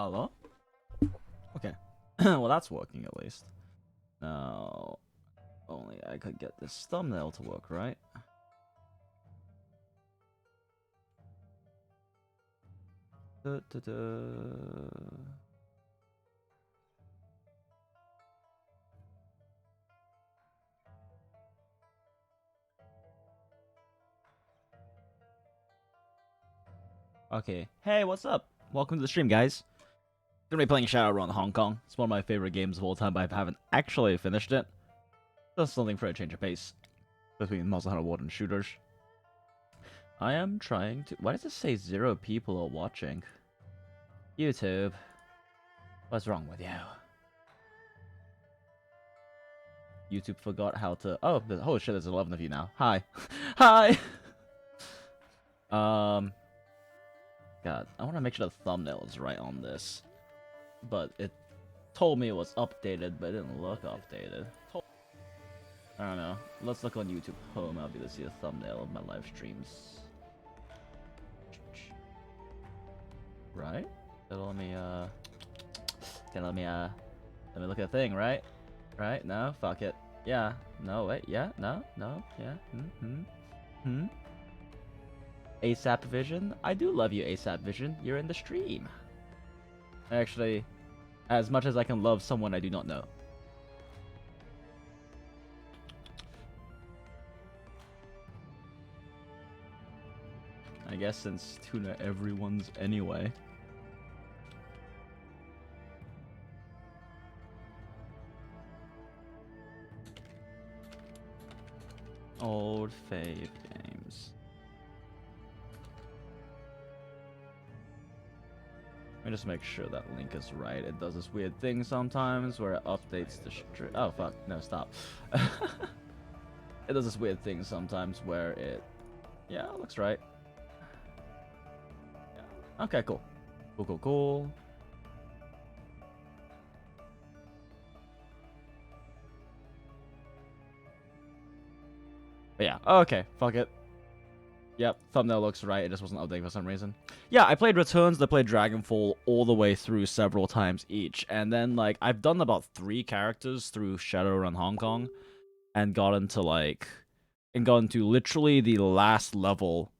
Hello? Okay. Well, that's working at least. Now, only I could get this thumbnail to work, right? Da, da, da. Okay. Hey, what's up? Welcome to the stream, guys. Gonna be playing Shadowrun Hongkong. It's one of my favorite games of all time, but I haven't actually finished it. Just something for a change of pace between Monster Hunter World and shooters. I am trying to. Why does it say 0 people are watching? YouTube. What's wrong with you? YouTube forgot how to. Oh, holy shit! There's 11 of you now. Hi, hi. God, I want to make sure the thumbnail is right on this, but it told me it was updated, but it didn't look updated. I don't know. Let's look on YouTube Home. I'll be able to see the thumbnail of my live streams. Right? Let me let me look at the thing, right? Right? No, fuck it. Yeah. No, wait. Yeah. No. No. Yeah. ASAP Vision? I do love you, ASAP Vision. You're in the stream. Actually, as much as I can love someone I do not know. I guess since Tuna everyone's anyway. Old fave games. Let me just make sure that link is right. It does this weird thing sometimes where it updates the stream. Oh fuck, no, stop. It does this weird thing sometimes where it... Yeah, it looks right. Yeah. Okay, cool. Cool. But yeah, okay, fuck it. Yep, thumbnail looks right, it just wasn't updating for some reason. Yeah, I played Returns, I played Dragonfall all the way through several times each, and then, like, I've done about 3 characters through Shadowrun Hongkong, and gotten to literally the last level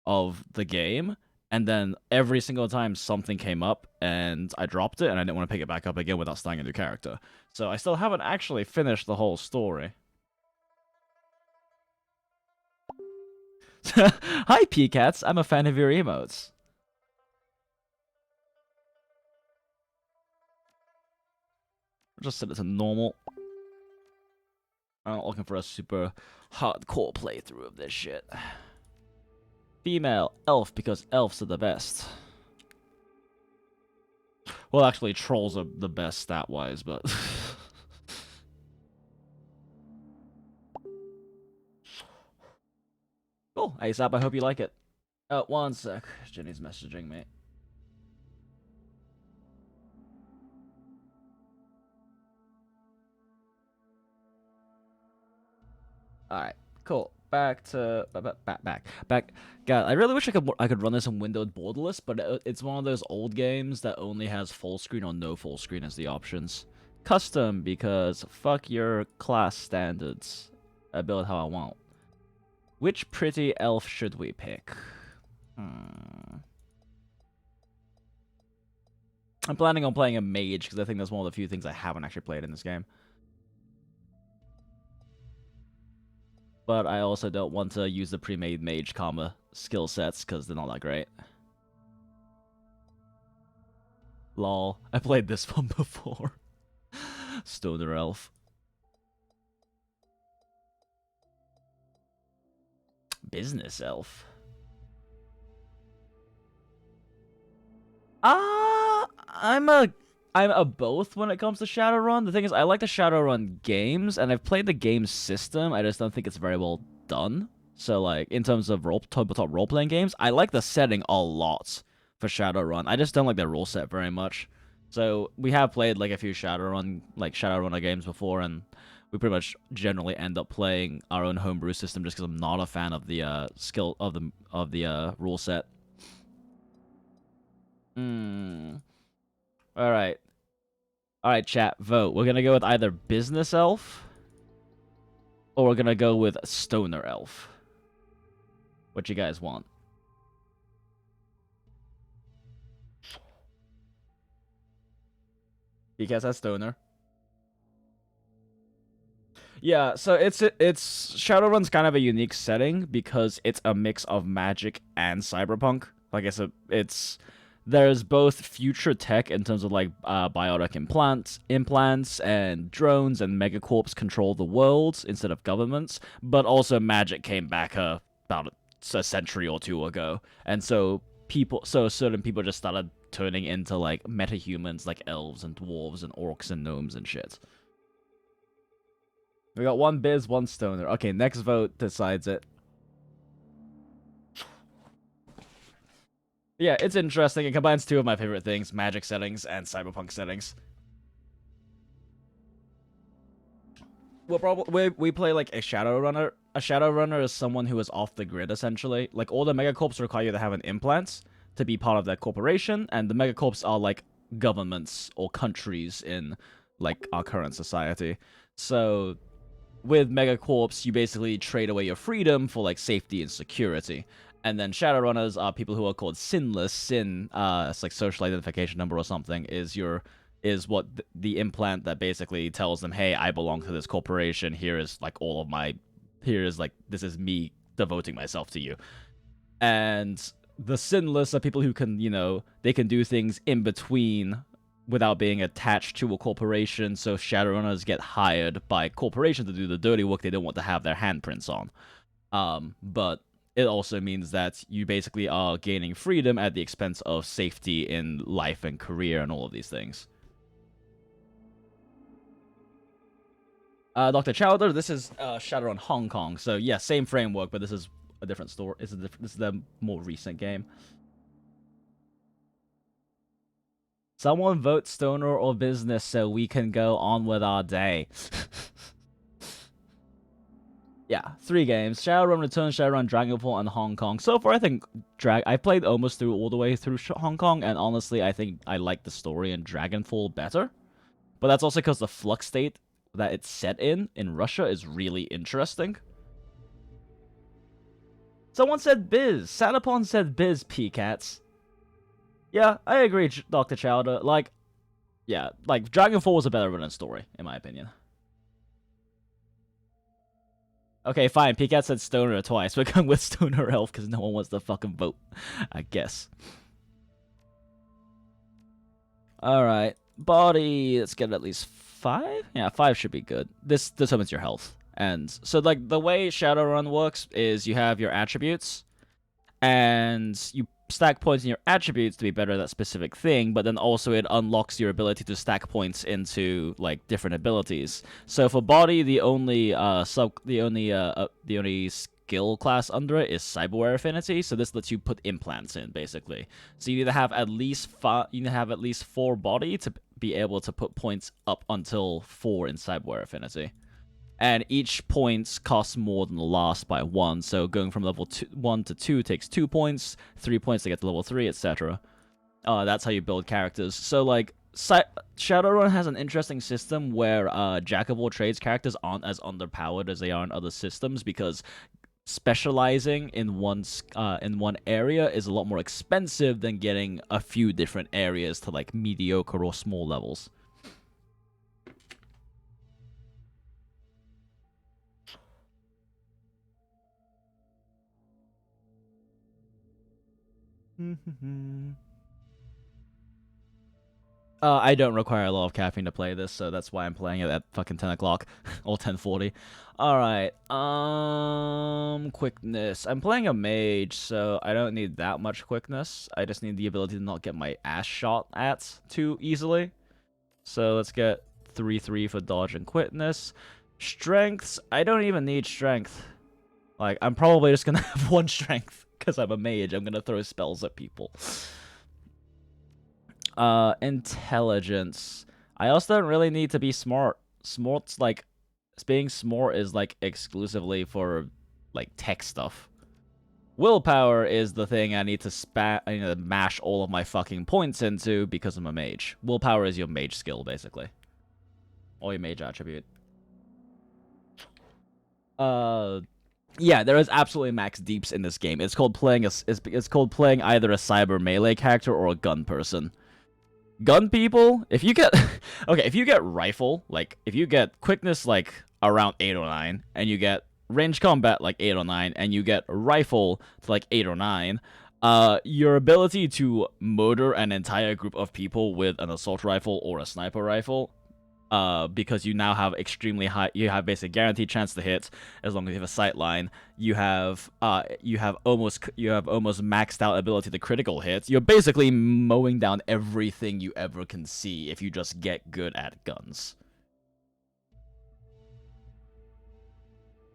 of the game, and then every single time something came up, and I dropped it, and I didn't want to pick it back up again without starting a new character. So I still haven't actually finished the whole story. Hi, Pcats. I'm a fan of your emotes. Just set it to normal. I'm not looking for a super hardcore playthrough of this shit. Female elf because elves are the best. Well, actually, trolls are the best stat-wise, but... Cool. ASAP, I hope you like it. One sec. Jenny's messaging me. Alright, cool. Back. God, I really wish I could run this in windowed borderless, but it's one of those old games that only has full screen or no full screen as the options. Custom, because fuck your class standards. I build how I want. Which pretty elf should we pick? I'm planning on playing a mage, because I think that's one of the few things I haven't actually played in this game. But I also don't want to use the pre-made mage karma skill sets, because they're not that great. Lol, I played this one before. Stoner elf. Business elf. I'm a both when it comes to Shadowrun. The thing is, I like the Shadowrun games, and I've played the game system. I just don't think it's very well done. So, like, in terms of tabletop role-playing games, I like the setting a lot for Shadowrun. I just don't like the rule set very much. So, we have played, like, a few Shadowrunner games before, and we pretty much generally end up playing our own homebrew system just because I'm not a fan of the rule set. All right. All right, chat, vote. We're gonna go with either business elf, or we're gonna go with stoner elf. What you guys want? You guys have stoner. Yeah, so it's Shadowrun's kind of a unique setting because it's a mix of magic and cyberpunk. Like I said, there's both future tech in terms of like biotic implants and drones and megacorps control the world instead of governments, but also magic came back about a century or two ago, and so certain people just started turning into like metahumans like elves and dwarves and orcs and gnomes and shit. We got one biz, one stoner. Okay, next vote decides it. Yeah, it's interesting. It combines two of my favorite things, magic settings and cyberpunk settings. We play like a Shadowrunner. A Shadowrunner is someone who is off the grid, essentially. Like, all the megacorps require you to have an implant to be part of that corporation, and the megacorps are like governments or countries in like our current society. So with megacorps, you basically trade away your freedom for like safety and security. And then Shadowrunners are people who are called sinless. Sin, it's like social identification number or something, is what the implant that basically tells them, hey, I belong to this corporation. Here is like this is me devoting myself to you. And the sinless are people who can, they can do things in between without being attached to a corporation, so Shadowrunners get hired by corporations to do the dirty work they don't want to have their handprints on. But it also means that you basically are gaining freedom at the expense of safety in life and career and all of these things. Dr. Chowder, this is Shadowrun Hongkong, so yeah, same framework, but this is a different story. This is the more recent game. Someone vote stoner or business so we can go on with our day. Yeah, 3 games. Shadowrun Return, Shadowrun Dragonfall, and Hong Kong. So far, I think I played almost all the way through Hong Kong, and honestly, I think I like the story in Dragonfall better. But that's also because the flux state that it's set in Russia is really interesting. Someone said Biz. Satapon said Biz, P-Cats. Yeah, I agree, Dr. Chowder. Like, yeah, like, Dragonfall was a better running story, in my opinion. Okay, fine. Pcat said stoner twice. We're going with stoner elf because no one wants to fucking vote, I guess. Alright. Body, let's get at least 5? Yeah, 5 should be good. This determines your health. And so, like, the way Shadowrun works is you have your attributes, and you stack points in your attributes to be better at that specific thing, but then also it unlocks your ability to stack points into like different abilities. So for body, the only skill class under it is cyberware affinity. So this lets you put implants in basically. So you need to have at least 4 body to be able to put points up until 4 in cyberware affinity. And each point costs more than the last by 1, so going from level 1 to 2 takes 2 points, 3 points to get to level 3, etc. That's how you build characters. So, like, Shadowrun has an interesting system where Jack of all trades characters aren't as underpowered as they are in other systems, because specializing in one area is a lot more expensive than getting a few different areas to, like, mediocre or small levels. I don't require a lot of caffeine to play this, so that's why I'm playing it at fucking 10 o'clock or 10:40. Alright, quickness. I'm playing a mage, so I don't need that much quickness. I just need the ability to not get my ass shot at too easily. So let's get 3/3 for dodge and quickness. Strengths, I don't even need strength. Like, I'm probably just gonna have 1 strength. Because I'm a mage, I'm gonna throw spells at people. Intelligence. I also don't really need to be smart. Smart's like, being smart is like exclusively for like tech stuff. Willpower is the thing I need to mash all of my fucking points into because I'm a mage. Willpower is your mage skill, basically. Or your mage attribute. Yeah, there is absolutely max deeps in this game. It's called playing it's called playing either a cyber melee character or a gun person. Gun people, if you get okay, if you get rifle, like if you get quickness like around 8 or 9, and you get range combat like 8 or 9, and you get rifle to like 8 or 9, your ability to murder an entire group of people with an assault rifle or a sniper rifle, because you now have extremely high, you have basically guaranteed chance to hit as long as you have a sight line. You have almost maxed out ability to critical hit. You're basically mowing down everything you ever can see if you just get good at guns.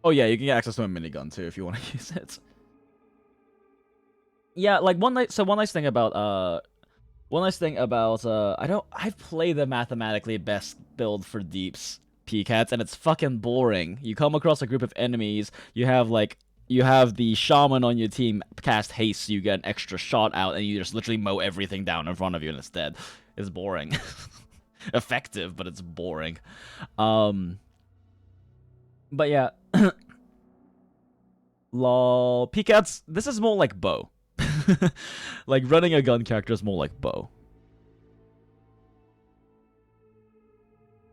Oh yeah, you can get access to a minigun too if you want to use it. Yeah, like one nice thing about I've played the mathematically best build for deeps PCATs, and it's fucking boring. You come across a group of enemies, you have the shaman on your team cast haste, so you get an extra shot out, and you just literally mow everything down in front of you and it's dead. It's boring. Effective, but it's boring. But yeah. Lol. PCATs, this is more like bow. Like, running a gun character is more like bow.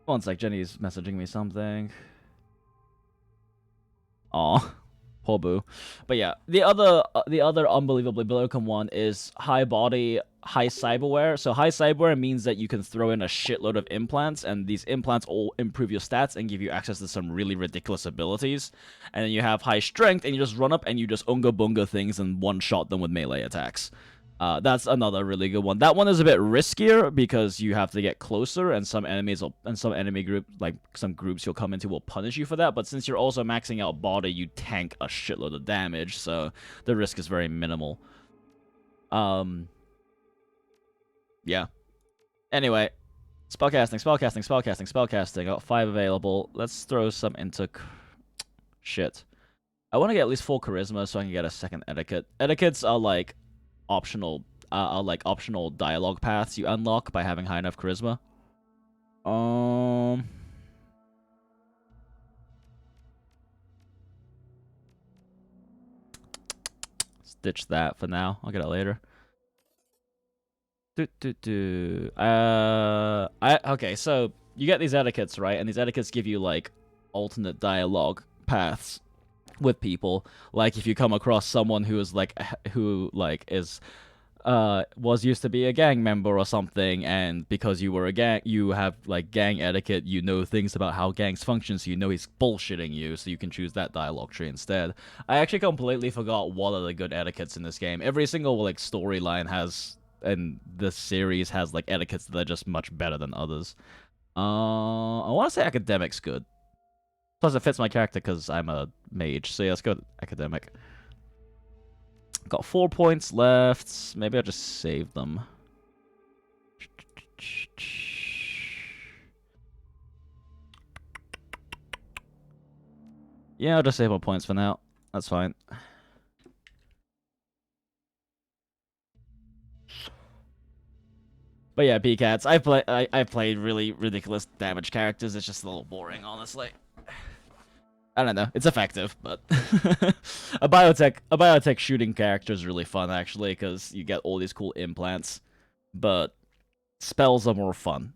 One sec, Jenny's messaging me something. Aw. Poor boo. But yeah, the other unbelievably broken one is high body, high cyberware. So high cyberware means that you can throw in a shitload of implants, and these implants all improve your stats and give you access to some really ridiculous abilities. And then you have high strength, and you just run up and you just unga bunga things and one-shot them with melee attacks. That's another really good one. That one is a bit riskier because you have to get closer, and some groups you'll come into will punish you for that. But since you're also maxing out body, you tank a shitload of damage, so the risk is very minimal. Yeah. Anyway, spellcasting. I got 5 available. Let's throw some into shit. I want to get at least 4 charisma so I can get a second etiquette. Etiquettes are like optional dialogue paths you unlock by having high enough charisma. Ditch that for now. I'll get it later. Okay, so you get these etiquettes, right? And these etiquettes give you like alternate dialogue paths with people. Like if you come across someone who was used to be a gang member or something, and because you were a gang, you have like gang etiquette, you know things about how gangs function, so you know he's bullshitting you, so you can choose that dialogue tree instead. I actually completely forgot what are the good etiquettes in this game. Every single like storyline has, and this series has like etiquettes that are just much better than others. I want to say academic's good. Plus it fits my character because I'm a mage, so yeah, let's go with academic. Got 4 points left. Maybe I'll just save them. Yeah, I'll just save my points for now. That's fine. But yeah, PCATs. I played really ridiculous damage characters. It's just a little boring, honestly. I don't know. It's effective, but a biotech shooting character is really fun actually because you get all these cool implants, but spells are more fun.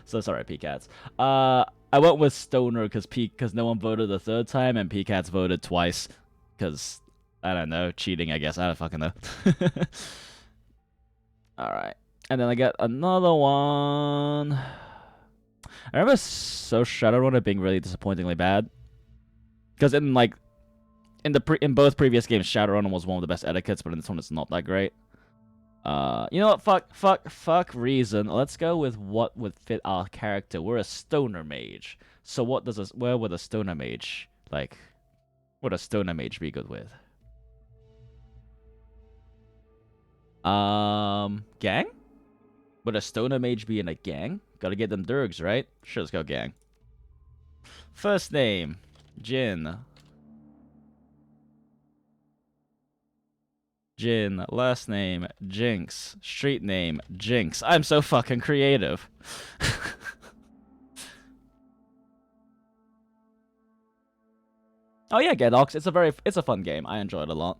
So sorry, PCATs. I went with Stoner because no one voted the 3rd time, and PCATs voted twice because I don't know, cheating. I guess I don't fucking know. All right, and then I got another one. I remember Shadowrun being really disappointingly bad, because in both previous games, Shadowrun was one of the best etiquettes, but in this one, it's not that great. You know what? Fuck reason. Let's go with what would fit our character. We're a stoner mage, so where would a stoner mage What a stoner mage be good with? Gang? Would a stoner mage be in a gang? Gotta get them dergs, right? Sure, let's go gang. First name, Jin. Jin, last name, Jinx, street name, Jinx. I'm so fucking creative. Oh yeah, Get Ox. It's a fun game. I enjoy it a lot.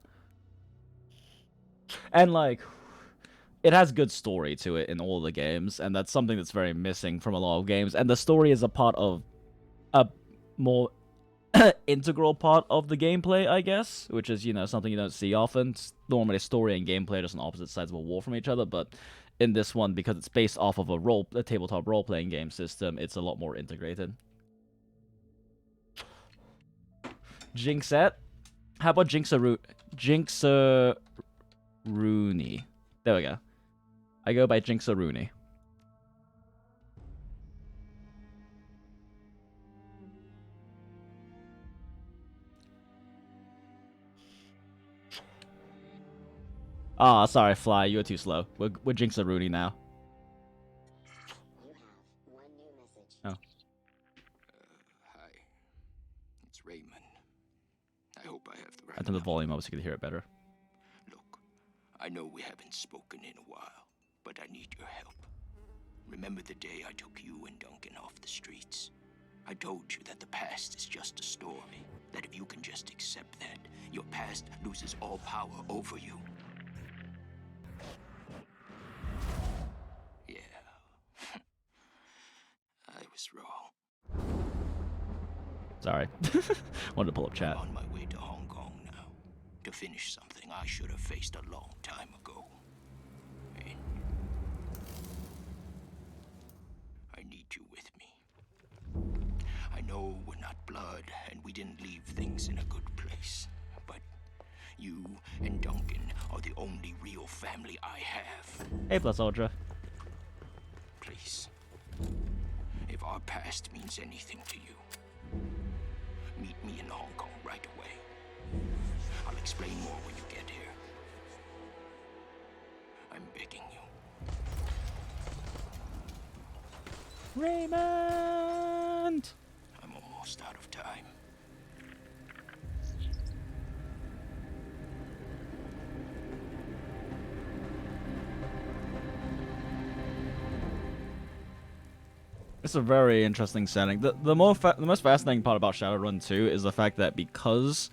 And like it has good story to it in all the games, and that's something that's very missing from a lot of games. And the story is a part of a more integral part of the gameplay, I guess, which is, you know, something you don't see often. Normally, story and gameplay are just on opposite sides of a war from each other, but in this one, because it's based off of a tabletop role-playing game system, it's a lot more integrated. Jinxette? How about Jinxaroonie? There we go. I go by Jinxaroonie. Ah, oh, sorry, Fly. You were too slow. We're Jinxaroonie now. You have one new message. Oh. Hi. It's Raymond. I hope I have the right I turned the number. volume up so you could hear it better. Look, I know we haven't spoken in a while, but I need your help. Remember the day I took you and Duncan off the streets? I told you that the past is just a story, that if you can just accept that, your past loses all power over you. Yeah. I was wrong. Sorry. Wanted to pull up chat. I'm on my way to Hong Kong now, to finish something I should have faced a long time ago. And I need you with me. I know we're not blood, and we didn't leave things in a good place, but you and Duncan are the only real family I have. Hey, Plus Ultra. Please, if our past means anything to you, meet me in Hong Kong right away. I'll explain more when you get here. I'm begging you. Raymond! I'm almost out of time. It's a very interesting setting. The most fascinating part about Shadowrun 2 is the fact that because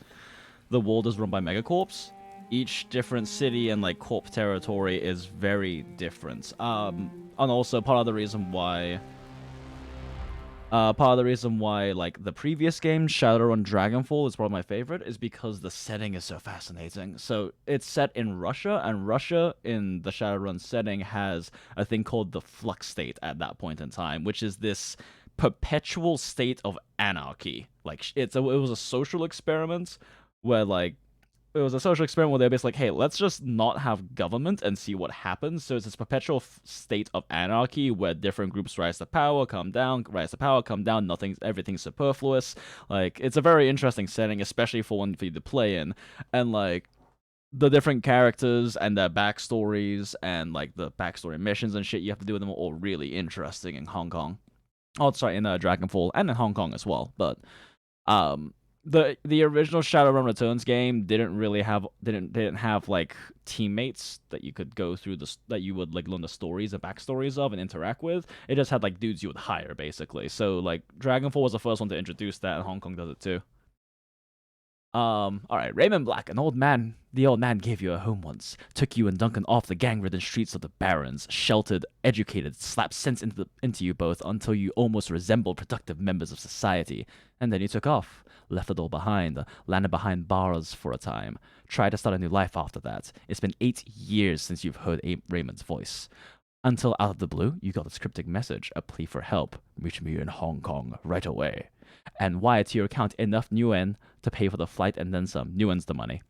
the world is run by megacorps, each different city and like corp territory is very different. And also part of the reason why like the previous game, Shadowrun Dragonfall, is probably my favorite, is because the setting is so fascinating. So it's set in Russia, and Russia in the Shadowrun setting has a thing called the Flux State at that point in time, which is this perpetual state of anarchy. Like it was a social experiment where they're basically like, hey, let's just not have government and see what happens. So it's this perpetual state of anarchy where different groups rise to power, come down, rise to power, come down. Everything's superfluous. Like, it's a very interesting setting, especially for one for you to play in. And like, the different characters and their backstories and like the backstory missions and shit you have to do with them are all really interesting in Hong Kong. Oh, sorry, in Dragonfall and in Hong Kong as well. But um, the original Shadowrun Returns game didn't have like teammates that you could go through that you would like learn the stories and backstories of and interact with. It just had like dudes you would hire basically. So like Dragonfall was the first one to introduce that, and Hong Kong does it too. All right, Raymond Black, an old man. The old man gave you a home once, took you and Duncan off the gang-ridden streets of the barons, sheltered, educated, slapped sense into you both until you almost resembled productive members of society. And then you took off, left it all behind, landed behind bars for a time, tried to start a new life after that. It's been 8 years since you've heard Raymond's voice. Until out of the blue, you got this cryptic message, a plea for help. Meet me in Hong Kong right away. And wire to your account enough yuan to pay for the flight and then some. Yuan's the money.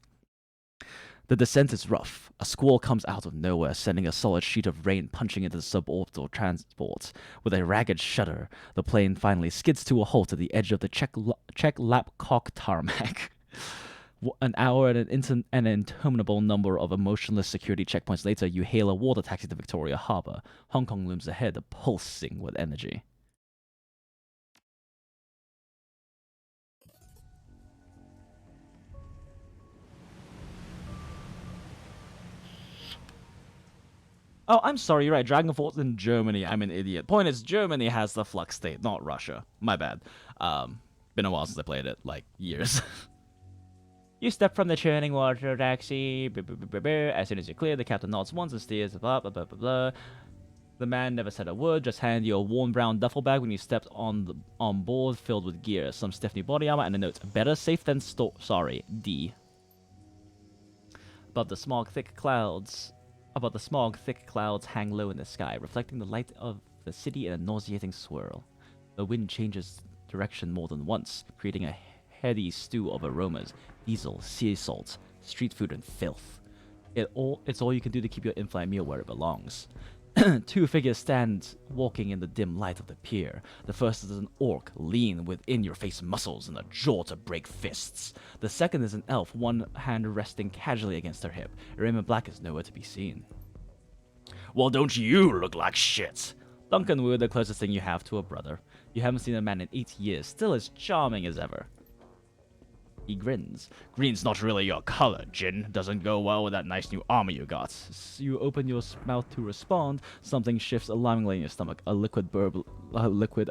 The descent is rough. A squall comes out of nowhere, sending a solid sheet of rain punching into the suborbital transport. With a ragged shudder, the plane finally skids to a halt at the edge of the Czech Lapcock tarmac. An hour and an interminable number of emotionless security checkpoints later, you hail a water taxi to Victoria Harbour. Hong Kong looms ahead, pulsing with energy. Oh, I'm sorry, you're right. Dragonfall's in Germany. I'm an idiot. Point is, Germany has the flux state, not Russia. My bad. Been a while since I played it, like years. You step from the churning water taxi. As soon as you clear, the captain nods once and steers. Blah blah blah blah blah. The man never said a word, just handed you a worn brown duffel bag when you stepped on board, filled with gear, some stiff new body armor, and a note: better safe than sorry. D. Above the smog, thick clouds hang low in the sky, reflecting the light of the city in a nauseating swirl. The wind changes direction more than once, creating a heady stew of aromas: diesel, sea salt, street food, and filth. It's all you can do to keep your in-flight meal where it belongs. Two figures stand walking in the dim light of the pier. The first is an orc, lean with in-your-face muscles and a jaw to break fists. The second is an elf, one hand resting casually against her hip. Raymond Black is nowhere to be seen. Well, don't you look like shit? Duncan Wu, the closest thing you have to a brother. You haven't seen a man in 8 years, still as charming as ever. He grins. Green's not really your color, Jin. Doesn't go well with that nice new armor you got. You open your mouth to respond. Something shifts alarmingly in your stomach. A liquid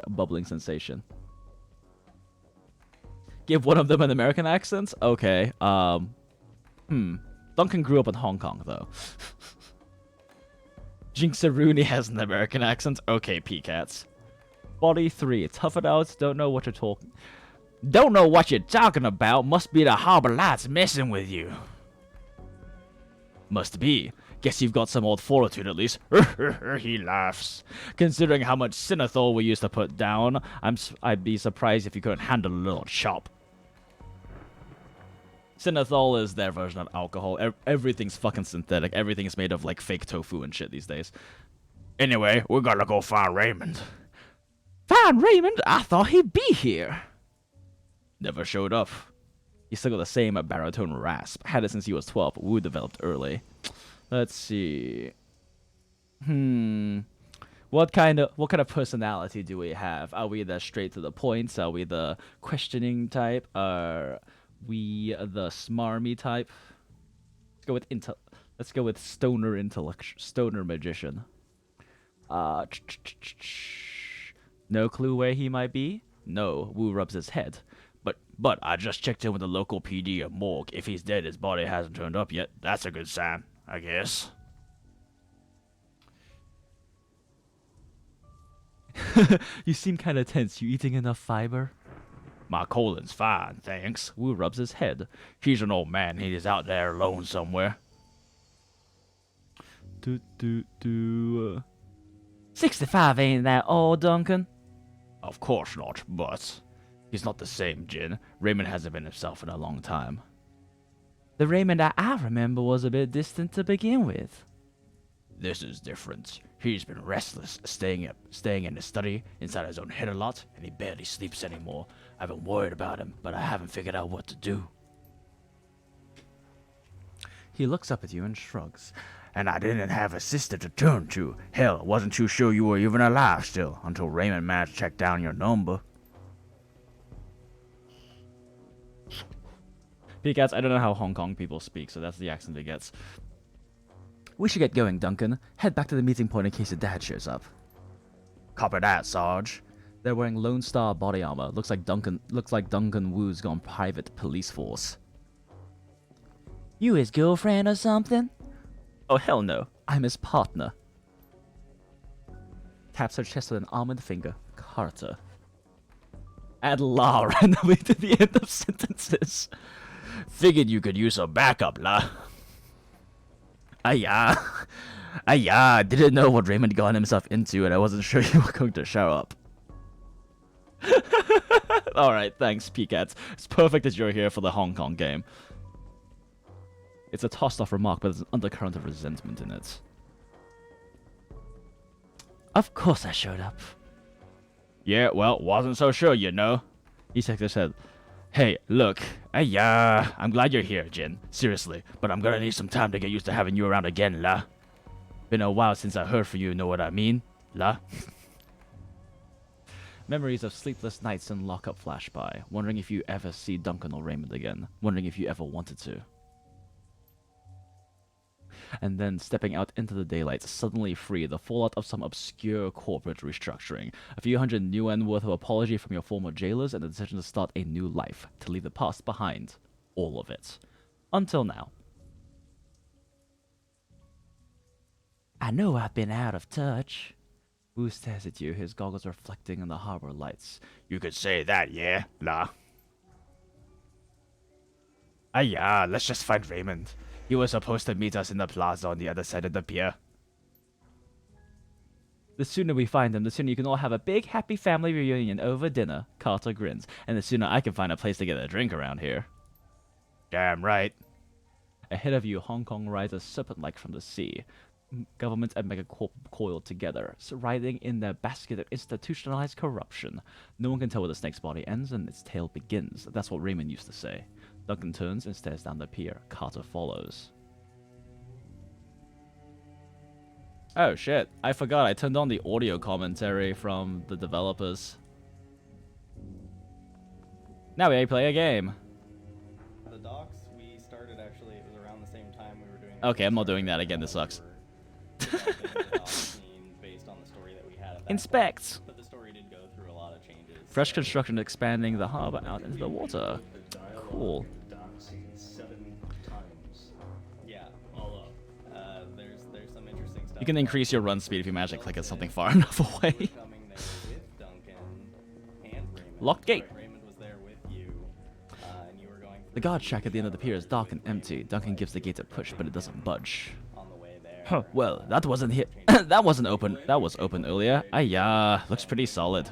bubbling sensation. Give one of them an American accent? Okay. Duncan grew up in Hong Kong, though. Jinx Rooney has an American accent? Okay, P-Cats. Body 3. Tough it out. Don't know what you're talking about. Must be the harbor lights messing with you. Must be. Guess you've got some old fortitude at least. He laughs. Considering how much Synethol we used to put down, I'd be surprised if you couldn't handle a little chop. Synethol is their version of alcohol. Everything's fucking synthetic. Everything's made of like fake tofu and shit these days. Anyway, we gotta go find Raymond. Find Raymond? I thought he'd be here. Never showed up. He's still got the same baritone rasp. Had it since he was 12, but Wu developed early. Let's see. What kind of personality do we have? Are we the straight to the point? Are we the questioning type? Are we the smarmy type? Let's go with stoner magician. No clue where he might be? No. Wu rubs his head. But I just checked in with the local PD at morgue. If he's dead, his body hasn't turned up yet. That's a good sign, I guess. You seem kind of tense. You eating enough fiber? My colon's fine, thanks. Wu rubs his head. He's an old man. He's out there alone somewhere. 65 ain't that old, Duncan? Of course not, but... He's not the same, Jin. Raymond hasn't been himself in a long time. The Raymond I remember was a bit distant to begin with. This is different. He's been restless, staying in his study, inside his own head a lot, and he barely sleeps anymore. I've been worried about him, but I haven't figured out what to do. He looks up at you and shrugs. And I didn't have a sister to turn to. Hell, wasn't too sure you were even alive still, until Raymond managed to check down your number. P-Cats, I don't know how Hong Kong people speak, so that's the accent he gets. We should get going, Duncan. Head back to the meeting point in case your dad shows up. Copy that, Sarge. They're wearing Lone Star body armor. Looks like Duncan Wu's gone private police force. You his girlfriend or something? Oh, hell no. I'm his partner. Taps her chest with an almond finger. Carter. Add la randomly to the end of sentences. Figured you could use a backup, la. Ayah, didn't know what Raymond got himself into, and I wasn't sure you were going to show up. Alright, thanks, P-Cats. It's perfect that you're here for the Hong Kong game. It's a tossed-off remark, but there's an undercurrent of resentment in it. Of course I showed up. Yeah, well, wasn't so sure, you know. He shakes his head. Hey, look. I'm glad you're here, Jin. Seriously, but I'm gonna need some time to get used to having you around again, la. Been a while since I heard from you, know what I mean? La. Memories of sleepless nights and lockup flash by. Wondering if you ever see Duncan or Raymond again. Wondering if you ever wanted to. and then stepping out into the daylight, suddenly free, the fallout of some obscure corporate restructuring. A few hundred yuan worth of apology from your former jailers, and the decision to start a new life, to leave the past behind. All of it. Until now. I know I've been out of touch. Wu stares at you, his goggles reflecting in the harbor lights. You could say that, yeah, lah. Ah, yeah, let's just find Raymond. He was supposed to meet us in the plaza on the other side of the pier. The sooner we find him, the sooner you can all have a big, happy family reunion over dinner, Carter grins, and the sooner I can find a place to get a drink around here. Damn right. Ahead of you, Hong Kong rises serpent-like from the sea. Government and megacorp coiled together, riding in their basket of institutionalized corruption. No one can tell where the snake's body ends and its tail begins. That's what Raymond used to say. Duncan turns and stares down the pier. Carter follows. Oh shit, I forgot I turned on the audio commentary from the developers. Now we play a game. The docs, we started actually, it was around the same time we were doing. Okay, I'm not doing that again, this sucks. Based on the story that we had at that Inspect! point. But the story did go through a lot of changes. Fresh construction expanding the harbor out into the water. Cool. Yeah, all up. There's some interesting stuff. You can increase your run speed if you magic click at something far enough away. Coming there with Duncan and Raymond. Locked gate. Right, Raymond was there with you, and you were going. The guard shack at the end of the pier is dark and empty. Duncan gives the gate a push, but it doesn't budge. On the way there. Huh, well, that wasn't here. That wasn't open. That was open earlier. Ayah, looks pretty solid.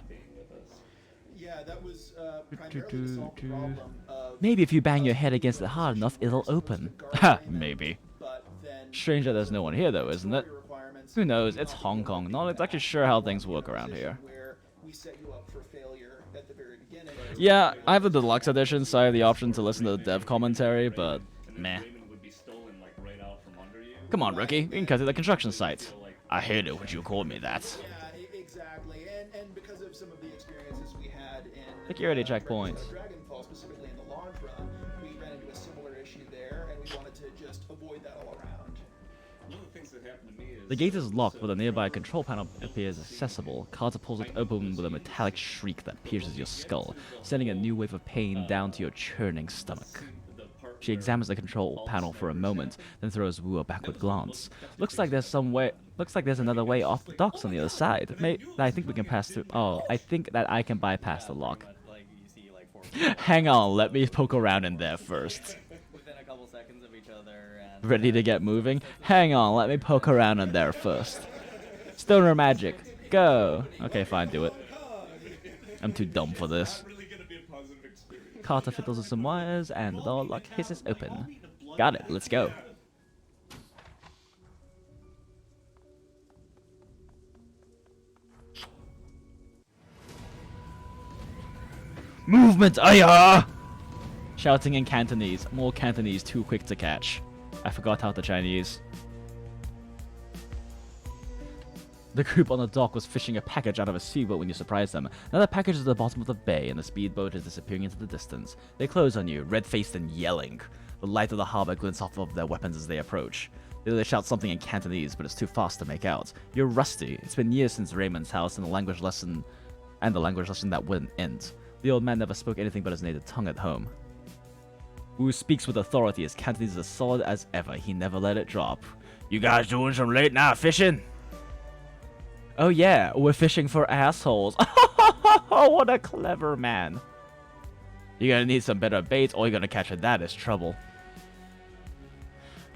Yeah, that was primarily to solve the problem of Maybe if you bang your head against it hard enough, it'll open. Ha, maybe. but then Strange that there's no one here though, isn't it? requirements Who knows? It's Hong Kong. Not exactly sure how things work around here. where we set you up for failure at the very beginning. Yeah, I have the deluxe edition, so I have the option to listen to the dev commentary, but meh. Come on, rookie. We can cut to the construction site. I hate it when you call me that. Yeah, exactly. And because of some of the experiences we had in Security checkpoint. Dragonfall, specifically in the launch run, we ran into a similar issue there, and we wanted to just avoid that all around. The gate is locked, but a nearby control panel appears accessible. Carter pulls it open with a metallic shriek that pierces your skull, sending a new wave of pain down to your churning stomach. She examines the control panel for a moment, then throws Wu a backward glance. Looks like there's another way off the docks on the other side. I think we can pass through. Oh, I think that I can bypass the lock. Like you see, like 4 Hang on, let me poke around in there first. within a couple seconds of each other, and Ready to get moving? Hang on, let me poke around in there first. Stoner magic, go. Okay, fine, do it. I'm too dumb for this. Carter fiddles with some wires, and the door lock hisses open. Got it, let's go. Movement, ayah! Shouting in Cantonese, more Cantonese too quick to catch. I forgot how to Chinese. The group on the dock was fishing a package out of a speedboat when you surprised them. Now the package is at the bottom of the bay, and the speedboat is disappearing into the distance. They close on you, red-faced and yelling. The light of the harbor glints off of their weapons as they approach. They shout something in Cantonese, but it's too fast to make out. You're rusty. It's been years since Raymond's house, and the language lesson that wouldn't end. The old man never spoke anything but his native tongue at home. Wu speaks with authority. His Cantonese is as solid as ever. He never let it drop. You guys doing some late night fishing? Oh yeah, we're fishing for assholes. What a clever man. You're gonna need some better bait, all you're gonna catch with that is trouble.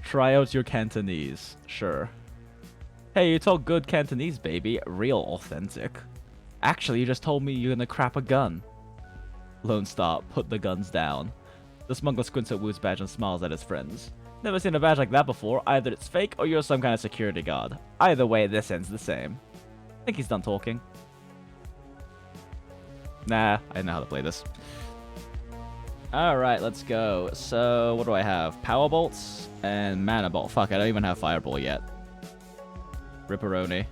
Try out your Cantonese. Sure. Hey, you talk good Cantonese, baby. Real authentic. Actually, you just told me you're gonna crap a gun. Lone Star, put the guns down. The smuggler squints at Wu's badge and smiles at his friends. Never seen a badge like that before. Either it's fake or you're some kind of security guard. Either way, this ends the same. I think he's done talking. Nah, I know how to play this. Alright, let's go. So, what do I have? Power bolts and mana bolt. Fuck, I don't even have fireball yet. Ripperoni.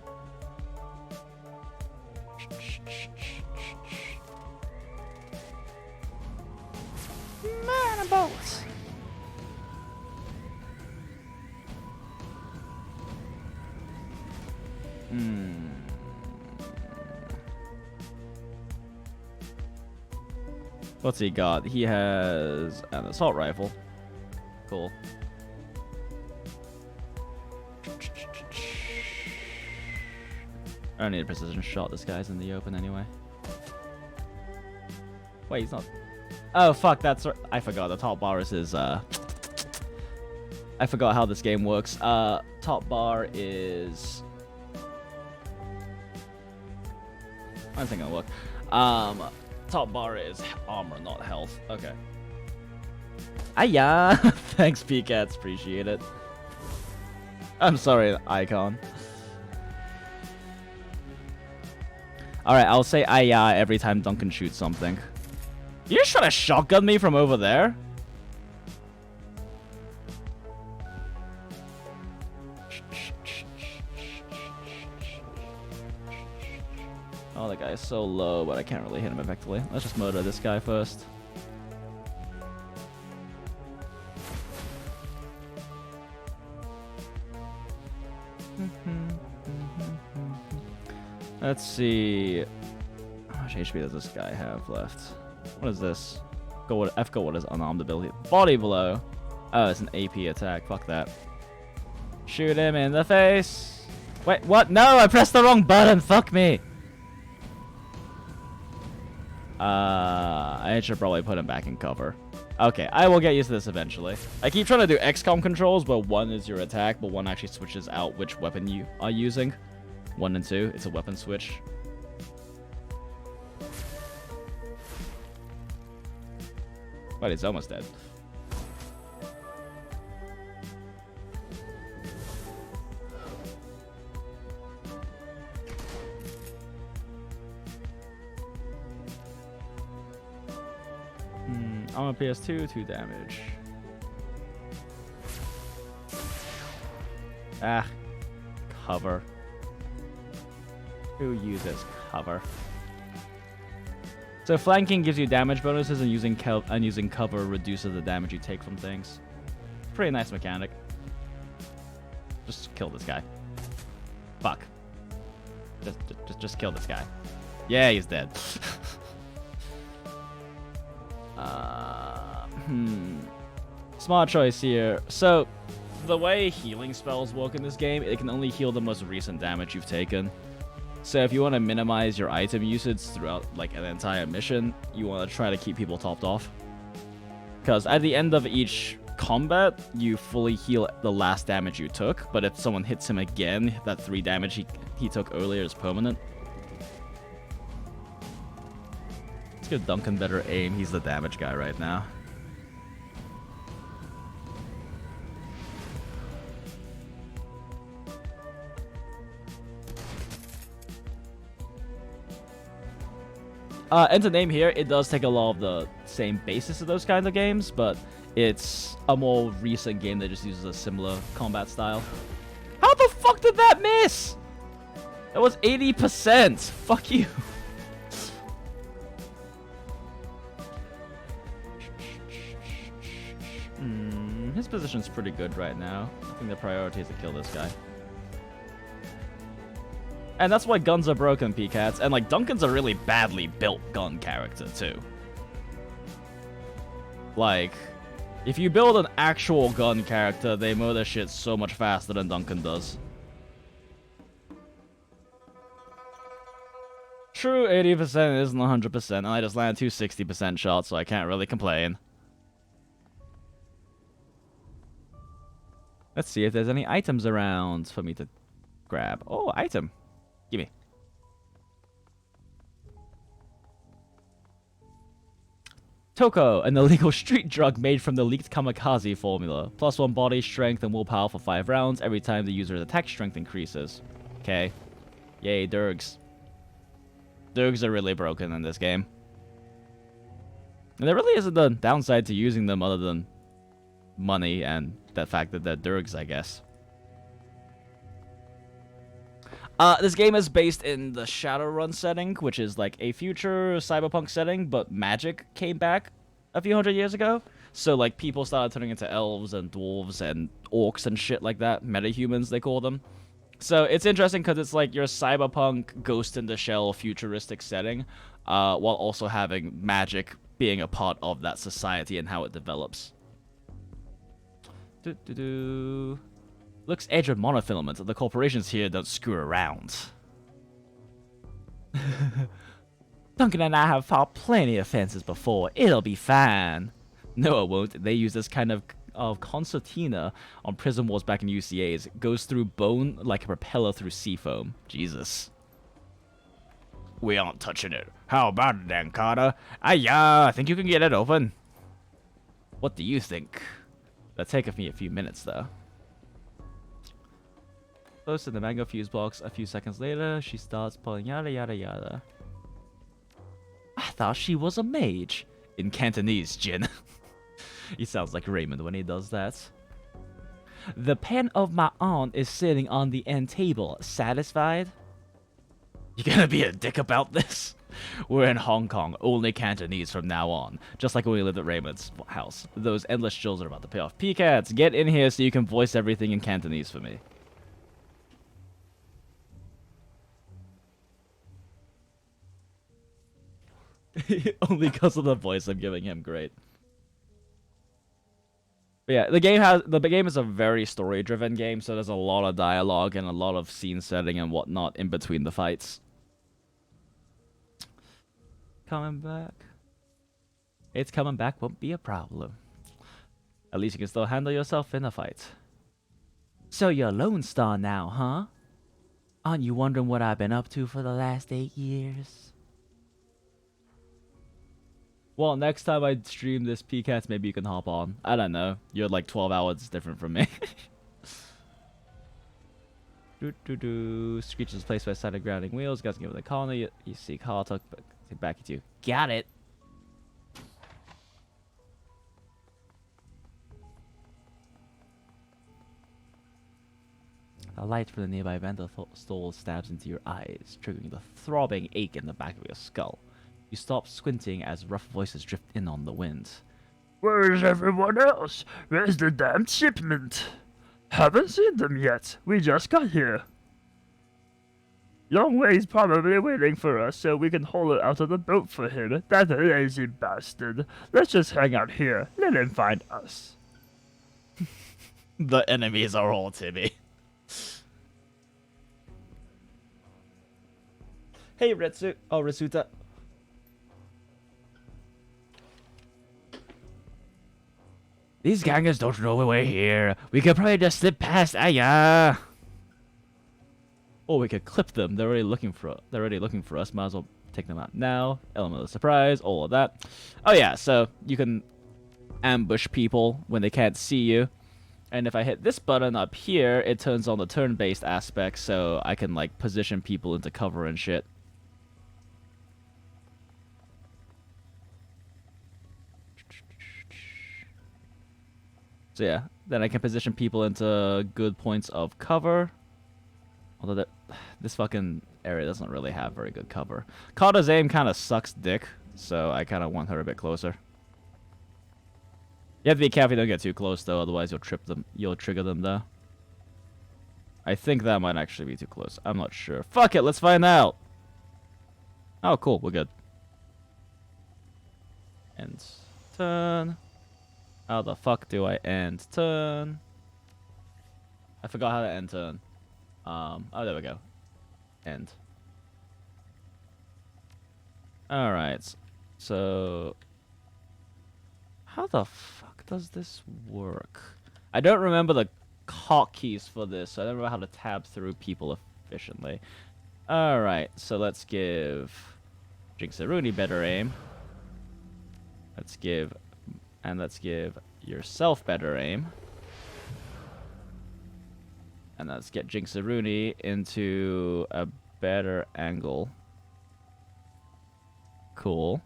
Mana bolts. What's he got? He has an assault rifle. Cool. I don't need a precision shot. This guy's in the open anyway. Wait, he's not. Oh, fuck. That's. I forgot. The top bar is his. I forgot how this game works. Top bar is. I don't think it'll work. Top bar is armor, not health. Okay. Aya! Thanks, PCats. Appreciate it. I'm sorry, Icon. Alright, I'll say aya every time Duncan shoots something. You're just trying to shotgun me from over there? Oh, that guy is so low, but I can't really hit him effectively. Let's just murder this guy first. Let's see. How much HP does this guy have left? What is this? F what is unarmed ability? Body blow. Oh, it's an AP attack. Fuck that. Shoot him in the face. Wait, what? No, I pressed the wrong button. Fuck me. I should probably put him back in cover. Okay, I will get used to this eventually. I keep trying to do XCOM controls, but one is your attack, but one actually switches out which weapon you are using. 1 and 2, it's a weapon switch. But it's almost dead. I'm a PS2, 2 damage. Ah, cover. Who uses cover? So flanking gives you damage bonuses, and using cover reduces the damage you take from things. Pretty nice mechanic. Just kill this guy. Fuck. Just kill this guy. Yeah, he's dead. Smart choice here. So, the way healing spells work in this game, it can only heal the most recent damage you've taken. So if you want to minimize your item usage throughout like an entire mission, you want to try to keep people topped off. Because at the end of each combat, you fully heal the last damage you took, but if someone hits him again, that 3 damage he took earlier is permanent. Let's give Duncan better aim. He's the damage guy right now. And to name here, it does take a lot of the same basis of those kinds of games, but it's a more recent game that just uses a similar combat style. How the fuck did that miss? That was 80%. Fuck you. His position's pretty good right now. I think the priority is to kill this guy. And that's why guns are broken, PCats. And, like, Duncan's a really badly built gun character, too. Like, if you build an actual gun character, they murder shit so much faster than Duncan does. True, 80% isn't 100%, and I just landed 2 60% shots, so I can't really complain. Let's see if there's any items around for me to grab. Oh, item. Gimme. Toko, an illegal street drug made from the leaked kamikaze formula. +1 body strength and willpower for 5 rounds every time the user's attack strength increases. Okay. Yay, Durgs. Durgs are really broken in this game. And there really isn't a downside to using them other than money and the fact that they're Durgs, I guess. This game is based in the Shadowrun setting, which is like a future cyberpunk setting, but magic came back a few hundred years ago. So like people started turning into elves and dwarves and orcs and shit like that. Metahumans, they call them. So it's interesting because it's like your cyberpunk Ghost in the Shell futuristic setting, while also having magic being a part of that society and how it develops. Looks edge of monofilament. The corporations here don't screw around. Duncan and I have fought plenty of fences before. It'll be fine. No, it won't. They use this kind of concertina on prison walls back in UCAs. It goes through bone like a propeller through seafoam. Jesus. We aren't touching it. How about it then, Carter? I think you can get it open. What do you think? That'll take me a few minutes, though. Close to the mango fuse box. A few seconds later, she starts pulling yada yada yada. I thought she was a mage. In Cantonese, Jin. He sounds like Raymond when he does that. The pen of my aunt is sitting on the end table. Satisfied? You gonna be a dick about this? We're in Hong Kong, only Cantonese from now on. Just like when we lived at Raymond's house. Those endless jills are about to pay off. P-Cats, get in here so you can voice everything in Cantonese for me. Only because of the voice I'm giving him, great. But yeah, the game is a very story-driven game, so there's a lot of dialogue and a lot of scene setting and whatnot in between the fights. Coming back. It's coming back won't be a problem. At least you can still handle yourself in a fight. So you're a Lone Star now, huh? Aren't you wondering what I've been up to for the last 8 years? Well, next time I stream this PCATS, maybe you can hop on. I don't know. You're like 12 hours different from me. Screeches placed by side of grounding wheels. Guys can give it the corner. You see Carl tuck back at you. Got it. A light from the nearby vendor stall stabs into your eyes, triggering the throbbing ache in the back of your skull. You stop squinting as rough voices drift in on the wind. Where is everyone else? Where's the damn shipment? Haven't seen them yet. We just got here. Long Way's probably waiting for us so we can haul it out of the boat for him. That lazy bastard. Let's just hang out here. Let him find us. The enemies are all Timmy. Hey, Rasuta. These gangers don't know we're here. We could probably just slip past. Aya. Or we could clip them. They're already looking for us. Might as well take them out now. Element of surprise, all of that. Oh yeah, so you can ambush people when they can't see you. And if I hit this button up here, it turns on the turn-based aspect, so I can like position people into cover and shit. So yeah, then I can position people into good points of cover. Although this fucking area doesn't really have very good cover. Carter's aim kind of sucks dick, so I kind of want her a bit closer. You have to be careful you don't get too close, though, otherwise you'll trip them. You'll trigger them, though. I think that might actually be too close. I'm not sure. Fuck it, let's find out! Oh, cool, we're good. End turn. How the fuck do I end turn? I forgot how to end turn. Oh, there we go. End. Alright. So... how the fuck does this work? I don't remember the hotkeys for this, so I don't remember how to tab through people efficiently. Alright, so let's give Jinxaruni better aim. Let's give yourself better aim. And let's get Jinxaruni into a better angle. Cool.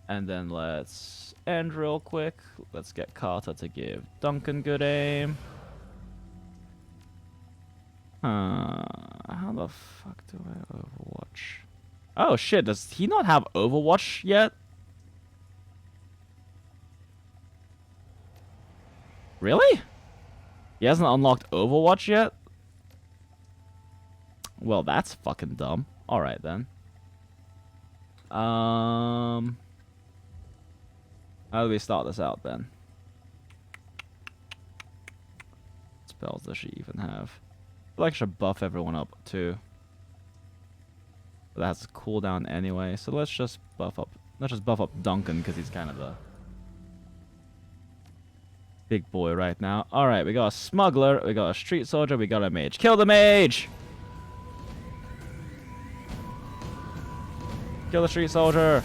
And then let's end real quick. Let's get Carter to give Duncan good aim. How the fuck do I Overwatch? Oh shit, does he not have Overwatch yet? Really? He hasn't unlocked Overwatch yet? Well, that's fucking dumb. Alright then. How do we start this out then? What spells does she even have? I feel like I should buff everyone up too. But that has a cooldown anyway, so let's just buff up. Let's just buff up Duncan because he's kind of the big boy right now. All right, we got a smuggler, we got a street soldier, we got a mage. Kill the mage! Kill the street soldier!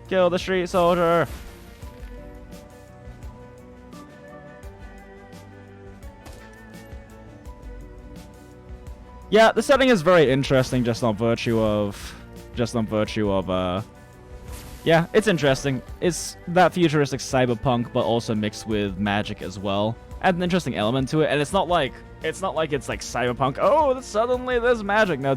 Kill the street soldier! Yeah, the setting is very interesting just on virtue of yeah, it's interesting. It's that futuristic cyberpunk but also mixed with magic as well. Add an interesting element to it, and it's not like it's like cyberpunk. Oh, suddenly there's magic. No,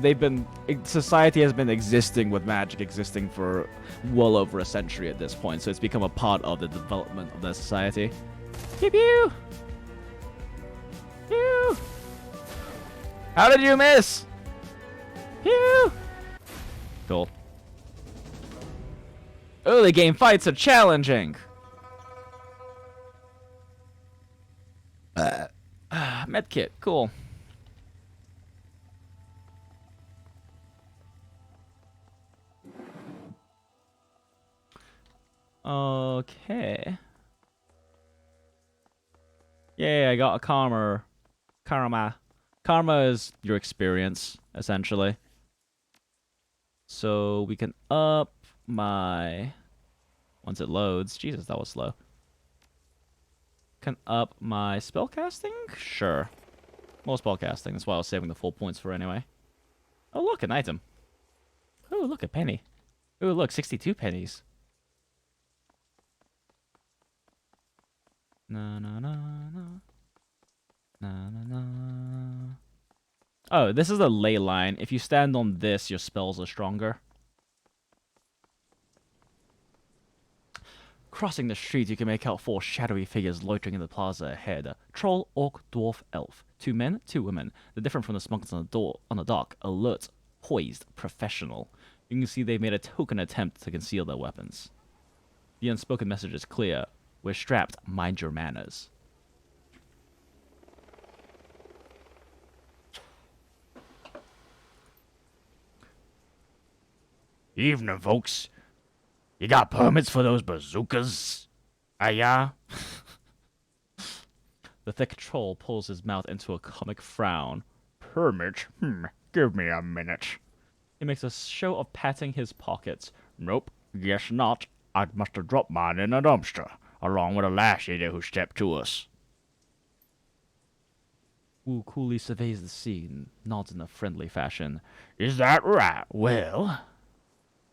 society has been existing with magic existing for well over a century at this point, so it's become a part of the development of their society. Pew pew. Pew. How did you miss? Pew. Cool. Early game fights are challenging. Medkit, cool. Okay. Yeah, I got a karma. Karma is your experience, essentially. So we can up my... Once it loads... Jesus, that was slow. Can up my spellcasting? Sure. More spellcasting. That's why I was saving the full points for anyway. Oh, look, an item. Oh, look, a penny. Oh, look, 62 pennies. Na na na na. Na na na. Oh, this is a ley line. If you stand on this, your spells are stronger. Crossing the street, you can make out 4 shadowy figures loitering in the plaza ahead. Troll, orc, dwarf, elf. 2 men, 2 women. They're different from the smugglers on the dock. Alert, poised, professional. You can see they've made a token attempt to conceal their weapons. The unspoken message is clear. We're strapped. Mind your manners. Evening, folks. You got permits for those bazookas? Yeah. The thick troll pulls his mouth into a comic frown. Permit? Give me a minute. He makes a show of patting his pockets. Nope, guess not. I must have dropped mine in a dumpster, along with a last year who stepped to us. Wu coolly surveys the scene, nods in a friendly fashion. Is that right? Well...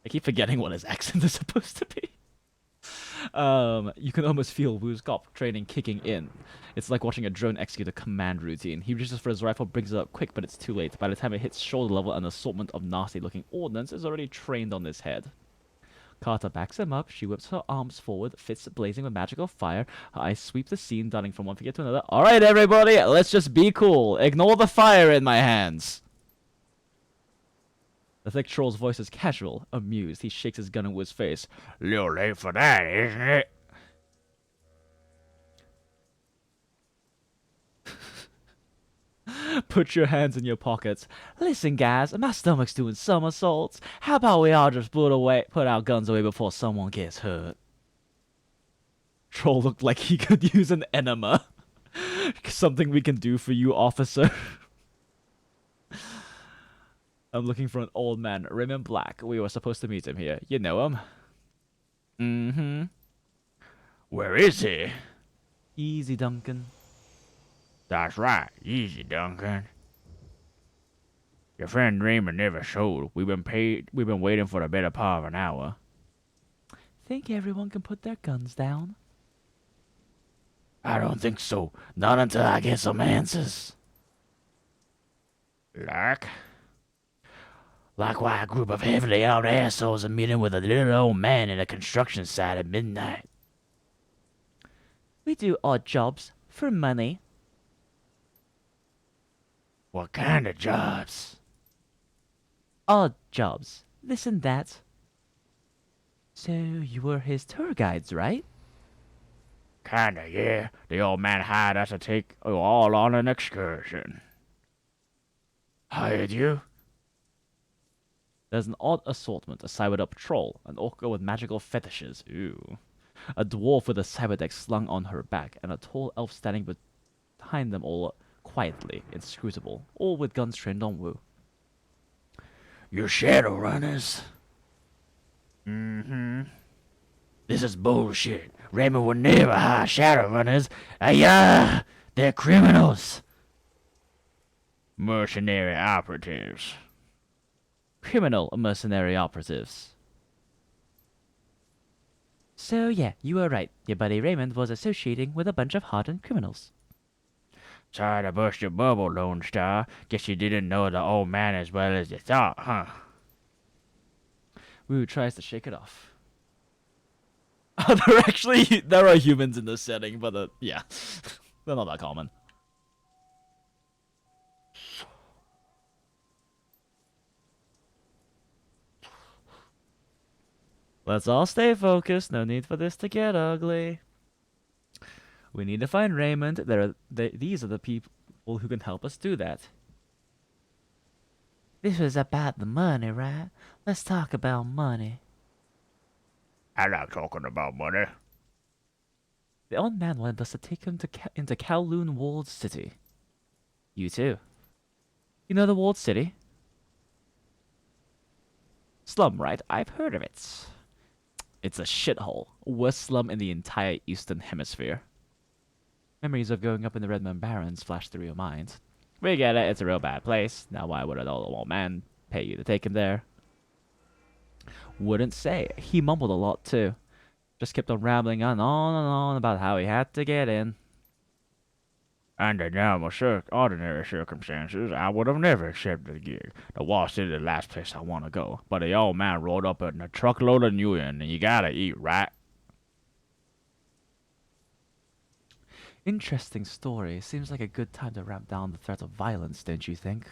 I keep forgetting what his accent is supposed to be. You can almost feel Wu's cop training kicking in. It's like watching a drone execute a command routine. He reaches for his rifle, brings it up quick, but it's too late. By the time it hits shoulder level, an assortment of nasty-looking ordnance is already trained on his head. Carter backs him up. She whips her arms forward, fists blazing with magical fire. Her eyes sweep the scene, darting from one figure to another. All right, everybody, let's just be cool. Ignore the fire in my hands. The thick troll's voice is casual, amused. He shakes his gun in Wu's face. Little late for that, isn't it? Put your hands in your pockets. Listen, guys, my stomach's doing somersaults. How about we all just put our guns away before someone gets hurt? Troll looked like he could use an enema. Something we can do for you, officer. I'm looking for an old man, Raymond Black. We were supposed to meet him here. You know him? Mm-hmm. Where is he? Easy, Duncan. That's right. Easy, Duncan. Your friend Raymond never showed. We've been waiting for the better part of an hour. Think everyone can put their guns down? I don't think so. Not until I get some answers. Like why a group of heavily armed assholes are meeting with a little old man in a construction site at midnight. We do odd jobs for money. What kind of jobs? Odd jobs. This and that. So you were his tour guides, right? Kinda, yeah. The old man hired us to take you all on an excursion. Hired you? There's an odd assortment, a cyberduck troll, an orca with magical fetishes, ooh, a dwarf with a cyberdeck slung on her back, and a tall elf standing behind them all quietly, inscrutable, all with guns trained on Wu. You're Shadowrunners? Mm-hmm. This is bullshit. Raymond would never hire Shadowrunners. Ayah! They're criminals. Mercenary operatives. Criminal mercenary operatives. So yeah, you were right. Your buddy Raymond was associating with a bunch of hardened criminals. Sorry to burst your bubble, Lone Star. Guess you didn't know the old man as well as you thought, huh? Wu tries to shake it off. There are humans in this setting, but yeah, they're not that common. Let's all stay focused. No need for this to get ugly. We need to find Raymond. These are the people who can help us do that. This was about the money, right? Let's talk about money. I like talking about money. The old man wanted us to take him into Kowloon Walled City. You too. You know the Walled City? Slum, right? I've heard of it. It's a shithole. Worst slum in the entire Eastern Hemisphere. Memories of growing up in the Redmond Barrens flash through your mind. We get it, it's a real bad place. Now why would an old man pay you to take him there? Wouldn't say. He mumbled a lot too. Just kept on rambling on and on about how he had to get in. Under normal ordinary circumstances, I would have never accepted the gig. The Wall City is the last place I want to go. But the old man rolled up in a truckload of new in, and you gotta eat, right? Interesting story. Seems like a good time to ramp down the threat of violence, don't you think?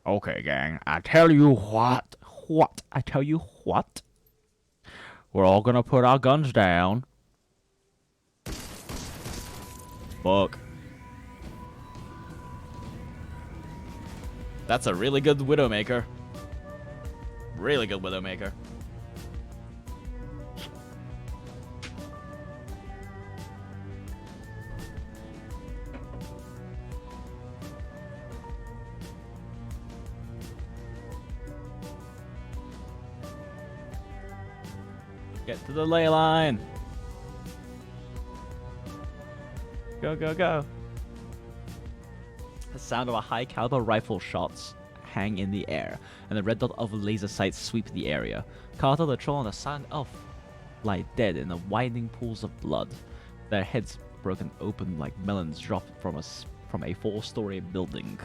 Okay, gang, I tell you what. I tell you what? We're all gonna put our guns down. Fuck. That's a really good Widowmaker. Really good Widowmaker. Get to the ley line. Go, go, go. The sound of a high caliber rifle shots hang in the air, and the red dot of laser sights sweep the area. Carter, the troll, and the silent elf lie dead in the widening pools of blood, their heads broken open like melons dropped from a 4-story building.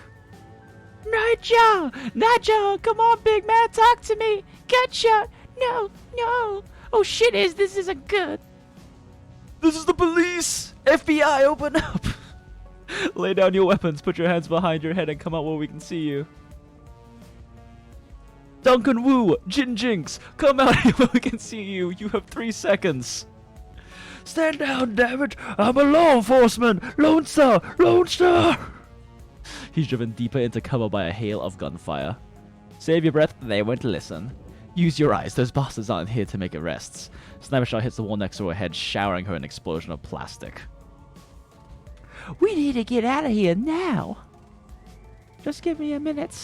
Nigel, come on, big man, talk to me. Gunshot. No. Oh shit, this isn't good. This is the police! FBI, open up! Lay down your weapons, put your hands behind your head, and come out where we can see you. Duncan Wu, Jinx, come out here where we can see you. You have 3 seconds. Stand down, dammit! I'm a law enforcement! Lone Star! He's driven deeper into cover by a hail of gunfire. Save your breath, they won't listen. Use your eyes, those bastards aren't here to make arrests. Sniper shot hits the wall next to her head, showering her an explosion of plastic. We need to get out of here now. Just give me a minute.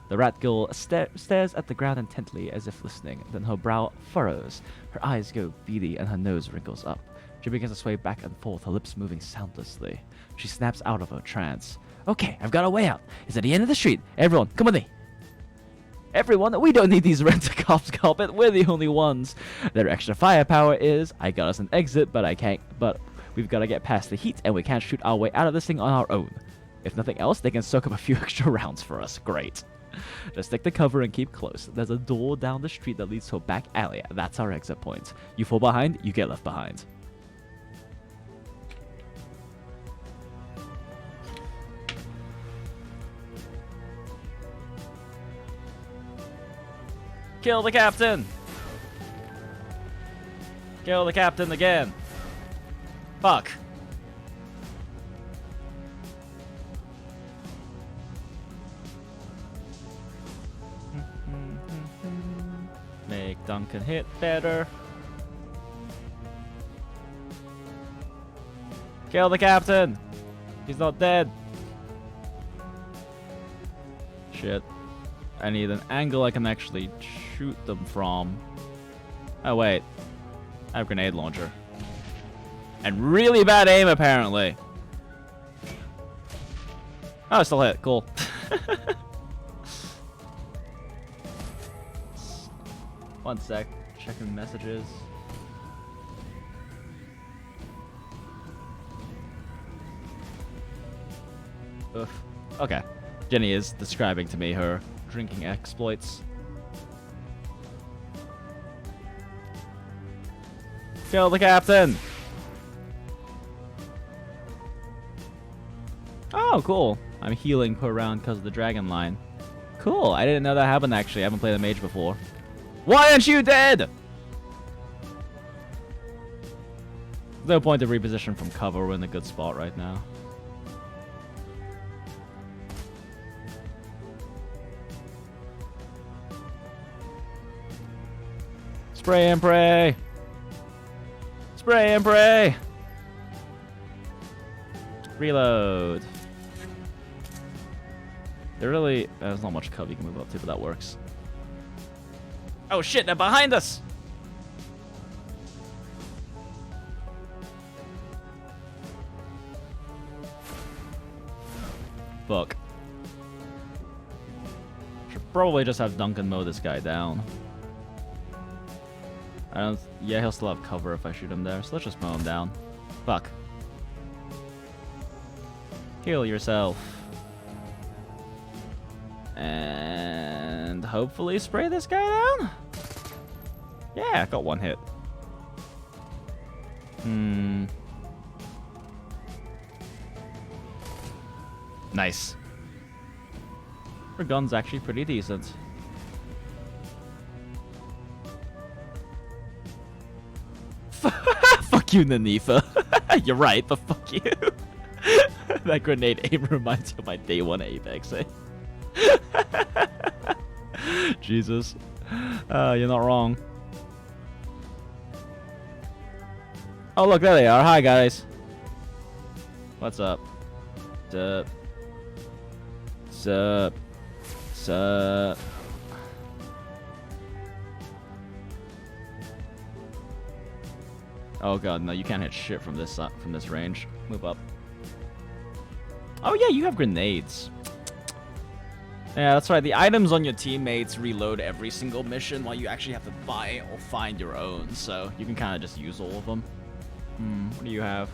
The rat girl stares at the ground intently as if listening, then her brow furrows, her eyes go beady, and her nose wrinkles up. She begins to sway back and forth, her lips moving soundlessly. She snaps out of her trance. Okay, I've got a way out. It's at the end of the street. Everyone, come with me. Everyone, we don't need these rent-a-cops carpet. We're the only ones. Their extra firepower is, I got us an exit, but we've got to get past the heat, and we can't shoot our way out of this thing on our own. If nothing else, they can soak up a few extra rounds for us. Great. Just stick to cover and keep close. There's a door down the street that leads to a back alley. That's our exit point. You fall behind, you get left behind. Kill the captain! Kill the captain again. Fuck. Make Duncan hit better. Kill the captain. He's not dead. Shit. I need an angle I can actually shoot them from. Oh, wait. I have a grenade launcher. And really bad aim, apparently. Oh, still hit. Cool. One sec. Checking messages. Oof. Okay. Jenny is describing to me her drinking exploits. Kill the captain! Oh, cool. I'm healing per round because of the dragon line. Cool. I didn't know that happened, actually. I haven't played a mage before. Why aren't you dead? No point to reposition from cover. We're in a good spot right now. Spray and pray. Spray and pray. Reload. There's not much cover you can move up to, but that works. Oh shit, they're behind us! Fuck. Should probably just have Duncan mow this guy down. Yeah, he'll still have cover if I shoot him there, so let's just mow him down. Fuck. Heal yourself. And hopefully spray this guy down? Yeah, got one hit. Nice. Her gun's actually pretty decent. Fuck you, Nanifa. You're right, but fuck you. That grenade aim reminds me of my day one Apex, eh? Jesus. You're not wrong. Oh, look, there they are. Hi, guys. What's up? Sup? Sup? Sup? Oh god, no, you can't hit shit from this range. Move up. Oh yeah, you have grenades. Yeah, that's right. The items on your teammates reload every single mission, while you actually have to buy or find your own. So you can kind of just use all of them. What do you have?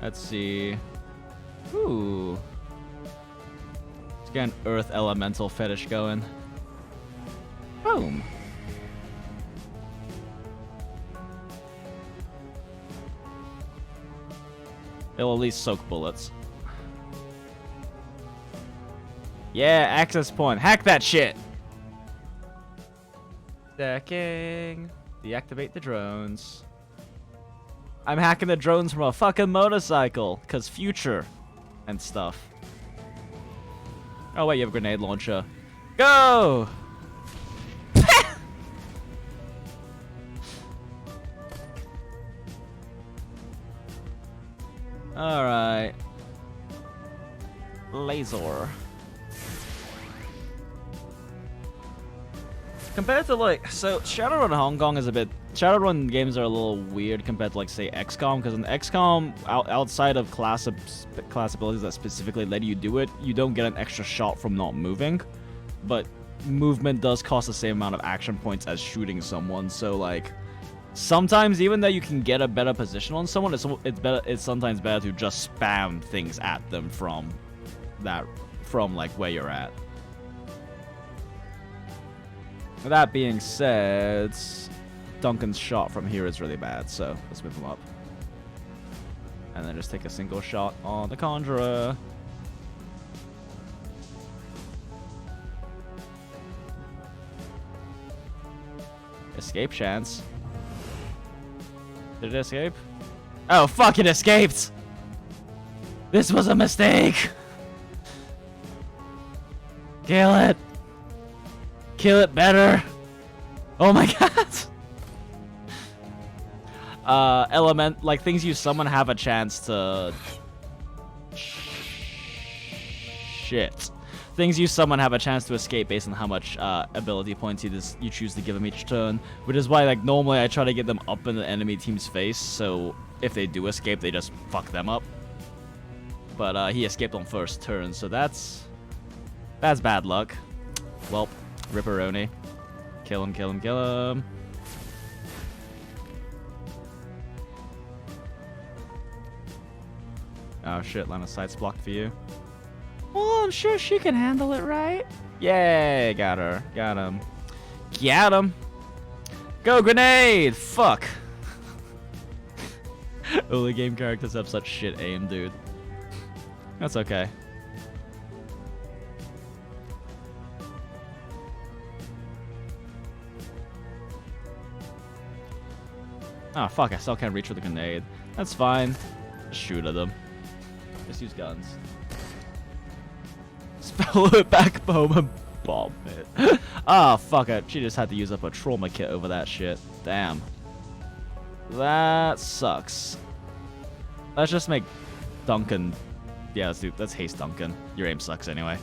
Let's see. Ooh. Let's get an earth elemental fetish going. Boom. It'll at least soak bullets. Yeah, access point. Hack that shit! Decking. Deactivate the drones. I'm hacking the drones from a fucking motorcycle. Cause future. And stuff. Oh wait, you have a grenade launcher. Go! Alright. Laser. Compared to like, so Shadowrun Hongkong is a bit, Shadowrun games are a little weird compared to like say XCOM, because in XCOM, outside of class abilities that specifically let you do it, you don't get an extra shot from not moving, but movement does cost the same amount of action points as shooting someone, so like, sometimes even though you can get a better position on someone, it's sometimes better to just spam things at them from like where you're at. That being said, Duncan's shot from here is really bad, so let's move him up. And then just take a single shot on the Conjurer. escape chance. Did it escape? Oh, fuck, it escaped! This was a mistake! Kill it! Kill it better! Oh my god! Element, like, things you summon have a chance to... Shit. Things you summon have a chance to escape based on how much ability points you choose to give them each turn, which is why, like, normally I try to get them up in the enemy team's face, so if they do escape, they just fuck them up. But he escaped on first turn, so that's bad luck. Well, Ripperoni. Kill him, kill him, kill him. Oh shit, line of sight's blocked for you. Well, I'm sure she can handle it, right? Yay, got her. Got him. Got him. Go, grenade! Fuck. Early game characters have such shit aim, dude. That's okay. Oh, fuck, I still can't reach with a grenade. That's fine. Just shoot at them. Just use guns. Spell it back home and bomb it. Ah, fuck it. She just had to use up a trauma kit over that shit. Damn. That sucks. Let's just make Duncan... Yeah, let's haste Duncan. Your aim sucks anyway.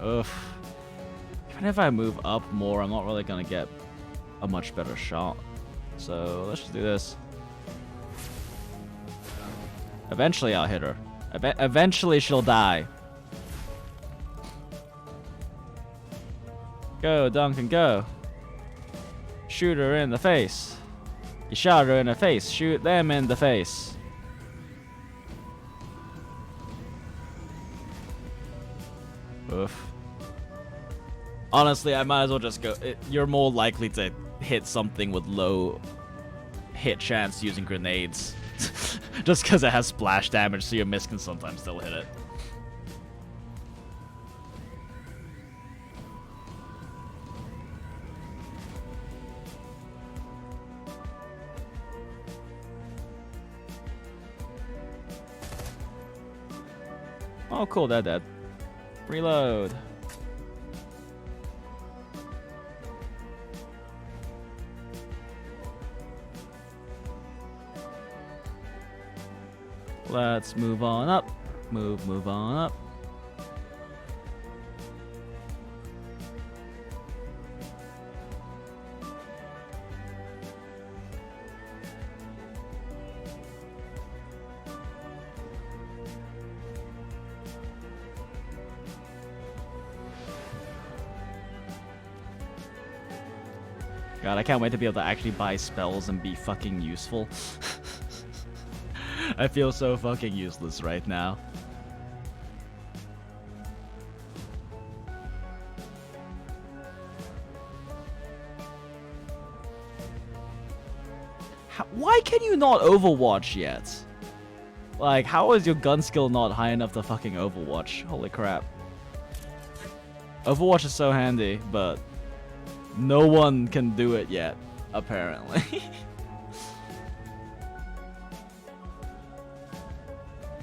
Ugh. Even if I move up more, I'm not really gonna get a much better shot. So, let's just do this. Eventually I'll hit her. Eventually she'll die. Go, Duncan, go. Shoot her in the face. You shot her in the face. Shoot them in the face. Oof. Honestly, I might as well just go. You're more likely to hit something with low hit chance using grenades. Just because it has splash damage, so your miss can sometimes still hit it. Oh, cool, they're dead. Reload. Let's move on up. Move on up. God, I can't wait to be able to actually buy spells and be fucking useful. I feel so fucking useless right now. Why can you not Overwatch yet? Like, how is your gun skill not high enough to fucking Overwatch? Holy crap. Overwatch is so handy, but no one can do it yet, apparently.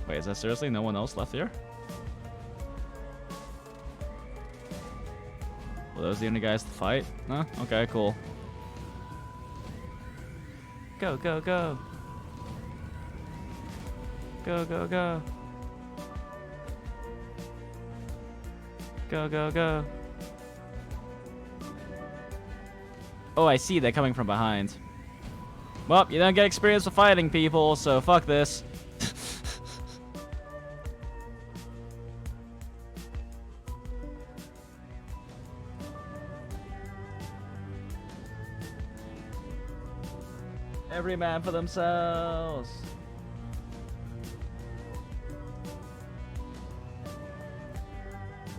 Wait, is there seriously no one else left here? Were those the only guys to fight? No? Okay, cool. Go, go, go. Go, go, go. Go, go, go. Oh, I see. They're coming from behind. Well, you don't get experience with fighting people, so fuck this. Every man for themselves.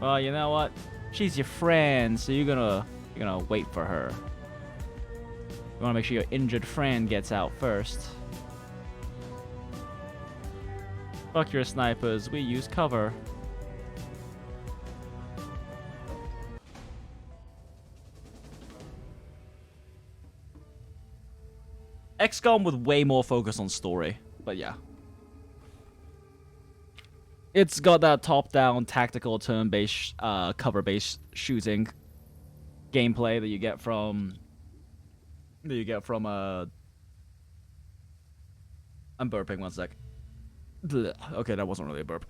Well, you know what? She's your friend, so you're gonna wait for her. You wanna make sure your injured friend gets out first. Fuck your snipers, we use cover. XCOM with way more focus on story, but yeah. It's got that top-down tactical turn-based, cover-based shooting gameplay that you get from. I'm burping. 1 sec. Blech. Okay, that wasn't really a burp.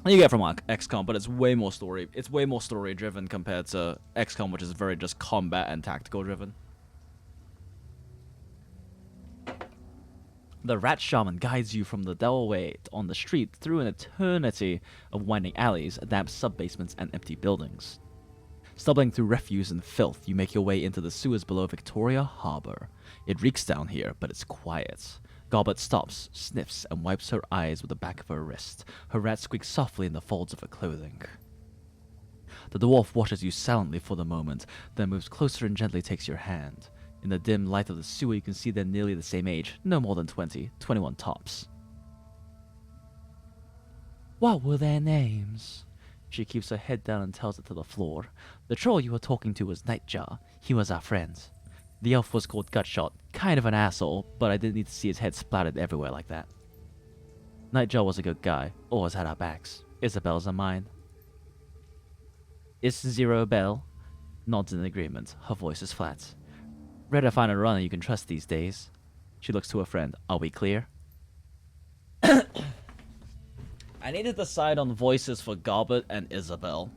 You get from XCOM, but it's way more story. It's way more story-driven compared to XCOM, which is very just combat and tactical-driven. The rat shaman guides you from the doorway on the street through an eternity of winding alleys, damp sub-basements, and empty buildings. Stumbling through refuse and filth, you make your way into the sewers below Victoria Harbor. It reeks down here, but it's quiet. Gobbet stops, sniffs, and wipes her eyes with the back of her wrist. Her rat squeaks softly in the folds of her clothing. The dwarf watches you silently for the moment, then moves closer and gently takes your hand. In the dim light of the sewer, you can see they're nearly the same age, no more than 20, 21 tops. What were their names? She keeps her head down and tells it to the floor. The troll you were talking to was Nightjar. He was our friend. The elf was called Gutshot. Kind of an asshole, but I didn't need to see his head splattered everywhere like that. Nightjar was a good guy. Always had our backs. Isabel's are mine. Is Zero Bell? Nods in agreement. Her voice is flat. Rare to find a runner you can trust these days. She looks to her friend. Are we clear? I need to decide on voices for Gobbet and Isabel.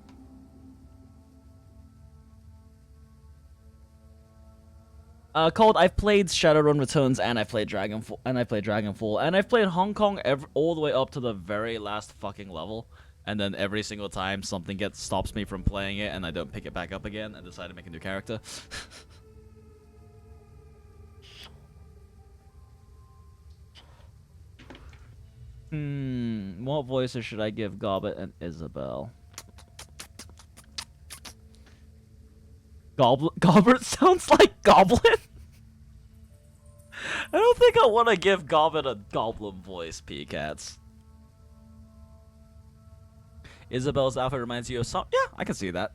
Cold, I've played Shadowrun Returns and I've played Dragonfall and I've played Hong Kong all the way up to the very last fucking level, and then every single time something stops me from playing it and I don't pick it back up again and decide to make a new character. What voices should I give Gobbet and Isabel? Gobbet sounds like Goblin? I don't think I want to give Gobbet a Goblin voice, P-Cats. Isabel's outfit reminds you of some... Yeah, I can see that.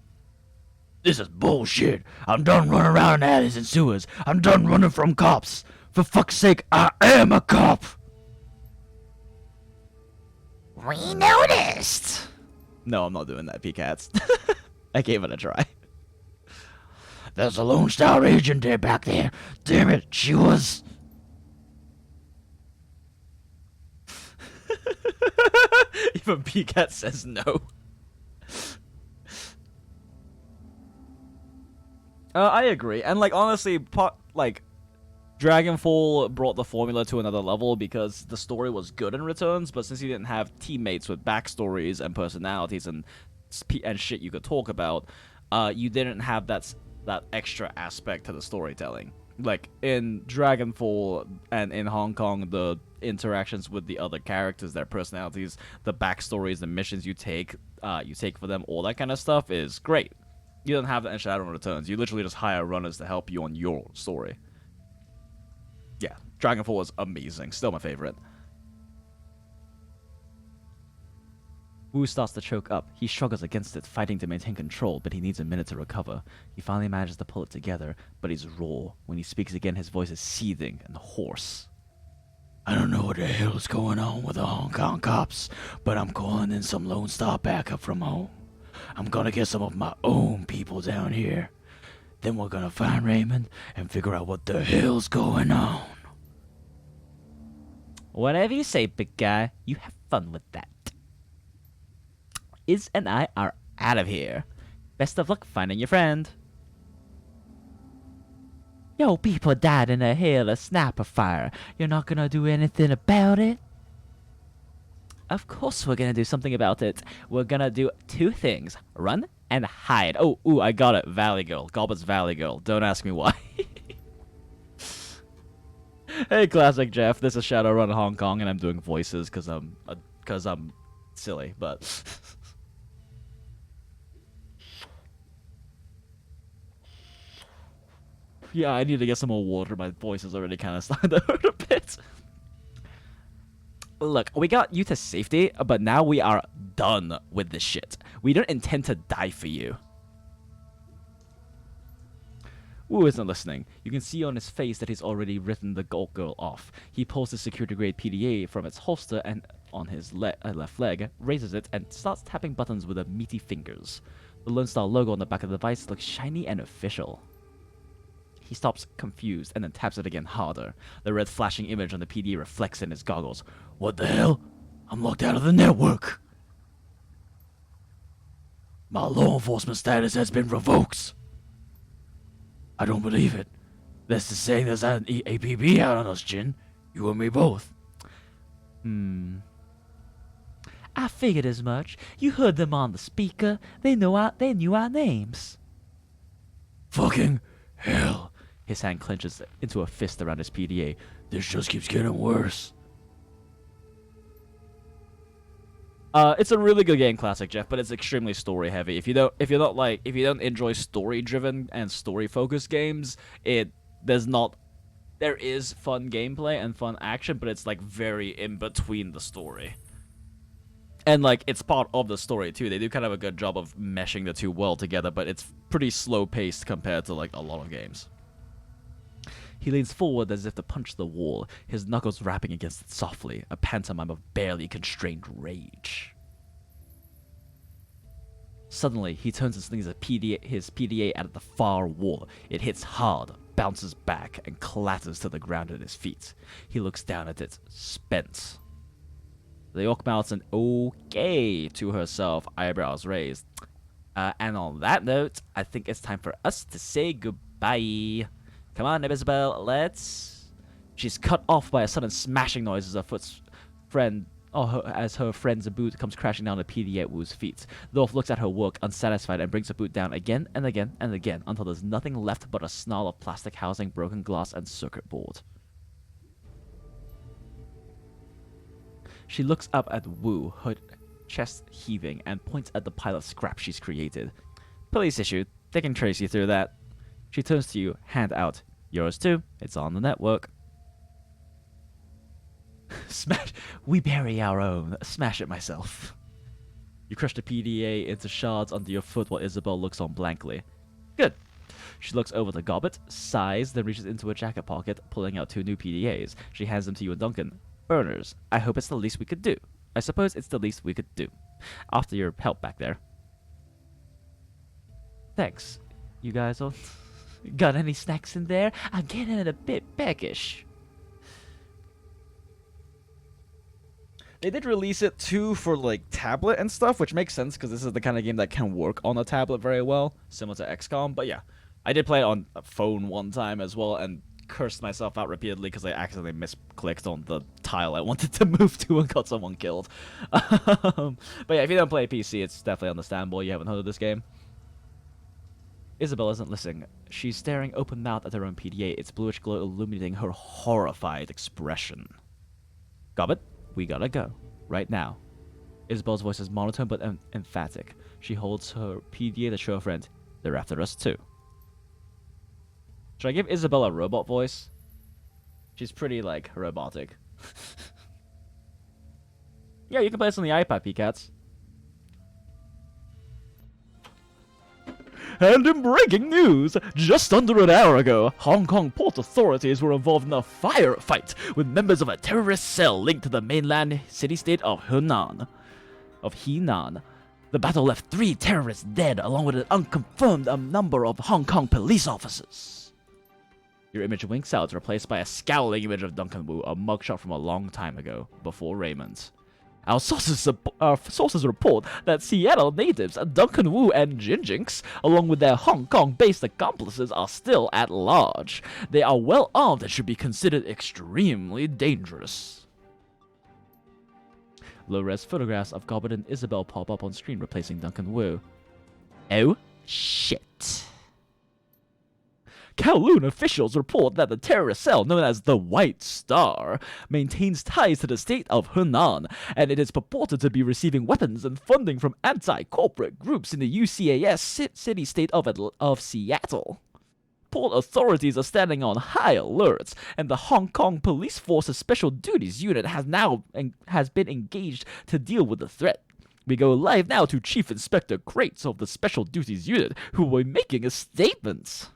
This is bullshit. I'm done running around in alleys and sewers. I'm done running from cops. For fuck's sake, I am a cop. We noticed! No, I'm not doing that, P-Cats. I gave it a try. There's a Lone Star agent there back there. Damn it, she was... Even P-Cat says no. I agree. And, like, honestly, Dragonfall brought the formula to another level because the story was good in Returns, but since you didn't have teammates with backstories and personalities and shit you could talk about, you didn't have that extra aspect to the storytelling. Like, in Dragonfall and in Hong Kong, the interactions with the other characters, their personalities, the backstories, the missions you take for them, all that kind of stuff is great. You don't have that in Shadowrun Returns. You literally just hire runners to help you on your story. Yeah, Dragonfall was amazing. Still my favorite. Wu starts to choke up. He struggles against it, fighting to maintain control, but he needs a minute to recover. He finally manages to pull it together, but he's raw. When he speaks again, his voice is seething and hoarse. I don't know what the hell's going on with the Hong Kong cops, but I'm calling in some Lone Star backup from home. I'm gonna get some of my own people down here. Then we're gonna find Raymond and figure out what the hell's going on. Whatever you say, big guy. You have fun with that. Iz and I are out of here. Best of luck finding your friend. Yo, people died in a hail of sniper fire. You're not gonna do anything about it? Of course we're gonna do something about it. We're gonna do two things. Run and hide. Oh, ooh, I got it. Valley Girl. Gobbet's Valley Girl. Don't ask me why. Hey, Classic Jeff. This is Shadowrun Hong Kong, and I'm doing voices because I'm silly, but... Yeah, I need to get some more water. My voice is already kind of starting to hurt a bit. Look, we got you to safety, but now we are done with this shit. We don't intend to die for you. Wu isn't listening. You can see on his face that he's already written the gold girl off. He pulls his security-grade PDA from its holster and on his left leg, raises it, and starts tapping buttons with the meaty fingers. The Lone Star logo on the back of the device looks shiny and official. He stops confused and then taps it again harder. The red flashing image on the PDA reflects in his goggles. What the hell? I'm locked out of the network. My law enforcement status has been revoked. I don't believe it. That's the saying there's an APB out on us, Jin. You and me both. I figured as much. You heard them on the speaker. They knew our names. Fucking hell. His hand clenches into a fist around his PDA. This just keeps getting worse. It's a really good game, classic Jeff, but it's extremely story heavy. If you don't enjoy story driven and story focused games, there is fun gameplay and fun action, but it's like very in between the story. And like it's part of the story too. They do kind of a good job of meshing the two well together, but it's pretty slow paced compared to like a lot of games. He leans forward as if to punch the wall, his knuckles rapping against it softly, a pantomime of barely constrained rage. Suddenly, he turns and slings his PDA at the far wall. It hits hard, bounces back, and clatters to the ground at his feet. He looks down at it, spent. The orc mouths an okay to herself, eyebrows raised. And on that note, I think it's time for us to say goodbye. Come on, Isabel, let's... She's cut off by a sudden smashing noise as her friend's boot comes crashing down the PDA at Wu's feet. The elf looks at her work, unsatisfied, and brings the boot down again and again and again until there's nothing left but a snarl of plastic housing, broken glass, and circuit board. She looks up at Wu, her chest heaving, and points at the pile of scrap she's created. Police issue. They can trace you through that. She turns to you, hand out. Yours too. It's on the network. Smash. We bury our own. Smash it myself. You crush the PDA into shards under your foot while Isabel looks on blankly. Good. She looks over the goblet, sighs, then reaches into her jacket pocket, pulling out 2 new PDAs. She hands them to you and Duncan. Burners. I hope it's the least we could do. I suppose it's the least we could do. After your help back there. Thanks. You guys all... Got any snacks in there? I'm getting a bit peckish. They did release it too for like tablet and stuff, which makes sense because this is the kind of game that can work on a tablet very well, similar to XCOM. But yeah, I did play it on a phone one time as well and cursed myself out repeatedly because I accidentally misclicked on the tile I wanted to move to and got someone killed. But yeah, if you don't play PC, it's definitely understandable you haven't heard of this game. Isabel isn't listening. She's staring open-mouthed at her own PDA, its bluish glow illuminating her horrified expression. Gobbet, we gotta go. Right now. Isabel's voice is monotone but emphatic. She holds her PDA to show her friend. They're after us too. Should I give Isabel a robot voice? She's pretty, like, robotic. Yeah, you can play this on the iPad, PCats. And in breaking news, just under an hour ago, Hong Kong port authorities were involved in a firefight with members of a terrorist cell linked to the mainland city-state of Henan. The battle left 3 terrorists dead, along with an unconfirmed number of Hong Kong police officers. Your image winks out, replaced by a scowling image of Duncan Wu, a mugshot from a long time ago, before Raymond. Our sources report that Seattle natives Duncan Wu and Jinx, along with their Hong Kong-based accomplices, are still at large. They are well armed and should be considered extremely dangerous. Low-res photographs of Gobbet and Isabel pop up on screen, replacing Duncan Wu. Oh, shit. Kowloon officials report that the terrorist cell known as the White Star maintains ties to the state of Henan, and it is purported to be receiving weapons and funding from anti-corporate groups in the UCAS city-state of Seattle. Port authorities are standing on high alert, and the Hong Kong Police Force's Special Duties Unit has been engaged to deal with the threat. We go live now to Chief Inspector Crates of the Special Duties Unit, who will be making a statement.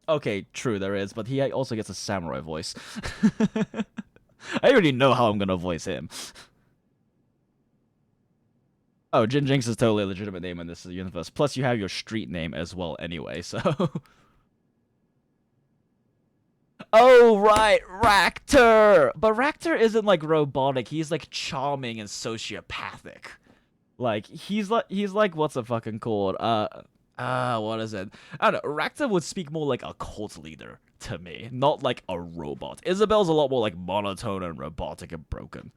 Okay, true, there is, but he also gets a samurai voice. I already know how I'm gonna voice him. Oh, Jinx is totally a legitimate name in this universe. Plus, you have your street name as well anyway, so... Oh, right, Ractor! But Ractor isn't, like, robotic. He's, like, charming and sociopathic. Like, he's like, what's it fucking called? What is it? I don't know. Ractor would speak more like a cult leader to me, not like a robot. Isabel's a lot more like monotone and robotic and broken.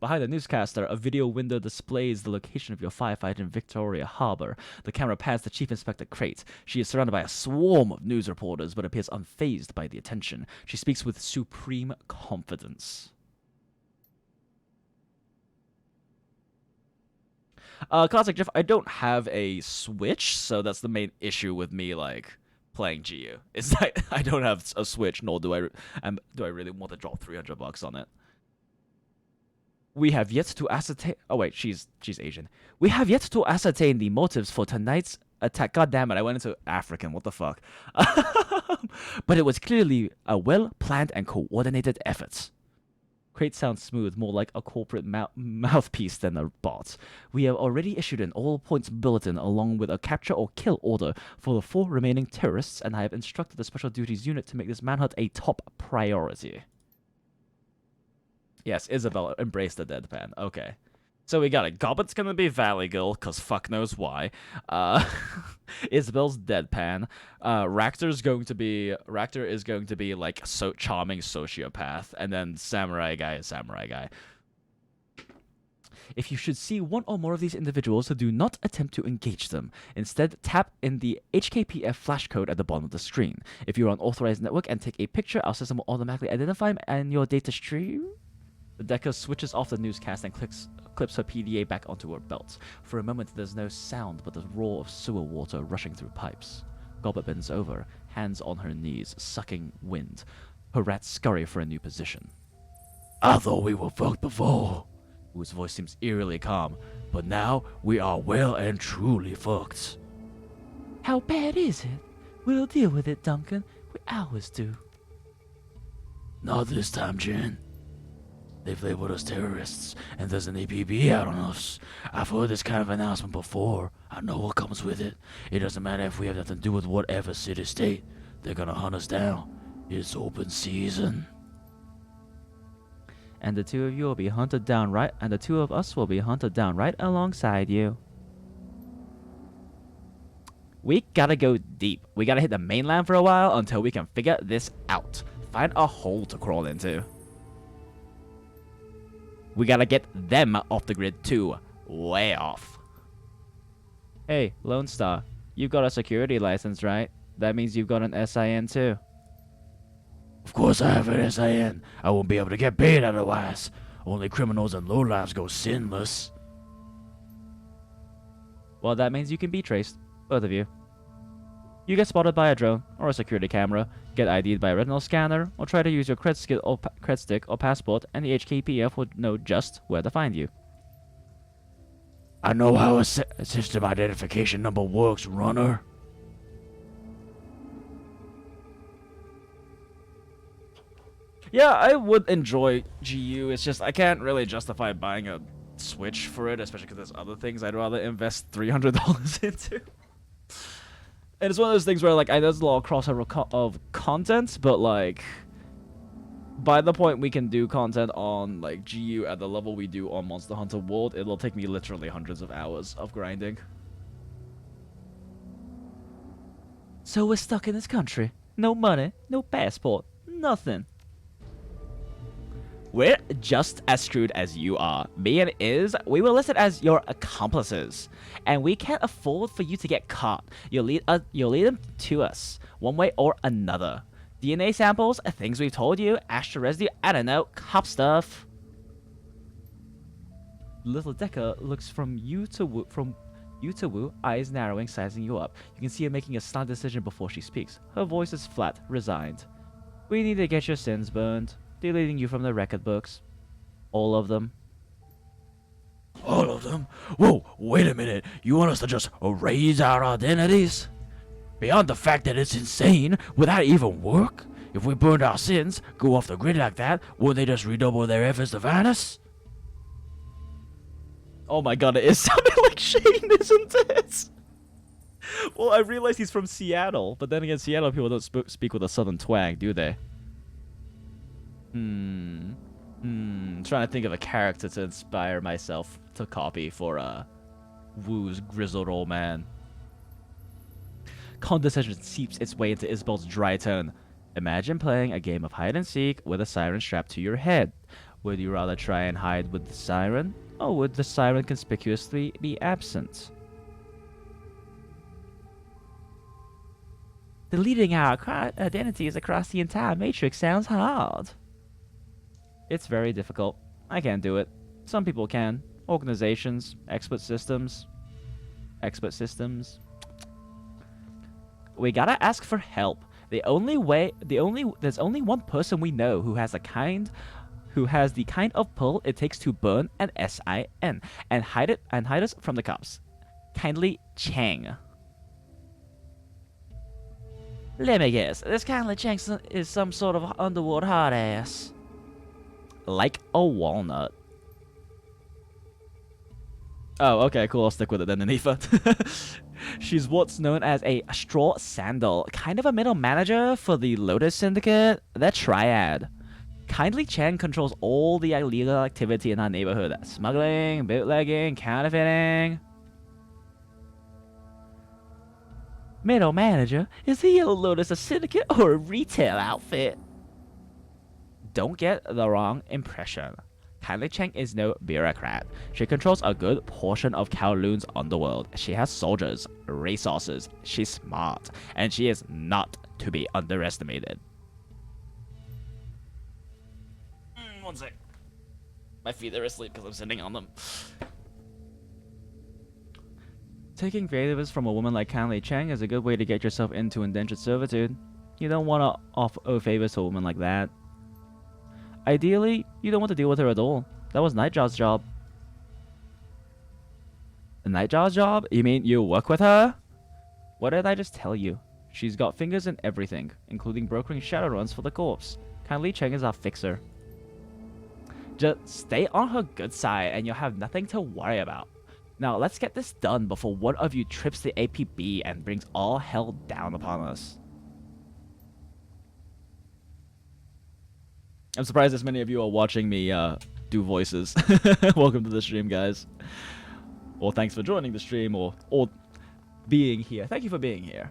Behind the newscaster, a video window displays the location of your firefight in Victoria Harbor. The camera pans to Chief Inspector Crate. She is surrounded by a swarm of news reporters, but appears unfazed by the attention. She speaks with supreme confidence. Classic Jeff, I don't have a Switch, so that's the main issue with me, like, playing GU. Is that I don't have a Switch, nor do I really want to drop $300 on it. We have yet to ascertain... Oh, wait, she's Asian. We have yet to ascertain the motives for tonight's attack. God damn it, I went into African. What the fuck? But it was clearly a well-planned and coordinated effort. Crate sounds smooth, more like a corporate mouthpiece than a bot. We have already issued an all-points bulletin along with a capture or kill order for the 4 remaining terrorists, and I have instructed the Special Duties Unit to make this manhunt a top priority. Yes, Isabel embraced the deadpan. Okay. So we got it. Gobbet's gonna be Valley Girl, cause fuck knows why. Isabel's deadpan. Ractor is going to be like so charming sociopath, and then Samurai Guy is Samurai Guy. If you should see one or more of these individuals, do not attempt to engage them. Instead, tap in the HKPF flash code at the bottom of the screen. If you're on authorized network and take a picture, our system will automatically identify him and your data stream. The Decker switches off the newscast and clips her PDA back onto her belt. For a moment, there's no sound but the roar of sewer water rushing through pipes. Gobbet bends over, hands on her knees, sucking wind. Her rats scurry for a new position. I thought we were fucked before. Whose voice seems eerily calm, but now we are well and truly fucked. How bad is it? We'll deal with it, Duncan. We always do. Not this time, Jen. They've labeled us terrorists, and there's an APB out on us. I've heard this kind of announcement before. I know what comes with it. It doesn't matter if we have nothing to do with whatever city-state. They're gonna hunt us down. It's open season. And the two of you will be hunted down right, and the two of us will be hunted down right alongside you. We gotta go deep. We gotta hit the mainland for a while until we can figure this out. Find a hole to crawl into. We gotta get them off the grid too. Way off. Hey, Lone Star, you've got a security license, right? That means you've got an SIN too. Of course I have an SIN. I won't be able to get paid otherwise. Only criminals and lowlifes go sinless. Well, that means you can be traced. Both of you. You get spotted by a drone or a security camera, get ID'd by a retinal scanner, or try to use your cred stick or passport, and the HKPF would know just where to find you. I know how a system identification number works, runner. Yeah, I would enjoy GU. It's just I can't really justify buying a Switch for it, especially because there's other things I'd rather invest $300 into. And it's one of those things where, like, there's a lot of crossover of content, but, like, by the point we can do content on, like, GU at the level we do on Monster Hunter World, it'll take me literally hundreds of hours of grinding. So we're stuck in this country. No money, no passport, nothing. We're just as screwed as you are. Me and Iz, we were listed as your accomplices, and we can't afford for you to get caught. You'll lead them to us, one way or another. DNA samples, things we've told you, Astra residue, I don't know, cop stuff. Little Decker looks from you to Wu, eyes narrowing, sizing you up. You can see her making a slight decision before she speaks. Her voice is flat, resigned. We need to get your sins burned. Deleting you from the record books. All of them. All of them? Whoa, wait a minute. You want us to just erase our identities? Beyond the fact that it's insane, would that even work? If we burned our sins, go off the grid like that, wouldn't they just redouble their efforts to find us? Oh my god, it is sounding like Shane, isn't it? Well, I realized he's from Seattle, but then again, Seattle people don't speak with a southern twang, do they? Trying to think of a character to inspire myself to copy for Woo's grizzled old man. Condescension seeps its way into Isabel's dry tone. Imagine playing a game of hide and seek with a siren strapped to your head. Would you rather try and hide with the siren, or would the siren conspicuously be absent? Deleting our identities across the entire matrix sounds hard. It's very difficult. I can't do it. Some people can. Organizations, expert systems. We gotta ask for help. There's only one person we know who has the kind of pull it takes to burn an SIN and hide us from the cops. Kindly Chang. Let me guess, this kindly Chang is some sort of underworld hard ass. Like a walnut. Oh, okay, cool. I'll stick with it then, Anifa. She's what's known as a straw sandal, kind of a middle manager for the Lotus Syndicate, the Triad. Kindly Chang controls all the illegal activity in our neighborhood. Smuggling, bootlegging, counterfeiting. Middle manager? Is the Yellow Lotus a syndicate or a retail outfit? Don't get the wrong impression. Kindly Chang is no bureaucrat. She controls a good portion of Kowloon's underworld. She has soldiers, resources, she's smart, and she is not to be underestimated. One sec. My feet are asleep because I'm sitting on them. Taking favors from a woman like Kindly Chang is a good way to get yourself into indentured servitude. You don't want to owe favors to a woman like that. Ideally, you don't want to deal with her at all. That was Nightjaw's job. Nightjaw's job? You mean you work with her? What did I just tell you? She's got fingers in everything, including brokering Shadowruns for the corpse. Kindly Chang is our fixer. Just stay on her good side and you'll have nothing to worry about. Now let's get this done before one of you trips the APB and brings all hell down upon us. I'm surprised as many of you are watching me do voices. Welcome to the stream, guys. Or thanks for joining the stream, or being here. Thank you for being here.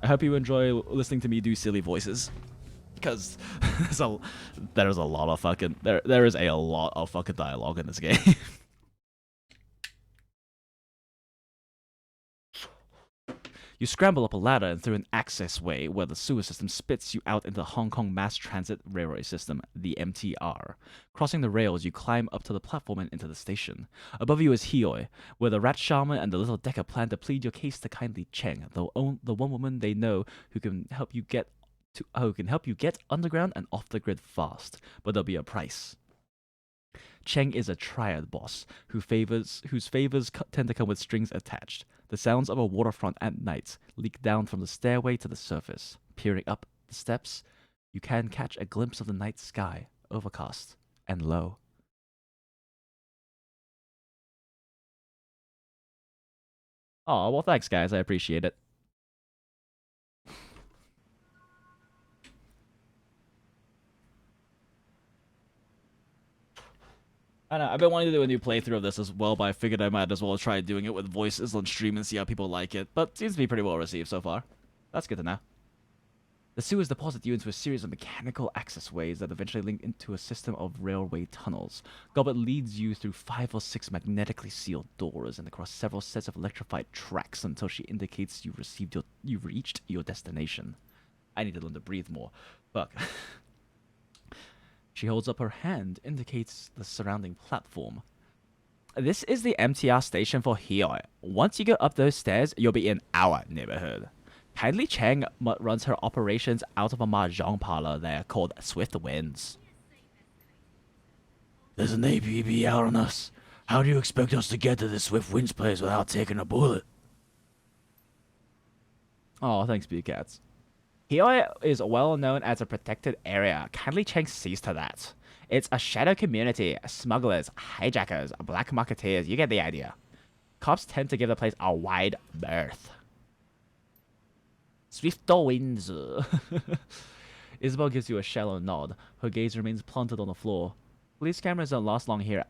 I hope you enjoy listening to me do silly voices. Because there is a lot of fucking dialogue in this game. You scramble up a ladder and through an access way where the sewer system spits you out into the Hong Kong Mass Transit Railway System, the MTR. Crossing the rails, you climb up to the platform and into the station. Above you is Hioi, where the Rat Shaman and the Little Decker plan to plead your case to Kindly Cheng, the one woman they know who can help you get underground and off the grid fast. But there'll be a price. Cheng is a triad boss whose favors tend to come with strings attached. The sounds of a waterfront at night leak down from the stairway to the surface. Peering up the steps, you can catch a glimpse of the night sky, overcast and low. Oh, well, thanks, guys. I appreciate it. I know, I've been wanting to do a new playthrough of this as well, but I figured I might as well try doing it with voices on stream and see how people like it. But it seems to be pretty well received so far. That's good to know. The sewers deposit you into a series of mechanical access ways that eventually link into a system of railway tunnels. Goblet leads you through 5 or 6 magnetically sealed doors and across several sets of electrified tracks until she indicates you've reached your destination. I need to learn to breathe more. Fuck. She holds up her hand, indicates the surrounding platform. This is the MTR station for Hioi. Once you go up those stairs, you'll be in our neighborhood. Kindly Cheng runs her operations out of a mahjong parlor there called Swift Winds. There's an APB out on us. How do you expect us to get to the Swift Winds place without taking a bullet? Oh, thanks, Cats. Here is well known as a protected area. Kindly Cheng sees to that. It's a shadow community. Smugglers, hijackers, black marketeers. You get the idea. Cops tend to give the place a wide berth. Swift winds. Isabel gives you a shallow nod. Her gaze remains planted on the floor. Police cameras don't last long here.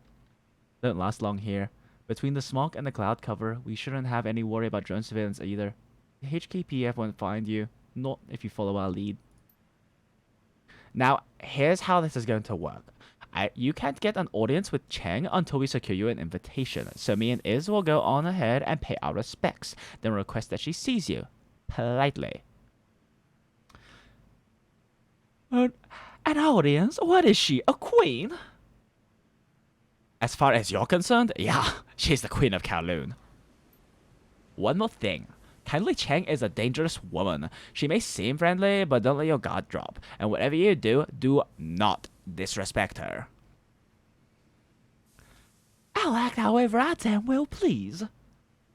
Between the smoke and the cloud cover, we shouldn't have any worry about drone surveillance either. The HKPF won't find you, not if you follow our lead. Now, here's how this is going to work. You can't get an audience with Cheng until we secure you an invitation, so me and Iz will go on ahead and pay our respects, then request that she sees you. Politely. An audience? What is she, a queen? As far as you're concerned, yeah, she's the queen of Kowloon. One more thing. Kindly Cheng is a dangerous woman. She may seem friendly, but don't let your guard drop. And whatever you do, do not disrespect her. I'll act however I damn well please.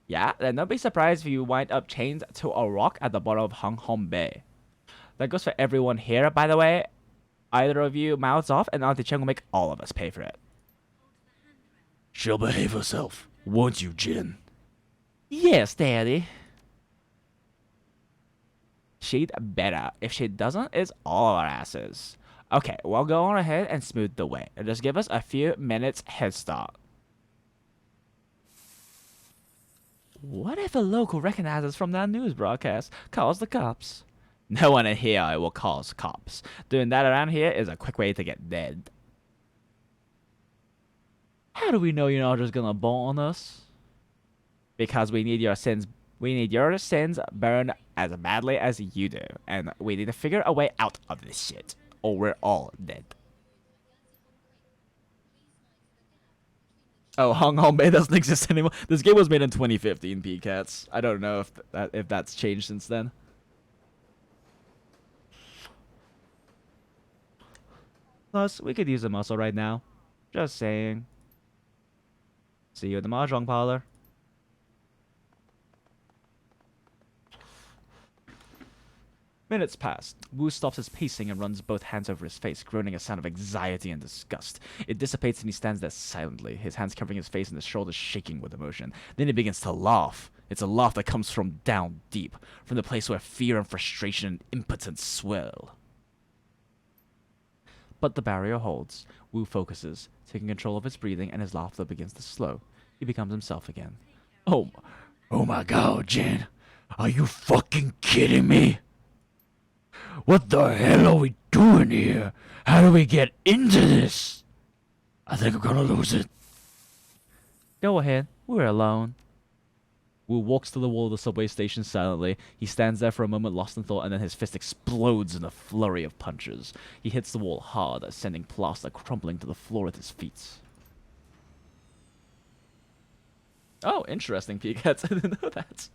Yeah, then don't be surprised if you wind up chained to a rock at the bottom of Hongkong Bay. That goes for everyone here, by the way. Either of you mouths off, and Auntie Cheng will make all of us pay for it. She'll behave herself, won't you, Jin? Yes, Daddy. She'd better. If she doesn't, it's all of our asses. Okay, we'll go on ahead and smooth the way. Just give us a few minutes head start. What if a local recognizes from that news broadcast, calls the cops? No one in here will call cops. Doing that around here is a quick way to get dead. How do we know you're not just gonna bolt on us? Because we need your sins burned as badly as you do, and we need to figure a way out of this shit, or we're all dead. Oh, Hongkong Bay doesn't exist anymore. This game was made in 2015, PCats. I don't know if that's changed since then. Plus, we could use a muscle right now. Just saying. See you in the mahjong parlor. Minutes pass. Wu stops his pacing and runs both hands over his face, groaning a sound of anxiety and disgust. It dissipates and he stands there silently, his hands covering his face and his shoulders shaking with emotion. Then he begins to laugh. It's a laugh that comes from down deep, from the place where fear and frustration and impotence swell. But the barrier holds. Wu focuses, taking control of his breathing, and his laughter begins to slow. He becomes himself again. Oh my god, Jin. Are you fucking kidding me? What the hell are we doing here? How do we get into this? I think I'm gonna lose it. Go ahead, we're alone. Wu walks to the wall of the subway station silently. He stands there for a moment lost in thought, and then his fist explodes in a flurry of punches. He hits the wall hard, sending plaster crumpling to the floor at his feet. Oh, interesting, Pigats. I didn't know that.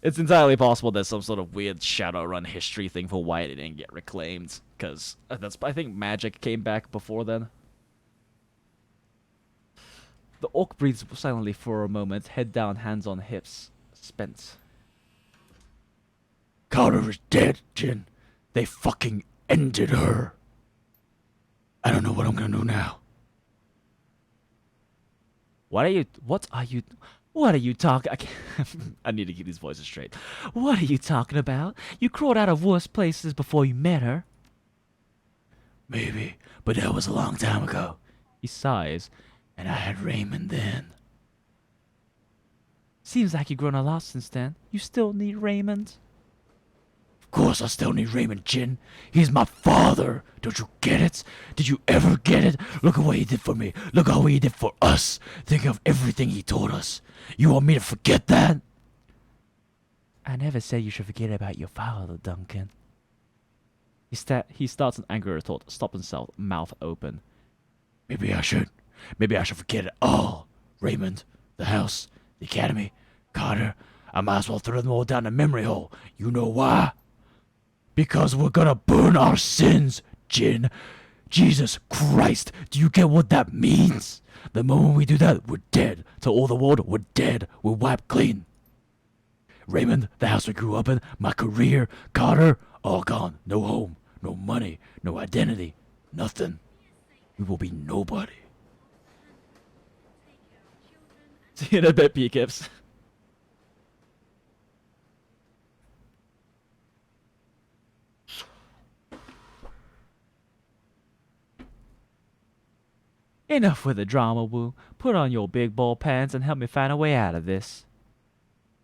It's entirely possible there's some sort of weird Shadowrun history thing for why it didn't get reclaimed, because I think magic came back before then. The orc breathes silently for a moment, head down, hands on hips, spent. Carter is dead, Jin. They fucking ended her. I don't know what I'm gonna do now. What are you talking? I need to keep these voices straight. What are you talking about? You crawled out of worse places before you met her. Maybe, but that was a long time ago. He sighs. And I had Raymond then. Seems like you've grown a lot since then. You still need Raymond? Of course I still need Raymond, Jin. He's my father. Don't you get it? Did you ever get it? Look at what he did for me. Look at what he did for us. Think of everything he taught us. You want me to forget that? I never said you should forget about your father, Duncan. He starts an angry retort, stops himself, mouth open. Maybe I should. Maybe I should forget it all. Raymond, the house, the academy, Carter. I might as well throw them all down the memory hole. You know why? Because we're gonna burn our sins, Jin. Jesus Christ, do you get what that means? The moment we do that, we're dead. To all the world, we're dead. We're wiped clean. Raymond, the house we grew up in, my career, Carter, all gone. No home, no money, no identity, nothing. We will be nobody. See you in a bit, P-Kips. Enough with the drama, Wu. Put on your big ball pants and help me find a way out of this.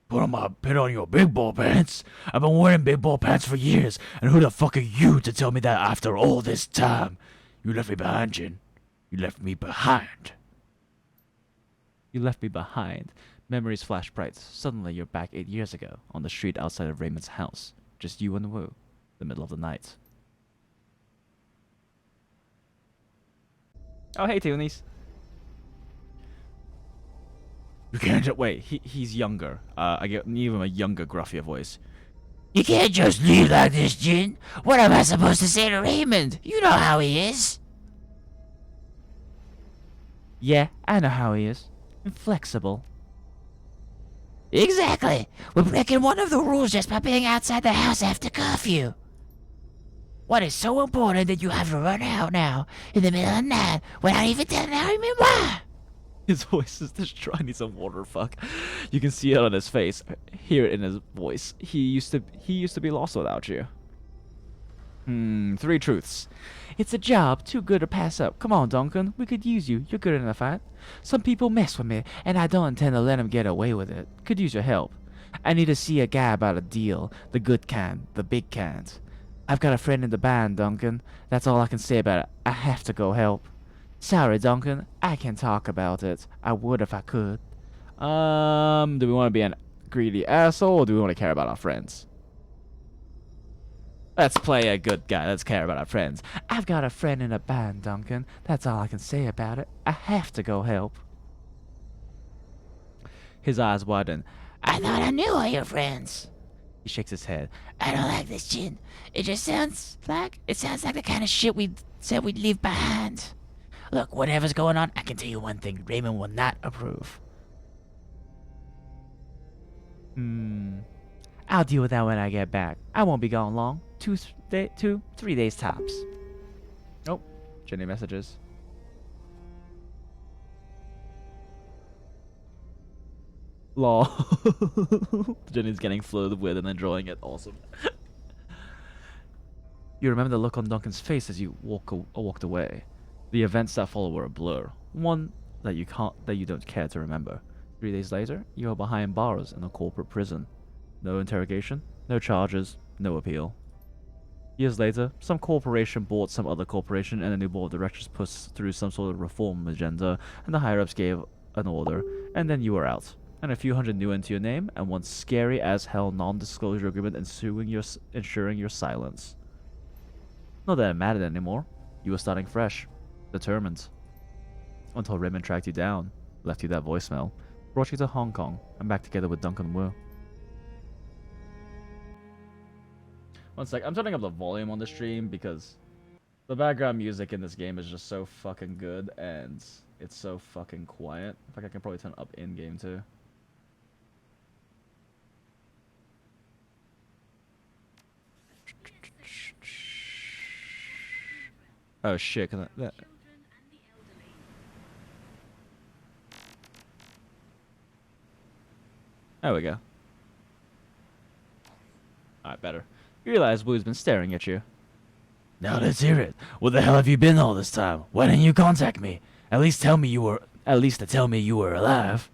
Put on your big ball pants. I've been wearing big ball pants for years, and who the fuck are you to tell me that after all this time? You left me behind, Jin. You left me behind. You left me behind. Memories flash bright. Suddenly you're back 8 years ago, on the street outside of Raymond's house. Just you and Wu. The middle of the night. Oh, hey, Toonies. You can't just Wait, he's younger. I give him a younger, gruffier voice. You can't just leave like this, Jin. What am I supposed to say to Raymond? You know how he is. Yeah, I know how he is. Inflexible. Exactly. We're breaking one of the rules just by being outside the house after curfew. What is so important that you have to run out now in the middle of the night without even telling Harry why? His voice is just trying. Need some water. Fuck. You can see it on his face. Hear it in his voice. He used to be lost without you. 3 truths. It's a job too good to pass up. Come on, Duncan. We could use you. You're good in a fight. Some people mess with me, and I don't intend to let them get away with it. Could use your help. I need to see a guy about a deal. The good kind. The big kind. I've got a friend in the band, Duncan. That's all I can say about it. I have to go help. Sorry, Duncan. I can't talk about it. I would if I could. Do we want to be an greedy asshole, or do we want to care about our friends? Let's play a good guy. Let's care about our friends. I've got a friend in a band, Duncan. That's all I can say about it. I have to go help. His eyes widen. I thought I knew all your friends. He shakes his head. I don't like this, Jin. It sounds like the kind of shit we said we'd leave behind. Look, whatever's going on, I can tell you one thing. Raymond will not approve. I'll deal with that when I get back. I won't be gone long. 3 days tops. Oh, Jenny messages. Lol. Jenny's getting flirted with and enjoying it. Awesome. You remember the look on Duncan's face as you walked away. The events that follow were a blur. One that you don't care to remember. 3 days later, You are behind bars in a corporate prison. No interrogation, no charges, no appeal. Years later, some corporation bought some other corporation, and a new board of directors pushed through some sort of reform agenda, and the higher-ups gave an order, and then you were out. And a few hundred new into your name, and one scary as hell non-disclosure agreement ensuring ensuring your silence. Not that it mattered anymore. You were starting fresh, determined. Until Raymond tracked you down, left you that voicemail, brought you to Hong Kong, and back together with Duncan Wu. One sec, I'm turning up the volume on the stream because the background music in this game is just so fucking good, and it's so fucking quiet. In fact, I can probably turn it up in-game too. Oh shit, can that... There we go. Alright, better. You realize Wu's been staring at you. Now let's hear it. Where the hell have you been all this time? Why didn't you contact me? At least to tell me you were alive.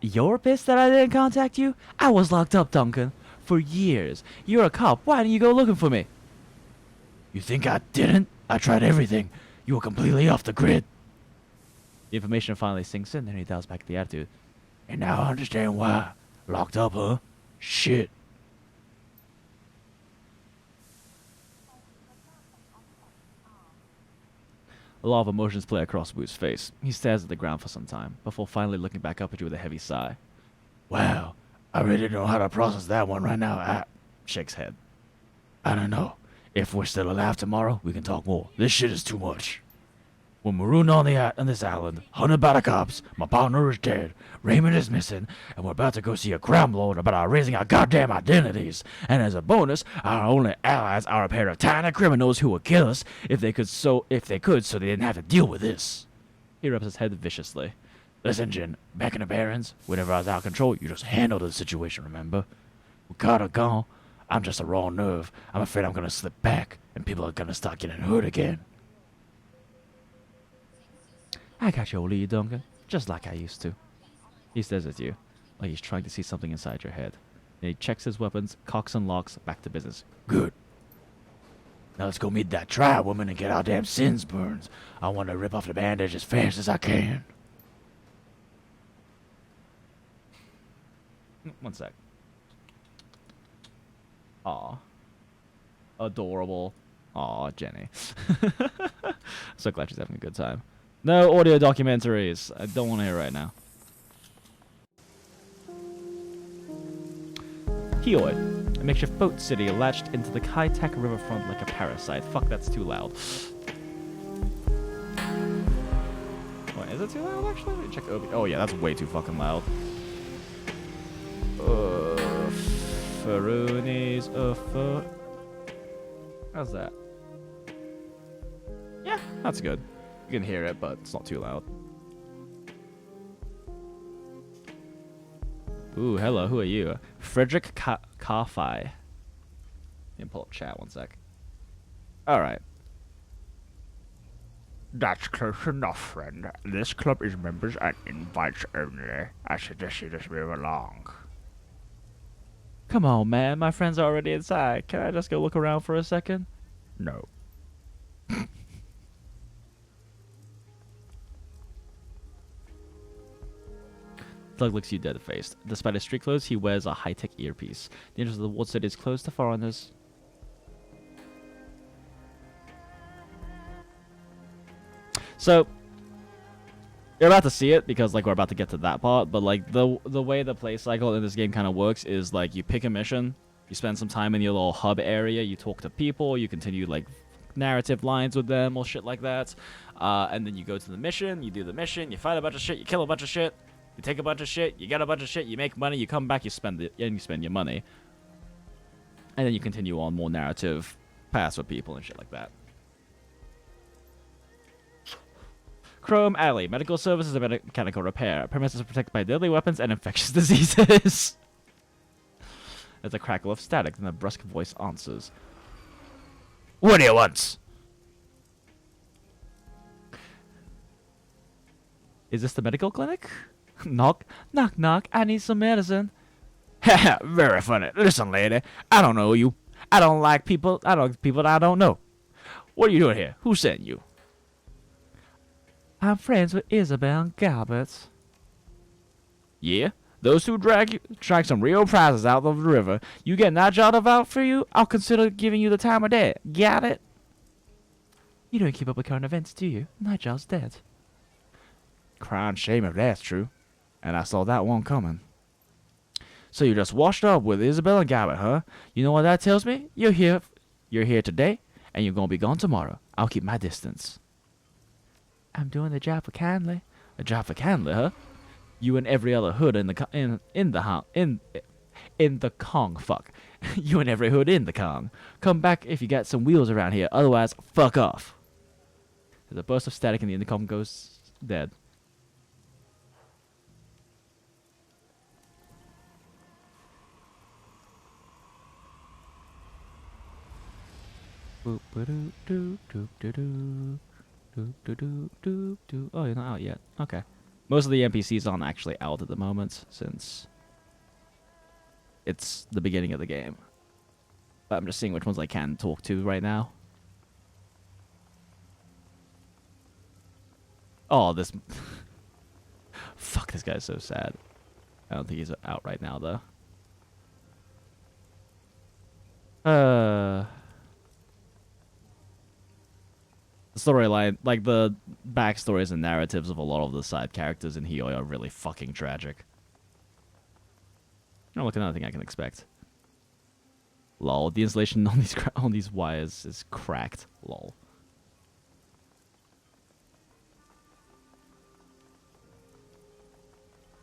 You're pissed that I didn't contact you? I was locked up, Duncan. For years. You're a cop. Why didn't you go looking for me? You think I didn't? I tried everything. You were completely off the grid. The information finally sinks in, and he dials back the attitude. And now I understand why. Locked up, huh? Shit. A lot of emotions play across Wu's face. He stares at the ground for some time, before finally looking back up at you with a heavy sigh. Wow. I really don't know how to process that one right now. Shakes head. I don't know. If we're still alive tomorrow, we can talk more. This shit is too much. We're marooned on this island, hunted by the cops. My partner is dead. Raymond is missing, and we're about to go see a crime lord about our raising our goddamn identities. And as a bonus, our only allies are a pair of tiny criminals who would kill us if they could, so they didn't have to deal with this. He rubs his head viciously. Listen, Jin, back in the Barrens, whenever I was out of control, you just handled the situation, remember? With Carter gone, I'm just a raw nerve. I'm afraid I'm gonna slip back, and people are gonna start getting hurt again. I got your lead, Duncan, just like I used to. He stares at you, like he's trying to see something inside your head. Then he checks his weapons, cocks and locks, back to business. Good. Now let's go meet that tribe woman and get our damn sins burned. I want to rip off the bandage as fast as I can. One sec. Aw. Adorable. Aw, Jenny. So glad she's having a good time. No audio documentaries. I don't want to hear right now. Hioi, a makeshift boat city latched into the high-tech riverfront like a parasite. Fuck, that's too loud. Wait, is it too loud actually? Let me check Obi. Oh yeah, that's way too fucking loud. Faroonies afoot. How's that? Yeah, that's good. You can hear it, but it's not too loud. Ooh, hello, who are you? Frederick Carfi. Let me pull up chat one sec. Alright. That's close enough, friend. This club is members and invites only. I suggest you just move along. Come on, man. My friends are already inside. Can I just go look around for a second? No. Thug looks you dead-faced. Despite his street clothes, he wears a high-tech earpiece. The entrance of the walled city is closed to foreigners. So, you're about to see it because like we're about to get to that part, but like the way the play cycle in this game kind of works is like you pick a mission, you spend some time in your little hub area, you talk to people, you continue like narrative lines with them or shit like that, and then you go to the mission, you do the mission, you fight a bunch of shit, you kill a bunch of shit, you take a bunch of shit, you get a bunch of shit, you make money, you come back, you spend it, and you spend your money, and then you continue on more narrative paths with people and shit like that. Chrome Alley, medical services and mechanical repair. Premises are protected by deadly weapons and infectious diseases. There's a crackle of static, then a brusque voice answers. What do you want? Is this the medical clinic? Knock, knock, knock. I need some medicine. Haha, very funny. Listen, lady, I don't know you. I don't like people. I don't like people that I don't know. What are you doing here? Who sent you? I'm friends with Isabel and Galbert. Yeah? Those two drag some real prizes out of the river. You get Nigel to vouch for you? I'll consider giving you the time of day. Got it? You don't keep up with current events, do you? Nigel's dead. Crying shame if that's true. And I saw that one coming. So you just washed up with Isabel and Galbert, huh? You know what that tells me? You're here today, and you're gonna be gone tomorrow. I'll keep my distance. I'm doing the job for Canley. A job for Canley, huh? You and every other hood in the Kong. Fuck. You and every hood in the Kong. Come back if you got some wheels around here. Otherwise, fuck off. There's a burst of static and the intercom goes dead. Oh, you're not out yet. Okay. Most of the NPCs aren't actually out at the moment, since it's the beginning of the game. But I'm just seeing which ones I can talk to right now. Oh, this... Fuck, this guy's so sad. I don't think he's out right now, though. The storyline, like the backstories and narratives of a lot of the side characters in Hioi are really fucking tragic. Oh, look, another thing I can expect. Lol, the installation on these wires is cracked. Lol.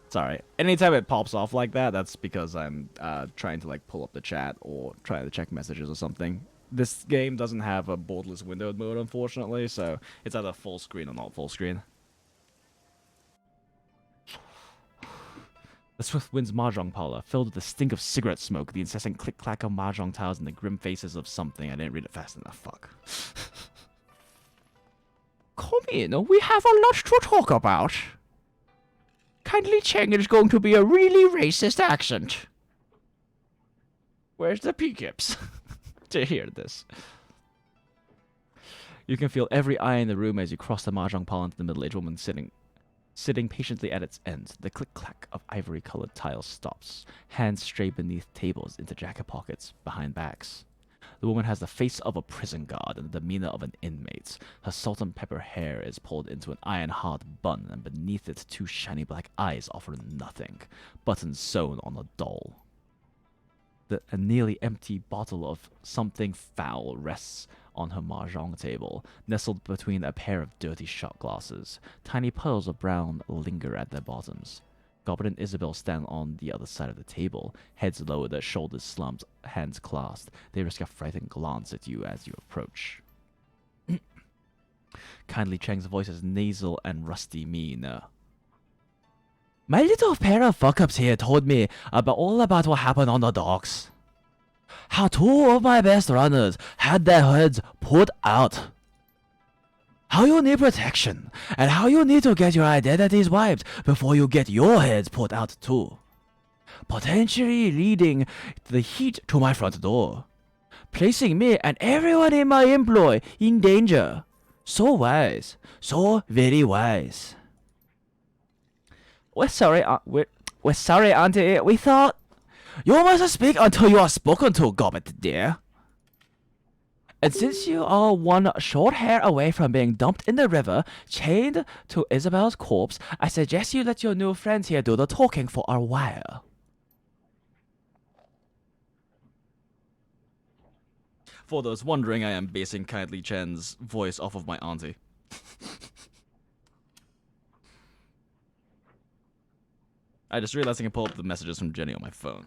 Sorry. Anytime it pops off like that, that's because I'm trying to like pull up the chat or trying to check messages or something. This game doesn't have a borderless windowed mode, unfortunately, so it's either full screen or not full screen. The swift wind's mahjong parlor, filled with the stink of cigarette smoke, the incessant click-clack of mahjong tiles, and the grim faces of something. I didn't read it fast enough, fuck. Come in, we have a lot to talk about. Kindly Cheng is going to be a really racist accent. Where's the P-Kips to hear this? You can feel every eye in the room as you cross the mahjong parlor into the middle-aged woman sitting patiently at its end. The click-clack of ivory-colored tiles stops. Hands stray beneath tables, into jacket pockets, behind backs. The woman has the face of a prison guard and the demeanor of an inmate. Her salt and pepper hair is pulled into an iron-hard bun, and beneath it 2 shiny black eyes offer nothing. Buttons sewn on a doll. A nearly empty bottle of something foul rests on her mahjong table, nestled between a pair of dirty shot glasses. Tiny puddles of brown linger at their bottoms. Goblin and Isabel stand on the other side of the table, heads lowered, their shoulders slumped, hands clasped. They risk a frightened glance at you as you approach. Kindly Cheng's voice is nasal and rusty mean. My little pair of fuck-ups here told me all about what happened on the docks. How 2 of my best runners had their heads put out. How you need protection, and how you need to get your identities wiped before you get your heads put out too. Potentially leading the heat to my front door. Placing me and everyone in my employ in danger. So wise. So very wise. We're sorry, Auntie. We thought... You must speak until you are spoken to, Gobbet dear. And since you are one short hair away from being dumped in the river, chained to Isabel's corpse, I suggest you let your new friends here do the talking for a while. For those wondering, I am basing Kindly Chen's voice off of my auntie. I just realized I can pull up the messages from Jenny on my phone.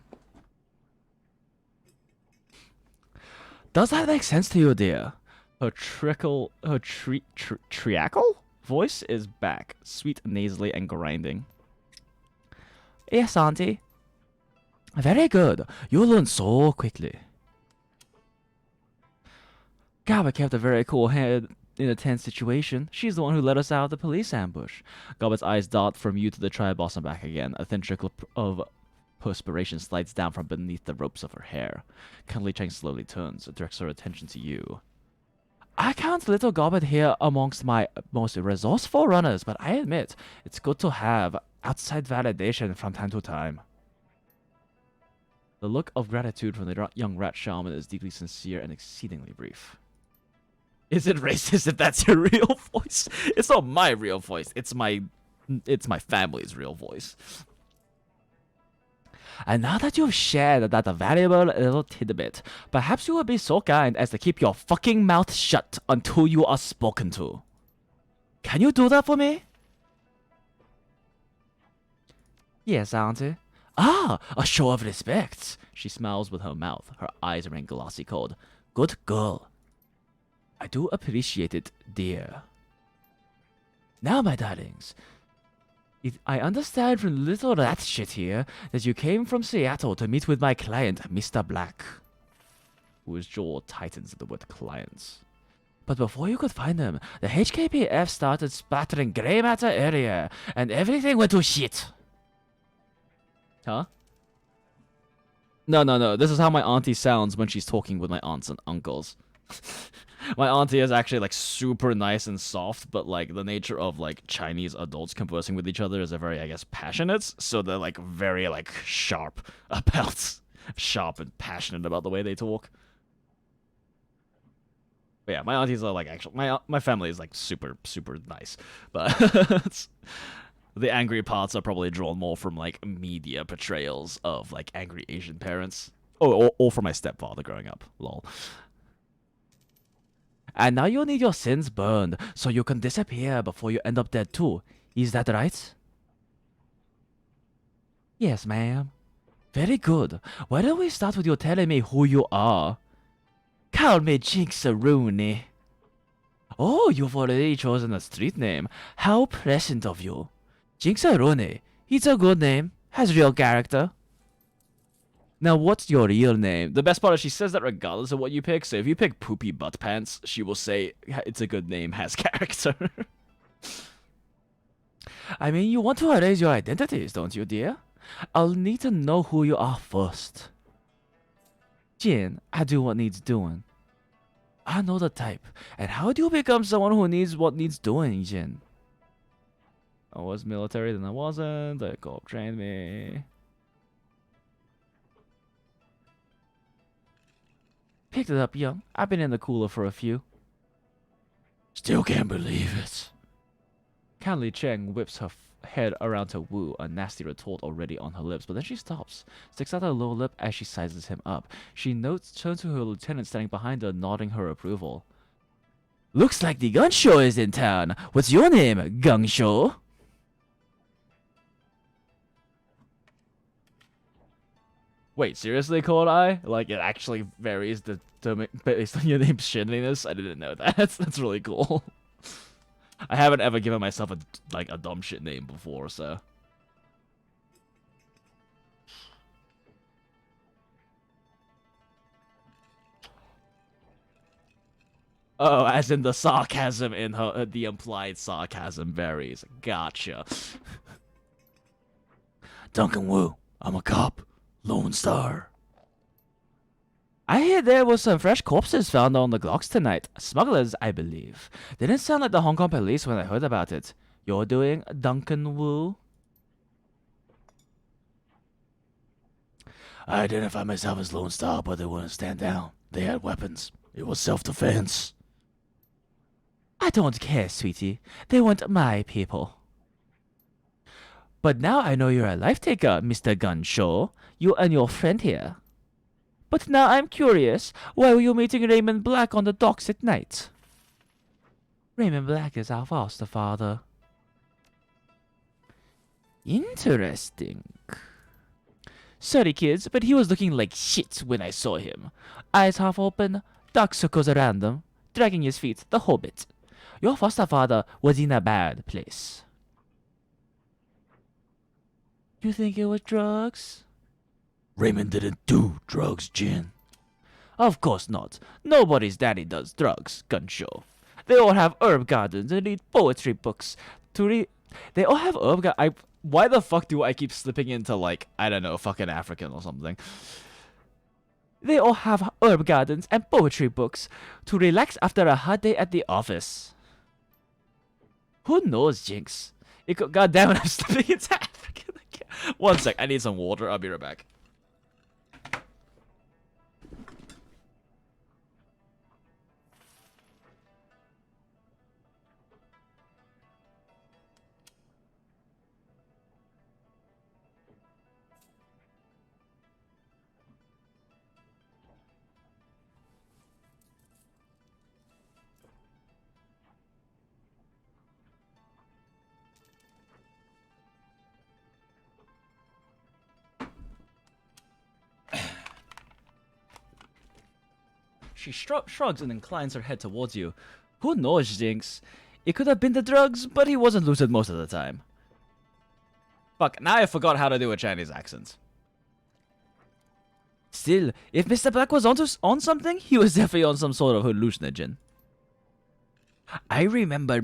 Does that make sense to you, dear? Her trickle voice is back, sweet, nasally, and grinding. Yes, Auntie. Very good. You learn so quickly. Gabba kept a very cool head in a tense situation. She's the one who led us out of the police ambush. Gobbet's eyes dart from you to the tribe boss and back again. A thin trickle of perspiration slides down from beneath the ropes of her hair. Kindly Cheng slowly turns and directs her attention to you. I count little Gobbet here amongst my most resourceful runners, but I admit it's good to have outside validation from time to time. The look of gratitude from the young rat shaman is deeply sincere and exceedingly brief. Is it racist if that's your real voice? It's not my real voice. It's my family's real voice. And now that you've shared that valuable little tidbit, perhaps you will be so kind as to keep your fucking mouth shut until you are spoken to. Can you do that for me? Yes, Auntie. Ah, a show of respect. She smiles with her mouth. Her eyes remain glossy cold. Good girl. I do appreciate it, dear. Now, my darlings, I understand from little rat shit here that you came from Seattle to meet with my client, Mr. Black. Whose jaw tightens at the word clients. But before you could find him, the HKPF started splattering grey matter earlier, and everything went to shit. Huh? No. This is how my auntie sounds when she's talking with my aunts and uncles. My auntie is actually like super nice and soft, but like the nature of like Chinese adults conversing with each other is a very, I guess, passionate. So they're like very like sharp and passionate about the way they talk. But yeah, my aunties are like actually my family is like super nice, but the angry parts are probably drawn more from like media portrayals of like angry Asian parents. Oh, or from my stepfather growing up. Lol. And now you need your sins burned so you can disappear before you end up dead too. Is that right? Yes, ma'am. Very good. Why don't we start with you telling me who you are? Call me Jinx Rooney. Oh, you've already chosen a street name. How pleasant of you. Jinx Rooney. It's a good name. Has real character. Now, what's your real name? The best part is she says that regardless of what you pick. So if you pick Poopy Butt Pants, she will say it's a good name, has character. I mean, you want to erase your identities, don't you, dear? I'll need to know who you are first. Jin, I do what needs doing. I know the type. And how do you become someone who needs what needs doing, Jin? I was military, then I wasn't. The co-op trained me. Picked it up young. I've been in the cooler for a few. Still can't believe it. Canli Cheng whips her head around to woo, a nasty retort already on her lips, but then she stops, sticks out her lower lip as she sizes him up. She turns to her lieutenant standing behind her, nodding her approval. Looks like the gun show is in town. What's your name, Gung Show? Wait, seriously, Cold Eye? Like, it actually varies based on your name's shittiness? I didn't know that. That's really cool. I haven't ever given myself a dumb shit name before, so. Oh, as in the sarcasm in her, the implied sarcasm varies. Gotcha. Duncan Wu, I'm a cop. Lone Star. I hear there was some fresh corpses found on the docks tonight. Smugglers, I believe. Didn't sound like the Hong Kong police when I heard about it. You're doing Duncan Wu? I identified myself as Lone Star, but they wouldn't stand down. They had weapons. It was self-defense. I don't care, sweetie. They weren't my people. But now I know you're a life taker, Mr. Gunshaw. You and your friend here. But now I'm curious, why were you meeting Raymond Black on the docks at night? Raymond Black is our foster father. Interesting. Sorry, kids, but he was looking like shit when I saw him. Eyes half open, dark circles around him, dragging his feet, the whole bit. Your foster father was in a bad place. You think it was drugs? Raymond didn't do drugs, Jin. Of course not. Nobody's daddy does drugs, Gunshow. They all have herb gardens and read poetry books. They all have herb gardens. Why the fuck do I keep slipping into, like, I don't know, fucking African or something? They all have herb gardens and poetry books to relax after a hard day at the office. Who knows, Jinx? God damn it, I'm slipping into African again. One sec, I need some water. I'll be right back. She shrugs and inclines her head towards you. Who knows, Jinx? It could have been the drugs, but he wasn't lucid most of the time. Fuck, now I forgot how to do a Chinese accent. Still, if Mr. Black was on something, he was definitely on some sort of hallucinogen. I remember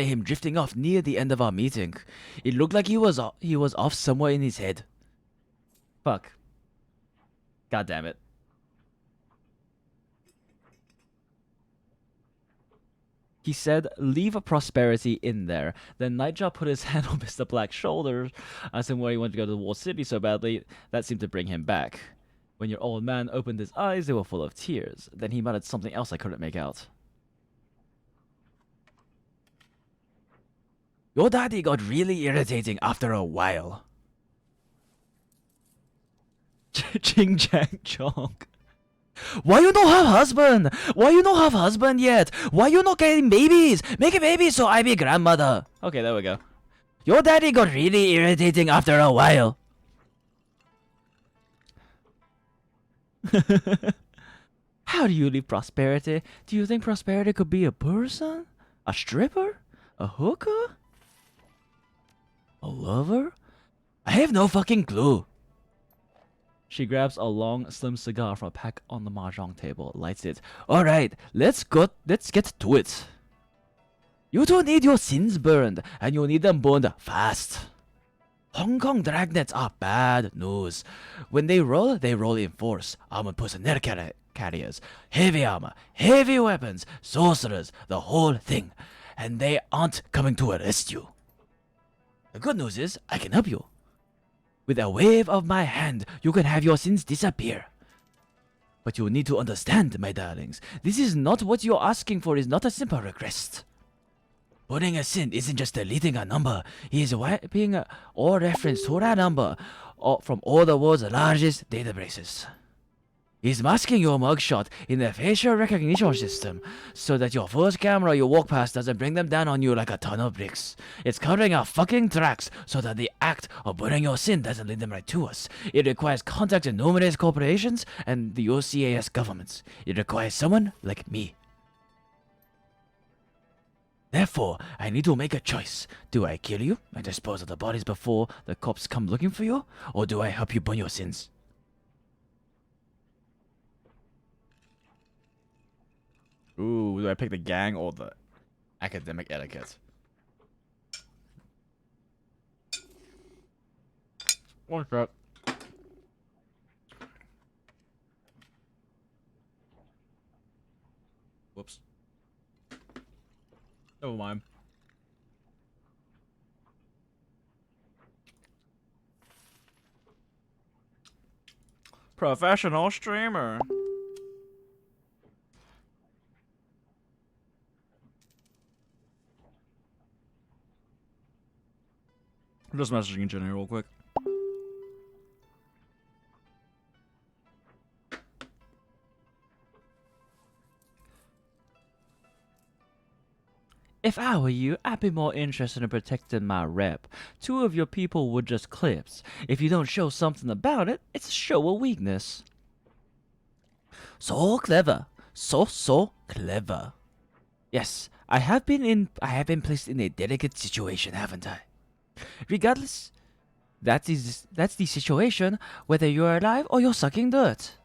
him drifting off near the end of our meeting. It looked like he was off somewhere in his head. Fuck. God damn it. He said, leave prosperity in there. Then Nightjar put his hand on Mr. Black's shoulder, asking where he wanted to go to the Wall City so badly. That seemed to bring him back. When your old man opened his eyes, they were full of tears. Then he muttered something else I couldn't make out. Your daddy got really irritating after a while. Ching Chang Chong. Why you not have husband? Why you not have husband yet? Why you not getting babies? Make a baby so I be grandmother. Okay, there we go. Your daddy got really irritating after a while. How do you live prosperity? Do you think prosperity could be a person? A stripper? A hooker? A lover? I have no fucking clue. She grabs a long, slim cigar from a pack on the mahjong table, lights it. Alright, let's get to it. You two need your sins burned, and you need them burned fast. Hong Kong dragnets are bad news. When they roll in force. Armored personnel carriers, heavy armor, heavy weapons, sorcerers, the whole thing. And they aren't coming to arrest you. The good news is, I can help you. With a wave of my hand, you can have your sins disappear. But you need to understand, my darlings, this is not what you're asking for, is not a simple request. Burning a sin isn't just deleting a number, it is wiping all reference to that number from all the world's largest databases. He's masking your mugshot in the facial recognition system so that your first camera you walk past doesn't bring them down on you like a ton of bricks. It's covering our fucking tracks so that the act of burning your sin doesn't lead them right to us. It requires contact with numerous corporations and the OCAS governments. It requires someone like me. Therefore, I need to make a choice. Do I kill you and dispose of the bodies before the cops come looking for you? Or do I help you burn your sins? Ooh, do I pick the gang or the academic etiquette? One shot. Whoops. Never mind. Professional streamer. I'm just messaging Jenny real quick. If I were you, I'd be more interested in protecting my rep. Two of your people were just clips. If you don't show something about it, it's a show of weakness. So clever. So clever. Yes, I have been placed in a delicate situation, haven't I? Regardless, that's the situation, whether you're alive or you're sucking dirt.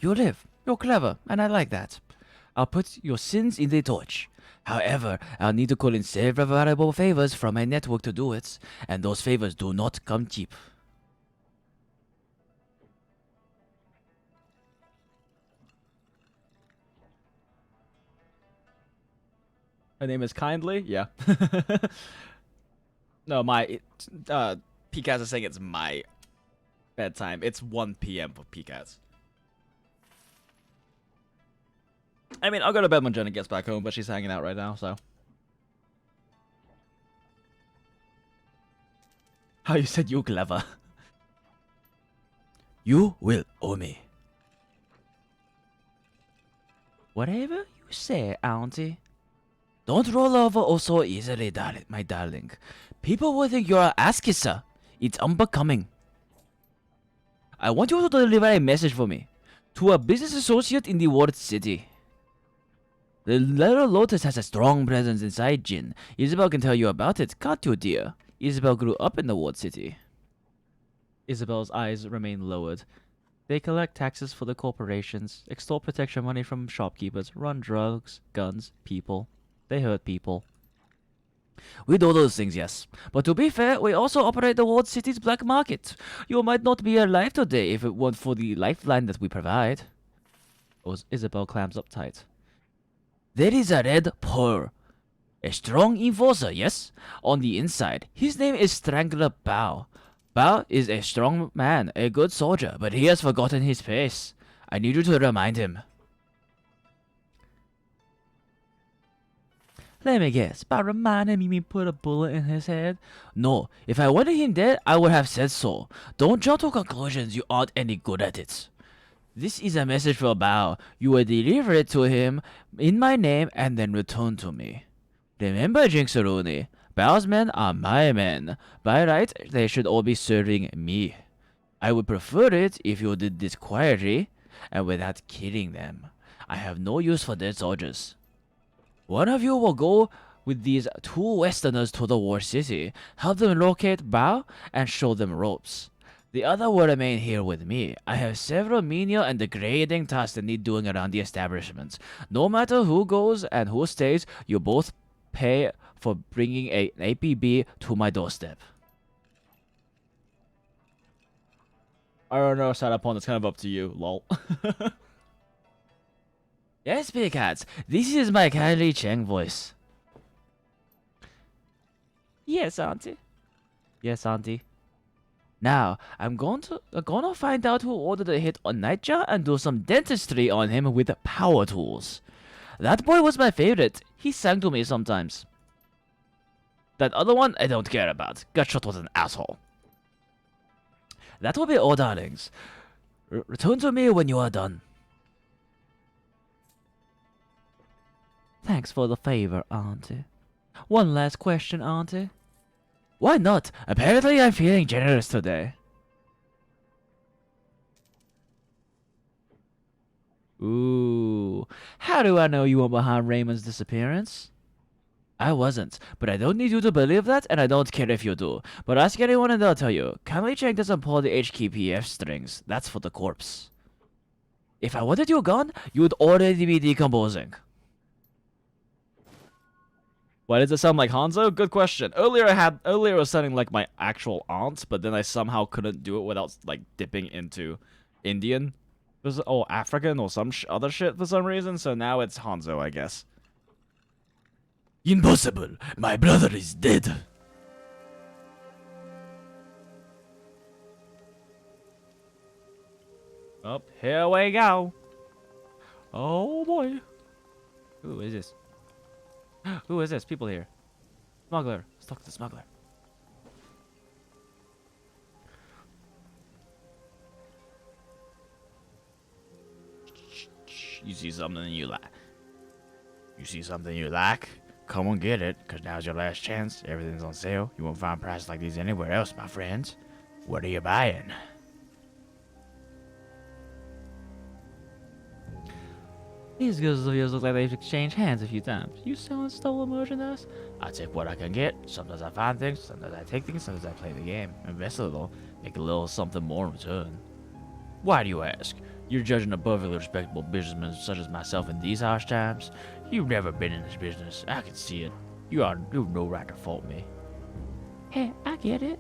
You live, you're clever, and I like that. I'll put your sins in the torch. However, I'll need to call in several valuable favors from my network to do it, and those favors do not come cheap. Her name is Kindly? Yeah. No, PCAS is saying it's my bedtime. It's 1 p.m. for PCAS. I mean, I'll go to bed when Jenna gets back home, but she's hanging out right now, so. How you said you clever. You will owe me. Whatever you say, Auntie. Don't roll over oh so easily, my darling. People will think you're an ass kisser. It's unbecoming. I want you to deliver a message for me. To a business associate in the World City. The Little Lotus has a strong presence inside Jin. Isabel can tell you about it, can't you, dear? Isabel grew up in the World City. Isabel's eyes remain lowered. They collect taxes for the corporations, extort protection money from shopkeepers, run drugs, guns, people. They hurt people. We do those things, yes. But to be fair, we also operate the World City's black market. You might not be alive today if it weren't for the lifeline that we provide. Isabel clams up tight. There is a Red Pearl. A strong enforcer, yes? On the inside, his name is Strangler Bao. Bao is a strong man, a good soldier, but he has forgotten his face. I need you to remind him. Let me guess, by reminding me you mean put a bullet in his head? No, if I wanted him dead, I would have said so. Don't jump to conclusions, you aren't any good at it. This is a message for Bao. You will deliver it to him in my name and then return to me. Remember, Jinxaruni, Bao's men are my men. By right, they should all be serving me. I would prefer it if you did this quietly and without killing them. I have no use for dead soldiers. One of you will go with these 2 Westerners to the War City, help them locate Bao, and show them ropes. The other will remain here with me. I have several menial and degrading tasks that need doing around the establishment. No matter who goes and who stays, you both pay for bringing an APB to my doorstep. I don't know, Shadowrun. It's kind of up to you. Lol. Yes, big cats. This is my Kylie Cheng voice. Yes, Auntie. Yes, Auntie. Now, I'm gonna find out who ordered a hit on Nightjar and do some dentistry on him with power tools. That boy was my favorite. He sang to me sometimes. That other one, I don't care about. Gutshot was an asshole. That will be all, darlings. Return to me when you are done. Thanks for the favor, Auntie. One last question, Auntie. Why not? Apparently I'm feeling generous today. Ooh. How do I know you were behind Raymond's disappearance? I wasn't, but I don't need you to believe that, and I don't care if you do. But ask anyone and they'll tell you, Kylie Cheng doesn't pull the HKPF strings. That's for the corpse. If I wanted you gone, you would already be decomposing. Why does it sound like Hanzo? Good question. Earlier it was sounding like my actual aunt, but then I somehow couldn't do it without like dipping into Indian, or African or some other shit for some reason. So now it's Hanzo, I guess. Impossible! My brother is dead! Oh, here we go. Oh boy. Who is this? Who is this? People here. Smuggler. Let's talk to the smuggler. You see something you like? You see something you like? Come and get it, cause now's your last chance. Everything's on sale. You won't find prices like these anywhere else, my friends. What are you buying? These goods of yours look like they've exchanged hands a few times. You selling stolen merchandise? I take what I can get. Sometimes I find things, sometimes I take things, sometimes I play the game. Invest a little, make a little something more in return. Why do you ask? You're judging a perfectly respectable businessman such as myself in these harsh times? You've never been in this business. I can see it. You've no right to fault me. Hey, I get it.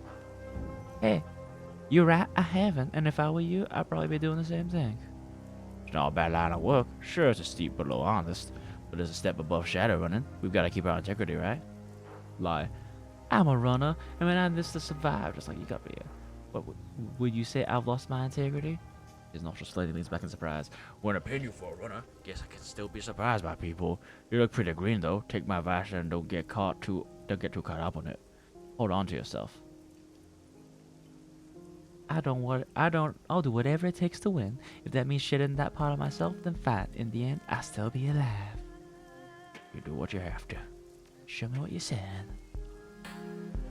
Hey, you're right, I haven't. And if I were you, I'd probably be doing the same thing. It's not a bad line of work. Sure, it's a steep below honest, but it's a step above shadow running. We've got to keep our integrity, right? Lie. I'm a runner, and when I'm this to survive, just like you got me here. But would you say I've lost my integrity? His nostril slightly leans back in surprise. When I pin you for a runner, guess I can still be surprised by people. You look pretty green though. Take my advice and don't get too caught up on it. Hold on to yourself. I'll do whatever it takes to win. If that means shedding that part of myself, then fine. In the end, I'll still be alive. You do what you have to. Show me what you're saying.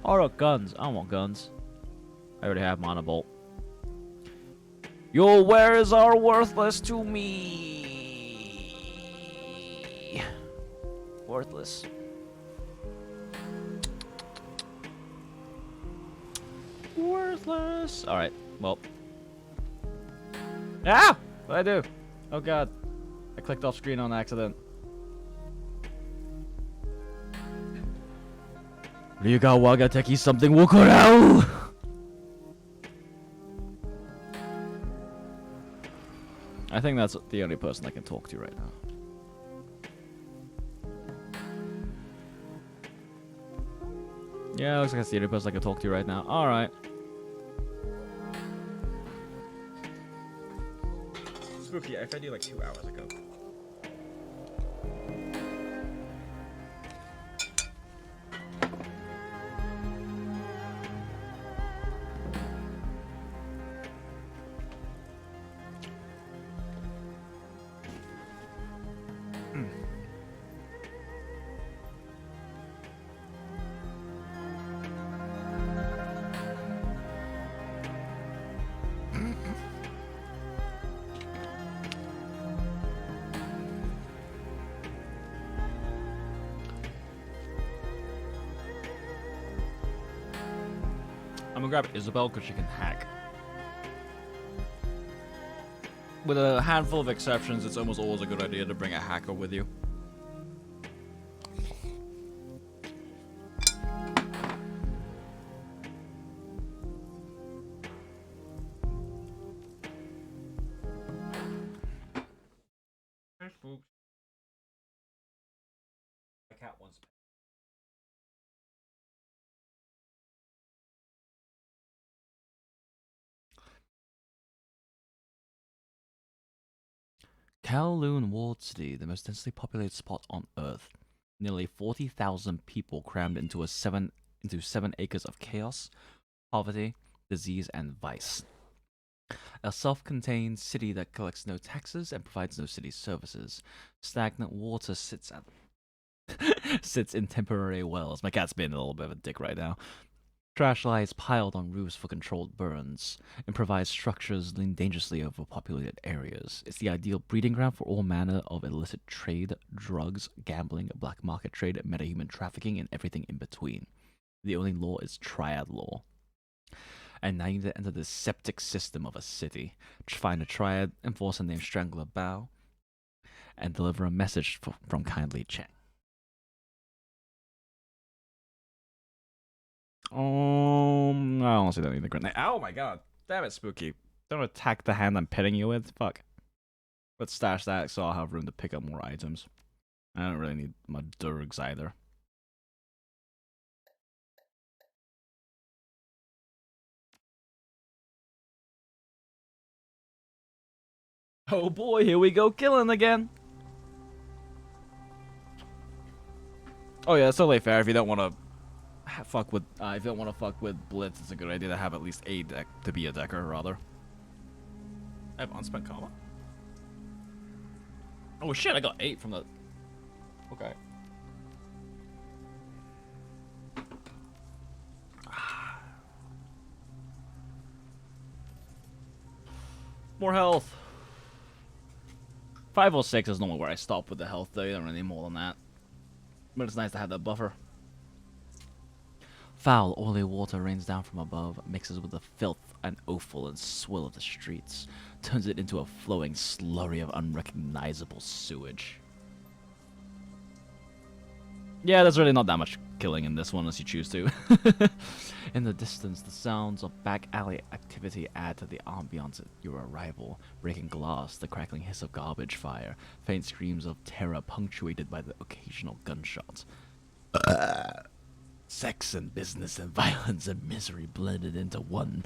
Alright, guns. I want guns. I already have mine, a bolt. Your wares are worthless to me. Worthless. Worthless. Alright, well. Ah! What'd I do? Oh god. I clicked off screen on accident. Ryuga waga teki something wukurau! I think that's the only person I can talk to right now. Yeah, looks like that's the only person I can talk to right now. Alright. Spooky, I fed you like 2 hours ago. gonna grab Isabel because she can hack. With a handful of exceptions, it's almost always a good idea to bring a hacker with you. My cat wants. Kowloon Walled City, the most densely populated spot on Earth. Nearly 40,000 people crammed into 7 acres of chaos, poverty, disease, and vice. A self-contained city that collects no taxes and provides no city services. Stagnant water sits in temporary wells. My cat's being a little bit of a dick right now. Trash lies piled on roofs for controlled burns. Improvised structures lean dangerously over populated areas. It's the ideal breeding ground for all manner of illicit trade, drugs, gambling, black market trade, metahuman trafficking, and everything in between. The only law is triad law. And now you need to enter the septic system of a city. Find a triad, enforce a name Strangler Bao, and deliver a message from Kindly Cheng. I honestly don't need the grenade. Oh my god. Damn it, Spooky. Don't attack the hand I'm petting you with. Fuck. Let's stash that so I'll have room to pick up more items. I don't really need my durgs either. Oh boy, here we go killing again. Oh yeah, it's totally fair if you don't want to fuck with Blitz. It's a good idea to have at least a deck to be a decker rather. I have unspent comma. Oh shit! I got 8 from the. Okay. More health. 506 is normally where I stop with the health though. You don't really need more than that. But it's nice to have that buffer. Foul, oily water rains down from above, mixes with the filth and offal and swill of the streets, turns it into a flowing slurry of unrecognizable sewage. Yeah, there's really not that much killing in this one unless you choose to. In the distance, the sounds of back alley activity add to the ambiance at your arrival. Breaking glass, the crackling hiss of garbage fire, faint screams of terror punctuated by the occasional gunshot. Sex and business and violence and misery blended into one.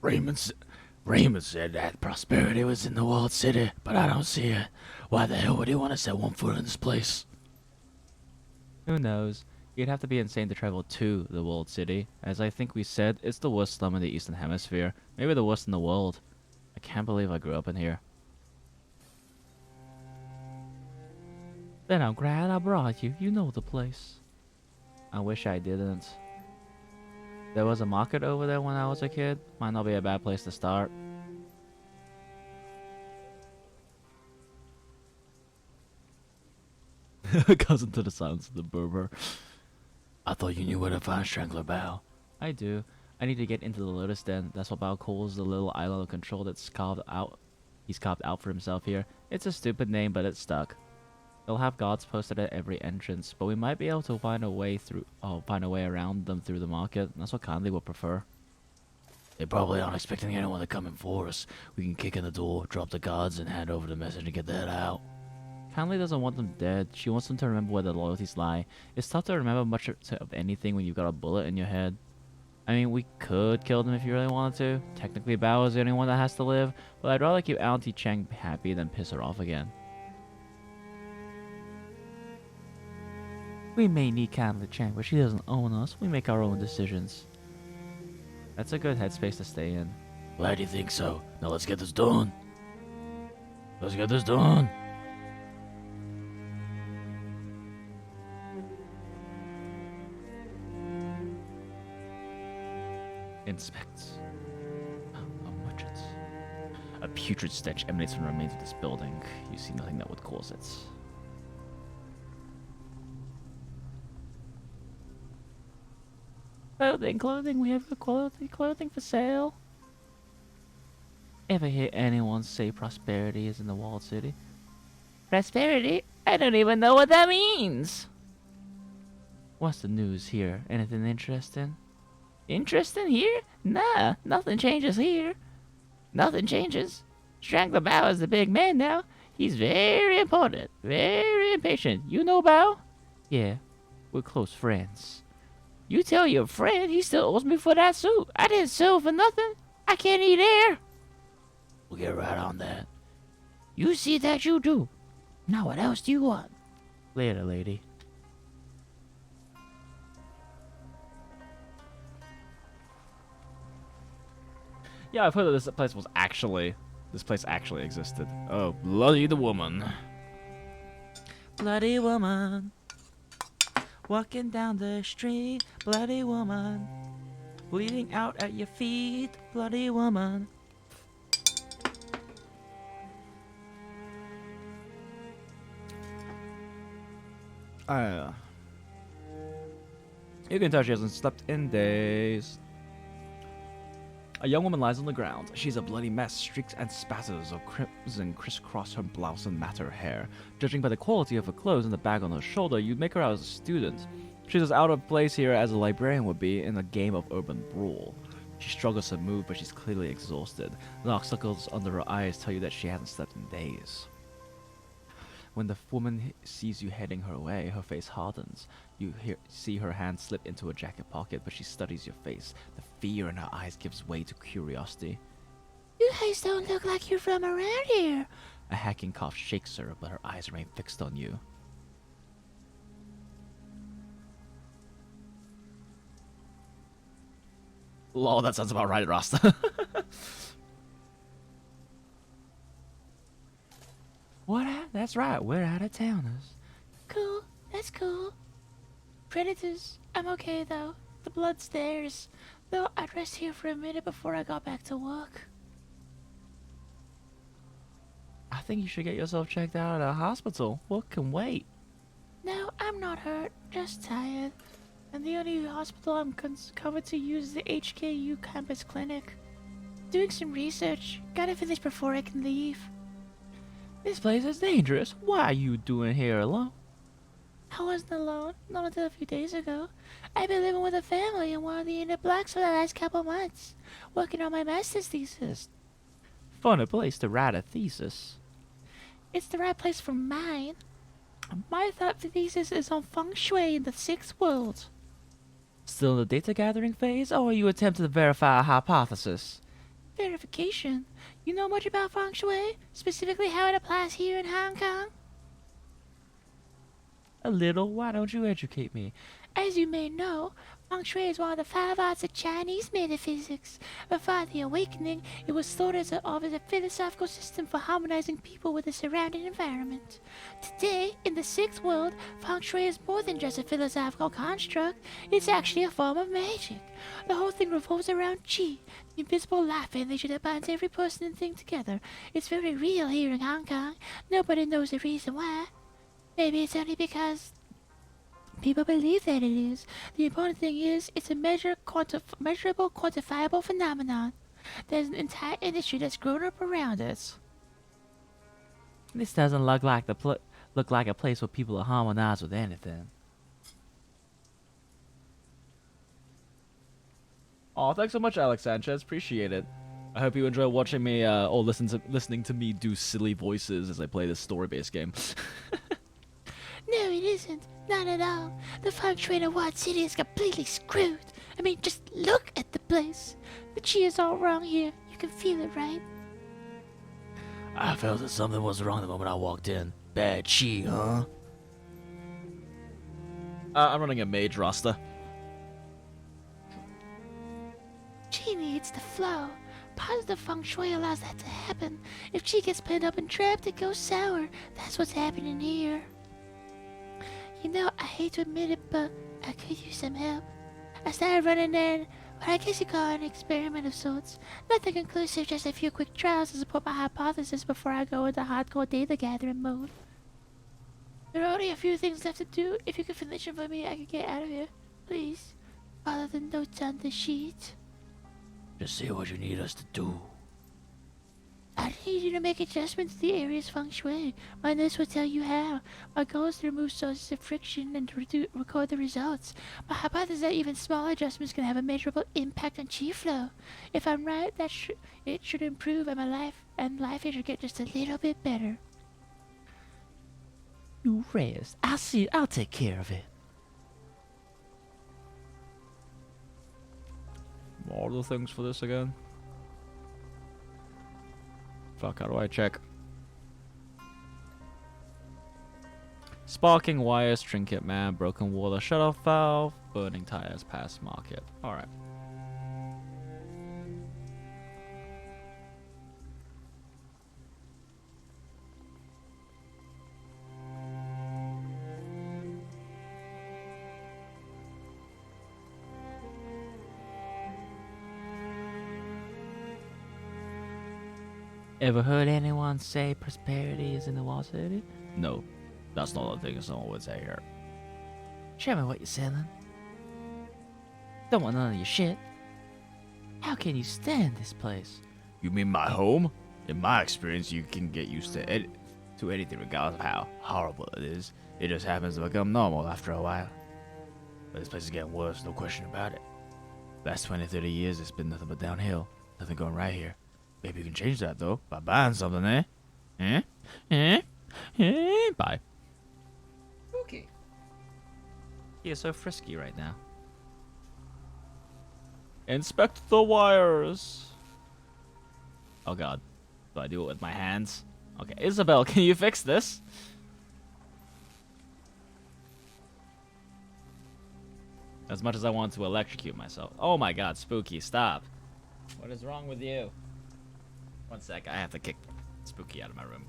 Raymond said that prosperity was in the walled city, but I don't see it. Why the hell would he want to set one foot in this place? Who knows? You'd have to be insane to travel to the walled city. As I think we said, it's the worst slum in the Eastern Hemisphere. Maybe the worst in the world. I can't believe I grew up in here. Then I'm glad I brought you. You know the place. I wish I didn't. There was a market over there when I was a kid. Might not be a bad place to start. Cousin to the silence of the Berber. I thought you knew where to find Strangler Bao. I do. I need to get into the Lotus Den. That's what Bao calls the little island of control that's carved out. He's carved out for himself here. It's a stupid name, but it's stuck. They'll have guards posted at every entrance, but we might be able to find a way around them through the market. That's what Kindly would prefer. They probably aren't expecting anyone to come in for us. We can kick in the door, drop the guards, and hand over the message and get the hell out. Kindly doesn't want them dead. She wants them to remember where their loyalties lie. It's tough to remember much of anything when you've got a bullet in your head. I mean, we could kill them if you really wanted to. Technically, Bao is the only one that has to live, but I'd rather keep Auntie Cheng happy than piss her off again. We may need Kindly Cheng, but she doesn't own us. We make our own decisions. That's a good headspace to stay in. Glad you think so. Now let's get this done. Let's get this done. Inspects. A merchant. A putrid stench emanates from the remains of this building. You see nothing that would cause it. Clothing. We have clothing for sale. Ever hear anyone say prosperity is in the walled city? Prosperity? I don't even know what that means. What's the news here? Anything interesting? Interesting here? Nah, nothing changes here. Nothing changes. Strangler Bao is the big man now. He's very important, very impatient. You know Bao? Yeah, we're close friends. You tell your friend he still owes me for that suit. I didn't sue for nothing. I can't eat air. We'll get right on that. You see that you do. Now what else do you want? Later, lady. Yeah, I've heard that this place actually existed. Oh, bloody the woman. Bloody woman. Walking down the street. Bloody woman. Bleeding out at your feet. Bloody woman. You can tell she hasn't slept in days. A young woman lies on the ground. She's a bloody mess. Streaks and spatters of crimson crisscross her blouse and matter hair. Judging by the quality of her clothes and the bag on her shoulder, you'd make her out as a student. She's as out of place here as a librarian would be in a game of urban brawl. She struggles to move, but she's clearly exhausted. Dark circles under her eyes tell you that she hasn't slept in days. When the woman sees you heading her way, her face hardens. You see her hand slip into her jacket pocket, but she studies your face. The fear in her eyes gives way to curiosity. You guys don't look like you're from around here. A hacking cough shakes her, but her eyes remain fixed on you. Lol, that sounds about right, Rasta. That's right, we're out of towners. Cool, that's cool. Predators, I'm okay though. The blood's theirs. Though I'd rest here for a minute before I got back to work. I think you should get yourself checked out at a hospital. What can wait? No, I'm not hurt, just tired. And the only hospital I'm covered to use is the HKU campus clinic. Doing some research. Gotta finish before I can leave. This place is dangerous. Why are you doing here alone? I wasn't alone, not until a few days ago. I've been living with a family in one of the inner blocks for the last couple months, working on my master's thesis. Funny place to write a thesis. It's the right place for mine. My thought thesis is on feng shui in the 6th world. Still in the data gathering phase, or are you attempting to verify a hypothesis? Verification. You know much about feng shui? Specifically how it applies here in Hong Kong? A little. Why don't you educate me? As you may know, feng shui is one of the 5 arts of Chinese metaphysics. Before the awakening, it was thought as a philosophical system for harmonizing people with the surrounding environment. Today, in the 6th world, feng shui is more than just a philosophical construct. It's actually a form of magic. The whole thing revolves around qi, the invisible life energy that binds every person and thing together. It's very real here in Hong Kong. Nobody knows the reason why. Maybe it's only because people believe that it is. The important thing is, it's a measurable, quantifiable phenomenon. There's an entire industry that's grown up around it. This doesn't look like a place where people are harmonized with anything. Aw, thanks so much, Alex Sanchez. Appreciate it. I hope you enjoy watching me or listening to me do silly voices as I play this story-based game. No, it isn't. Not at all. The feng shui in Wad City is completely screwed. I mean, just look at the place. The chi is all wrong here. You can feel it, right? I felt that something was wrong the moment I walked in. Bad chi, huh? I'm running a mage roster. Chi needs to flow. Positive feng shui allows that to happen. If chi gets pinned up and trapped, it goes sour. That's what's happening here. You know, I hate to admit it, but I could use some help. I started running what I guess you call an experiment of sorts. Nothing conclusive, just a few quick trials to support my hypothesis before I go into hardcore data gathering mode. There are only a few things left to do. If you could finish them for me, I could get out of here. Please. Follow the notes on the sheet. Just say what you need us to do. I need you to make adjustments to the area's feng shui. My notes will tell you how. My goal is to remove sources of friction and to record the results. My hypothesis is that even small adjustments can have a measurable impact on chi flow. If I'm right, it should improve, and my life here should get just a little bit better. You rest. I'll take care of it. All the things for this again. Fuck, how do I check? Sparking wires, trinket man, broken water, shut off valve, burning tires, past market. Alright. Ever heard anyone say prosperity is in the wall city? No, that's not the thing someone would say here. Show me what you're selling. Don't want none of your shit. How can you stand this place? You mean my home? In my experience, you can get used to anything regardless of how horrible it is. It just happens to become normal after a while. But this place is getting worse, no question about it. Last 20, 30 years, it's been nothing but downhill. Nothing going right here. Maybe you can change that, though, by buying something, eh? Bye. Okay. You're so frisky right now. Inspect the wires. Oh god. Do I do it with my hands? Okay, Isabel, can you fix this? As much as I want to electrocute myself. Oh my god, Spooky, stop. What is wrong with you? One sec, I have to kick Spooky out of my room.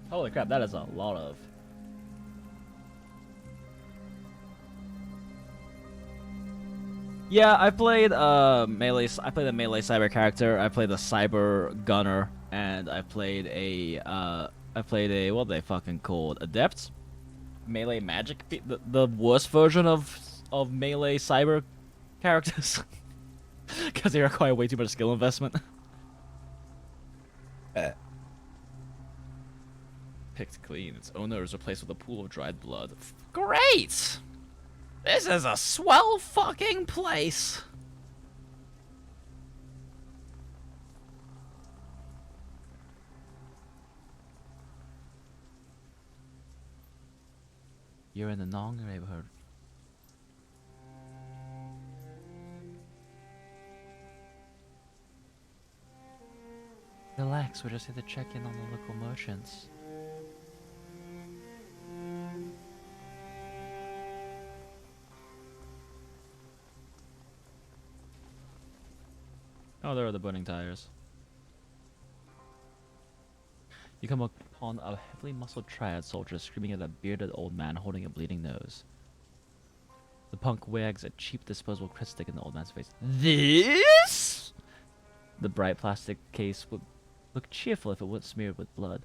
Holy crap, that is a lot of... Yeah, I played melee. I played a melee cyber character. I played a cyber gunner, and I played a what are they fucking called? Adept, melee magic. The worst version of melee cyber characters, because they require way too much skill investment. Picked clean. Its owner is replaced with a pool of dried blood. Great! This is a swell fucking place. You're in the Nong neighborhood. Relax, we're just here to check in on the local merchants. Oh, there are the burning tires. You come upon a heavily muscled triad soldier screaming at a bearded old man holding a bleeding nose. The punk wags a cheap disposable crit stick in the old man's face. This? The bright plastic case would look cheerful if it weren't smeared with blood.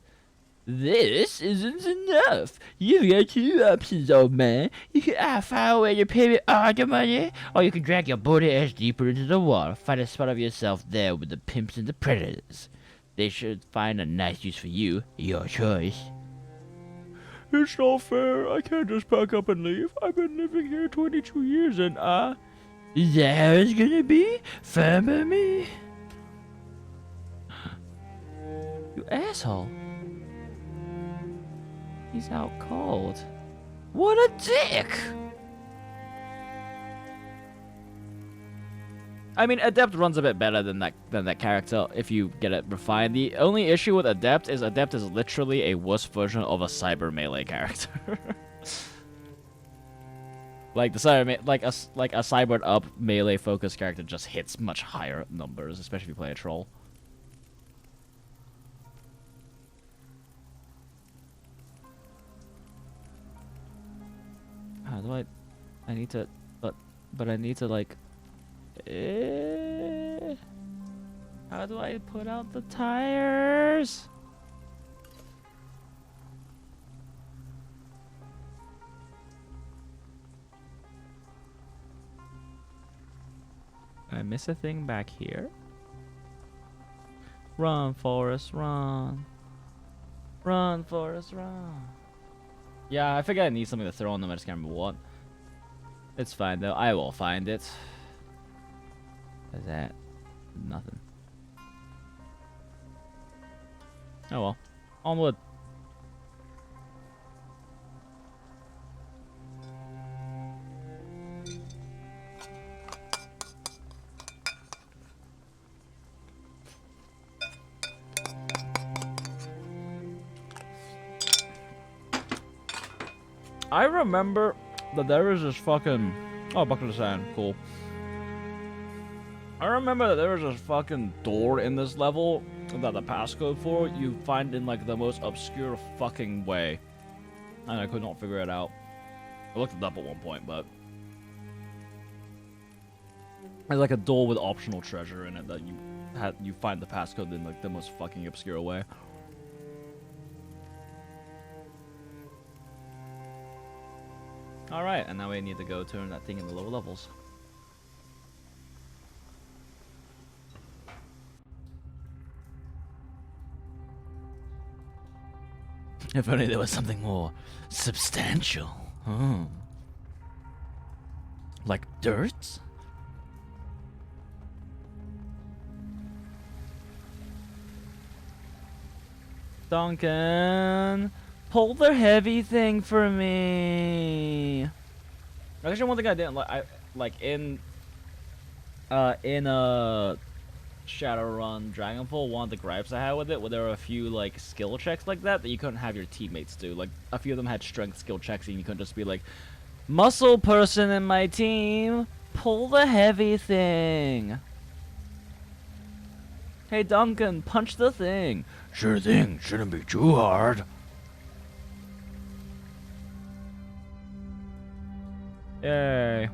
This isn't enough. You've got two options, old man. You can either file away your payment order money, or you can drag your booty ass deeper into the water. Find a spot of yourself there with the pimps and the predators. They should find a nice use for you. Your choice. It's not fair. I can't just pack up and leave. I've been living here 22 years and Is that how it's gonna be? Fine by me. You asshole. He's out cold. What a dick! I mean, Adept runs a bit better than that character if you get it refined. The only issue with Adept is literally a worse version of a cyber melee character. Like the cyber, like a cybered up melee focused character just hits much higher numbers, especially if you play a troll. How do I need to, but I need to like How do I put out the tires? I miss a thing back here. Run, Forrest, run. Run, Forrest, run. Yeah, I figure I need something to throw on them. I just can't remember what. It's fine though. I will find it. What's that? Nothing. Oh well. Onward. I remember that there was this fucking... Oh, bucket of sand. Cool. I remember that there was this fucking door in this level that the passcode for you find in like the most obscure fucking way. And I could not figure it out. I looked it up at one point, but... There's like a door with optional treasure in it that you find the passcode in like the most fucking obscure way. Alright, and now we need to go turn that thing in the lower levels. If only there was something more substantial. Oh. Like dirt? Duncan, pull the heavy thing for me. Actually, one thing I didn't like in Shadowrun Dragonfall, one of the gripes I had with it, where there were a few like skill checks like that you couldn't have your teammates do. Like a few of them had strength skill checks, and you couldn't just be like, muscle person in my team, pull the heavy thing. Hey Duncan, punch the thing. Sure thing, shouldn't be too hard. Yay.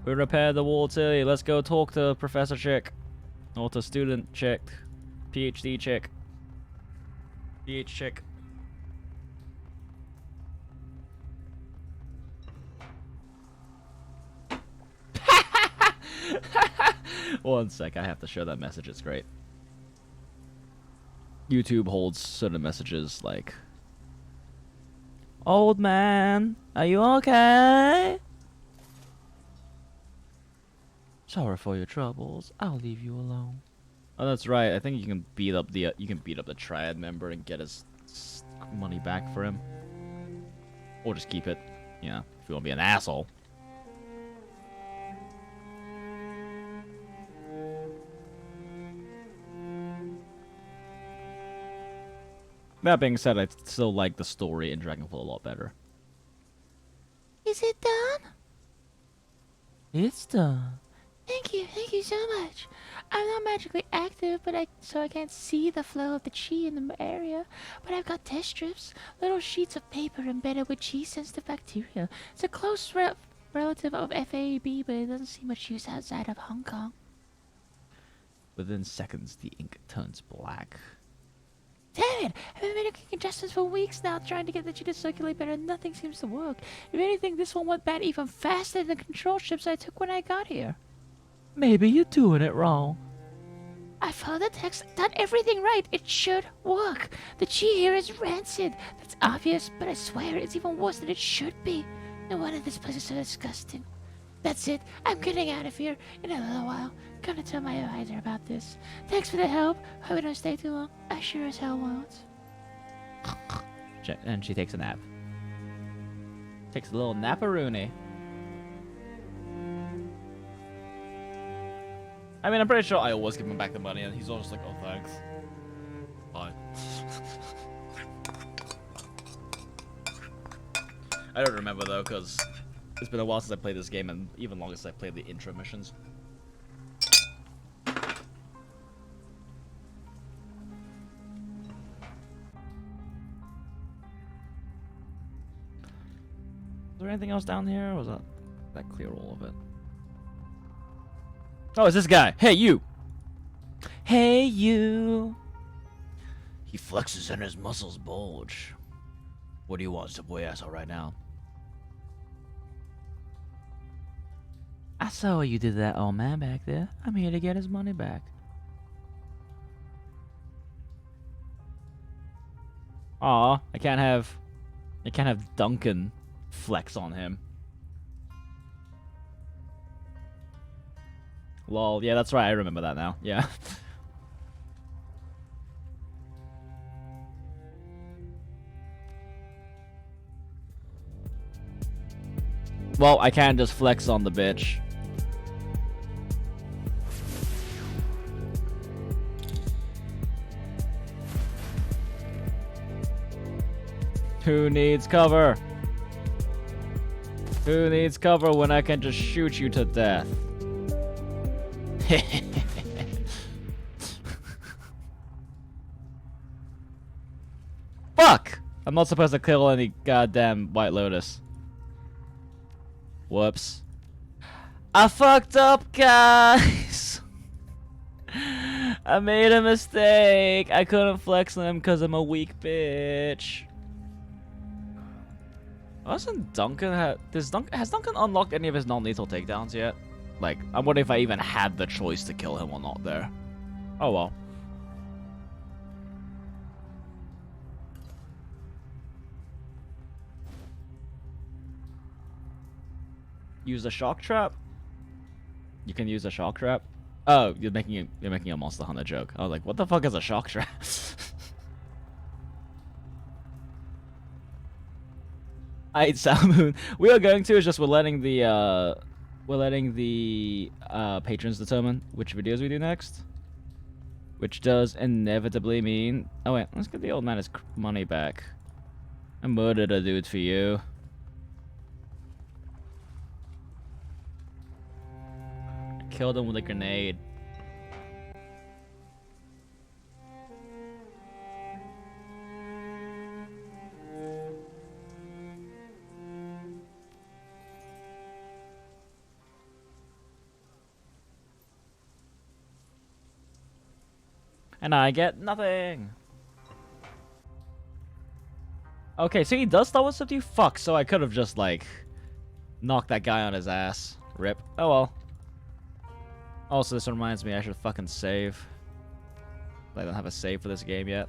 We repaired the wall too. Let's go talk to Professor Chick. Or to student Chick. PhD Chick. PH Chick. One sec, I have to show that message. It's great. YouTube holds certain messages like, old man, are you okay? Sorry for your troubles. I'll leave you alone. Oh, that's right. I think you can beat up the Triad member and get his money back for him, or just keep it. Yeah, if you want to be an asshole. That being said, I still like the story in Dragonfall a lot better. Is it done? It's done. Thank you so much. I'm not magically active, so I can't see the flow of the chi in the area. But I've got test strips, little sheets of paper embedded with chi-sensitive bacteria. It's a close relative of FAB, but it doesn't see much use outside of Hong Kong. Within seconds, the ink turns black. Damn it! I've been making adjustments for weeks now, trying to get the chi to circulate better, and nothing seems to work. If anything, this one went bad even faster than the control strips I took when I got here. Maybe you're doing it wrong. I followed the text, done everything right. It should work. The chi here is rancid. That's obvious, but I swear it's even worse than it should be. No wonder this place is so disgusting. That's it. I'm getting out of here in a little while. Gonna tell my advisor about this. Thanks for the help. Hope I don't stay too long. I sure as hell won't. And she takes a nap. Takes a little naparoony. I mean, I'm pretty sure I always give him back the money, and he's always like, oh, thanks. Bye. I don't remember, though, because it's been a while since I played this game, and even longer since I played the intro missions. Is there anything else down here, or was that clear all of it? Oh, it's this guy. Hey, you. Hey, you. He flexes and his muscles bulge. What do you want, Subway asshole, right now? I saw what you did to that old man back there. I'm here to get his money back. Aw, I can't have Duncan flex on him. Lol, yeah, that's right, I remember that now. Yeah. Well, I can't just flex on the bitch. Who needs cover? Who needs cover when I can just shoot you to death? Fuck! I'm not supposed to kill any goddamn White Lotus. Whoops. I fucked up, guys! I made a mistake. I couldn't flex them because I'm a weak bitch. Doesn't Duncan have... has Duncan unlocked any of his non-lethal takedowns yet? Like, I'm wondering if I even had the choice to kill him or not there. Oh well. Use a shock trap? You can use a shock trap? Oh, you're making a Monster Hunter joke. I was like, what the fuck is a shock trap? Alright, Salmoon. We are going to is just we're letting the patrons determine which videos we do next. Which does inevitably mean... Oh wait, let's get the old man his money back. I murdered a dude for you. I killed him with a grenade. And I get nothing. Okay, so he does start with subdue? Fuck, so I could have just, like, knocked that guy on his ass. Rip. Oh well. Also, this reminds me I should fucking save. I don't have a save for this game yet.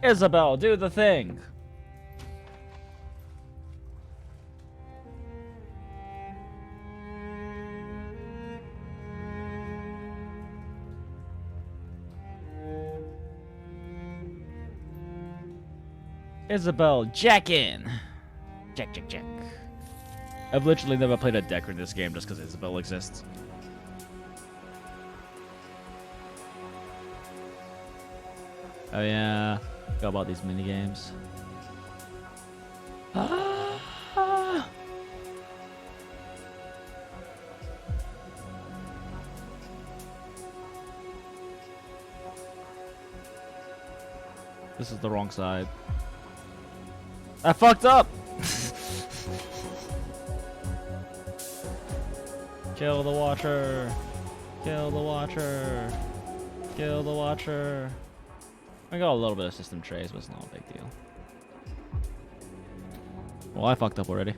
Isabel, do the thing. Isabel, jack in. Jack, jack, jack. I've literally never played a decker in this game just because Isabel exists. Oh yeah, forgot about these minigames. This is the wrong side. I fucked up! Kill the Watcher! Kill the Watcher! Kill the Watcher! I got a little bit of system trace, but it's not a big deal. Well, I fucked up already.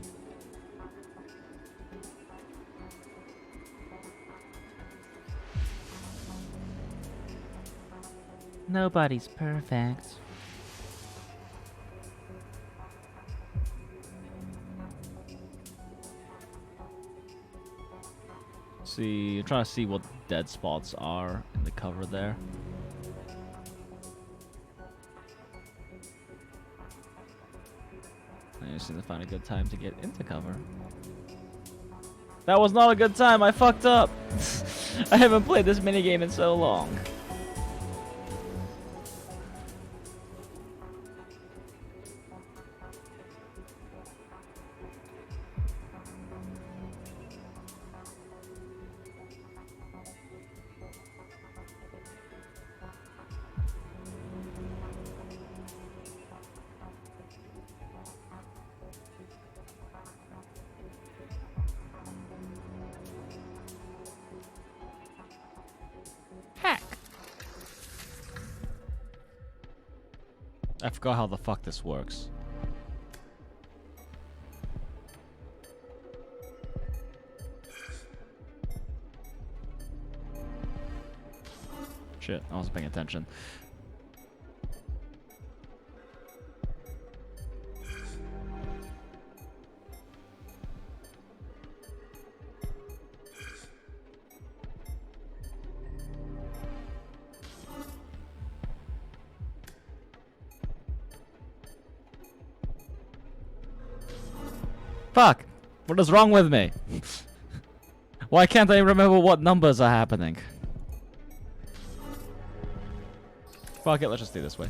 Nobody's perfect. See, I'm trying to see what dead spots are in the cover there. I just need to find a good time to get into cover. That was not a good time, I fucked up! I haven't played this minigame in so long. I forgot how the fuck this works. Shit, I wasn't paying attention. Fuck! What is wrong with me? Why can't I remember what numbers are happening? Fuck it, let's just do this way.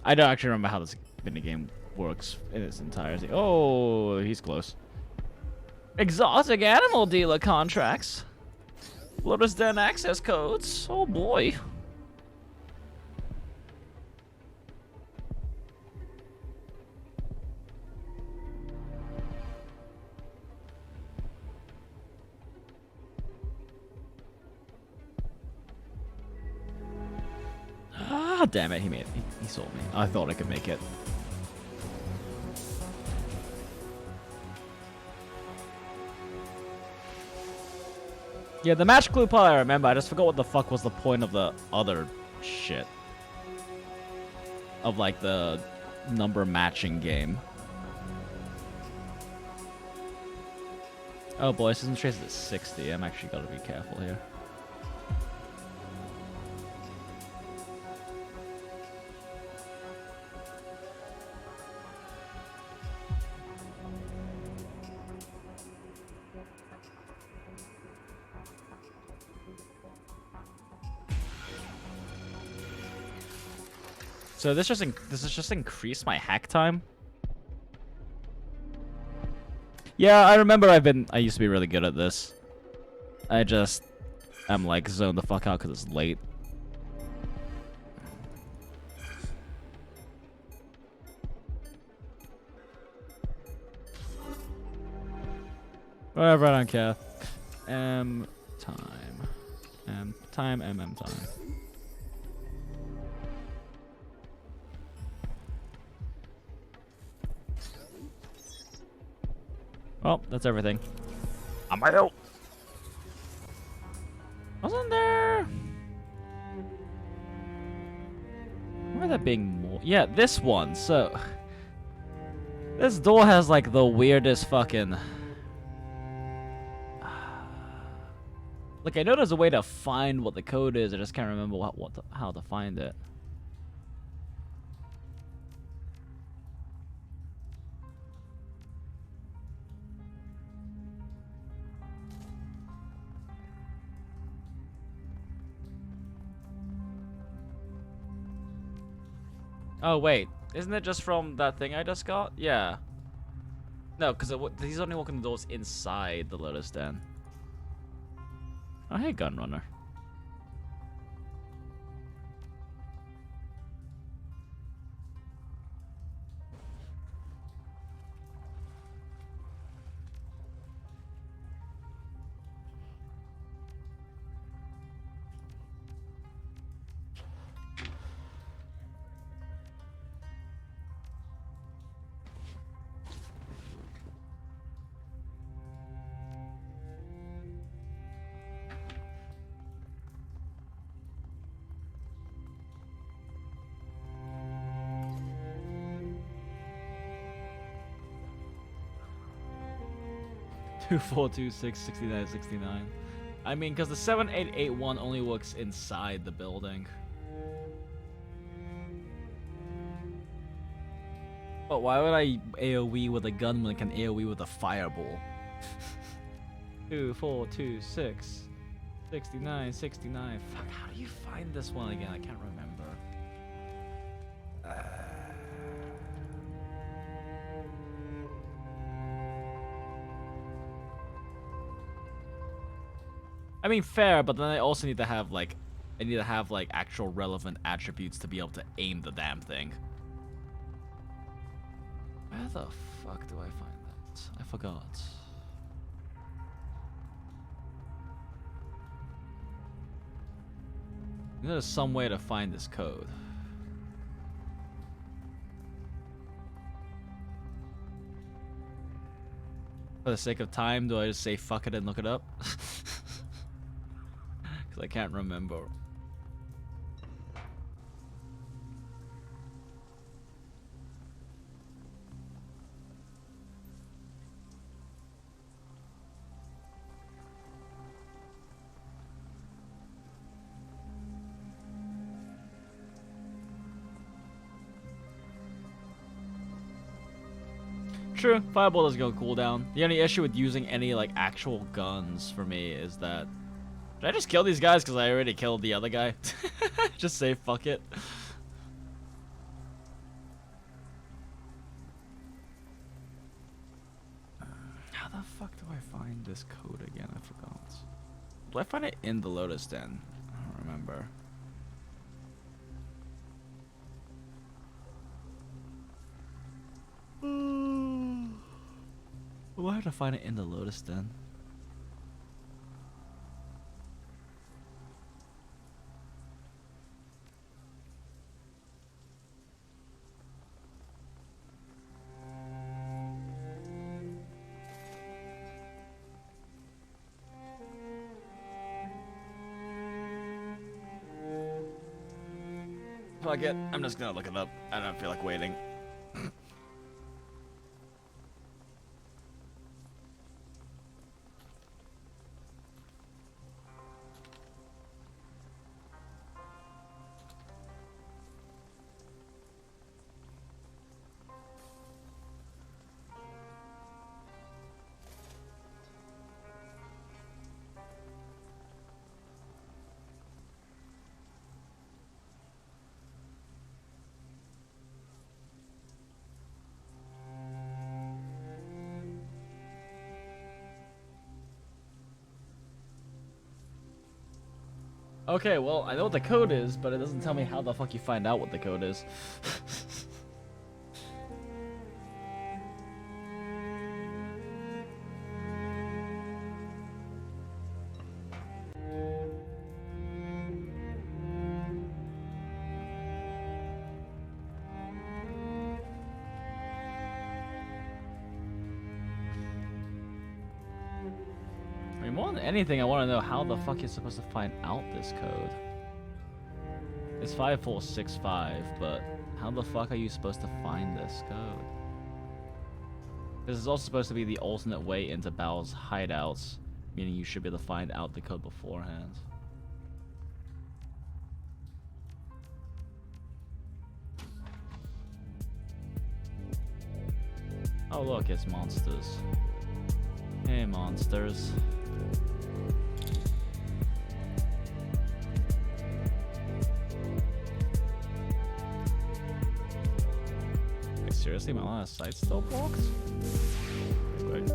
I don't actually remember how this minigame works in its entirety. Oh, he's close. Exotic animal dealer contracts. Lotus Den access codes. Oh boy. Ah, damn it, he made it. He sold me. I thought I could make it. Yeah, the match clue part I remember. I just forgot what the fuck was the point of the other shit. Of like the number matching game. Oh boy, System Trace is at 60. I'm actually gotta be careful here. So this has just increased my hack time. Yeah, I remember I used to be really good at this. I'm like zoned the fuck out because it's late. Whatever, I don't care. M time. M time, MM time. Well, that's everything. I'm out. Wasn't there? Remember that being more? Yeah, this one. So this door has like the weirdest fucking. Like I know there's a way to find what the code is. I just can't remember how to find it. Oh wait, isn't it just from that thing I just got? Yeah. No, because he's only walking the doors inside the Lotus Den. Oh hey, Gunrunner. Two, 4, 2, 6, 69, 69. I mean, because the 7881 only works inside the building. But why would I AoE with a gun when I can AoE with a fireball? 2, 4, 2, 6, 69, 69. Fuck, how do you find this one again? I can't remember. I mean, fair, but then I also need to have like, actual relevant attributes to be able to aim the damn thing. Where the fuck do I find that? I forgot. There's some way to find this code. For the sake of time, do I just say fuck it and look it up? Because I can't remember. True, fireball doesn't go cooldown. The only issue with using any like actual guns for me is that should I just kill these guys because I already killed the other guy? Just say fuck it. How the fuck do I find this code again? I forgot. Do I find it in the Lotus Den? I don't remember. Well, I have to find it in the Lotus Den. Fuck it, I'm just gonna look it up. I don't feel like waiting. Okay, well, I know what the code is, but it doesn't tell me how the fuck you find out what the code is. I mean, more than anything, I want to know how the fuck you're supposed to find out this code. It's 5465, but how the fuck are you supposed to find this code? This is also supposed to be the alternate way into Bao's hideouts, meaning you should be able to find out the code beforehand. Oh look, it's monsters. Hey monsters. Like, seriously, my line of sight's still blocked? Wait.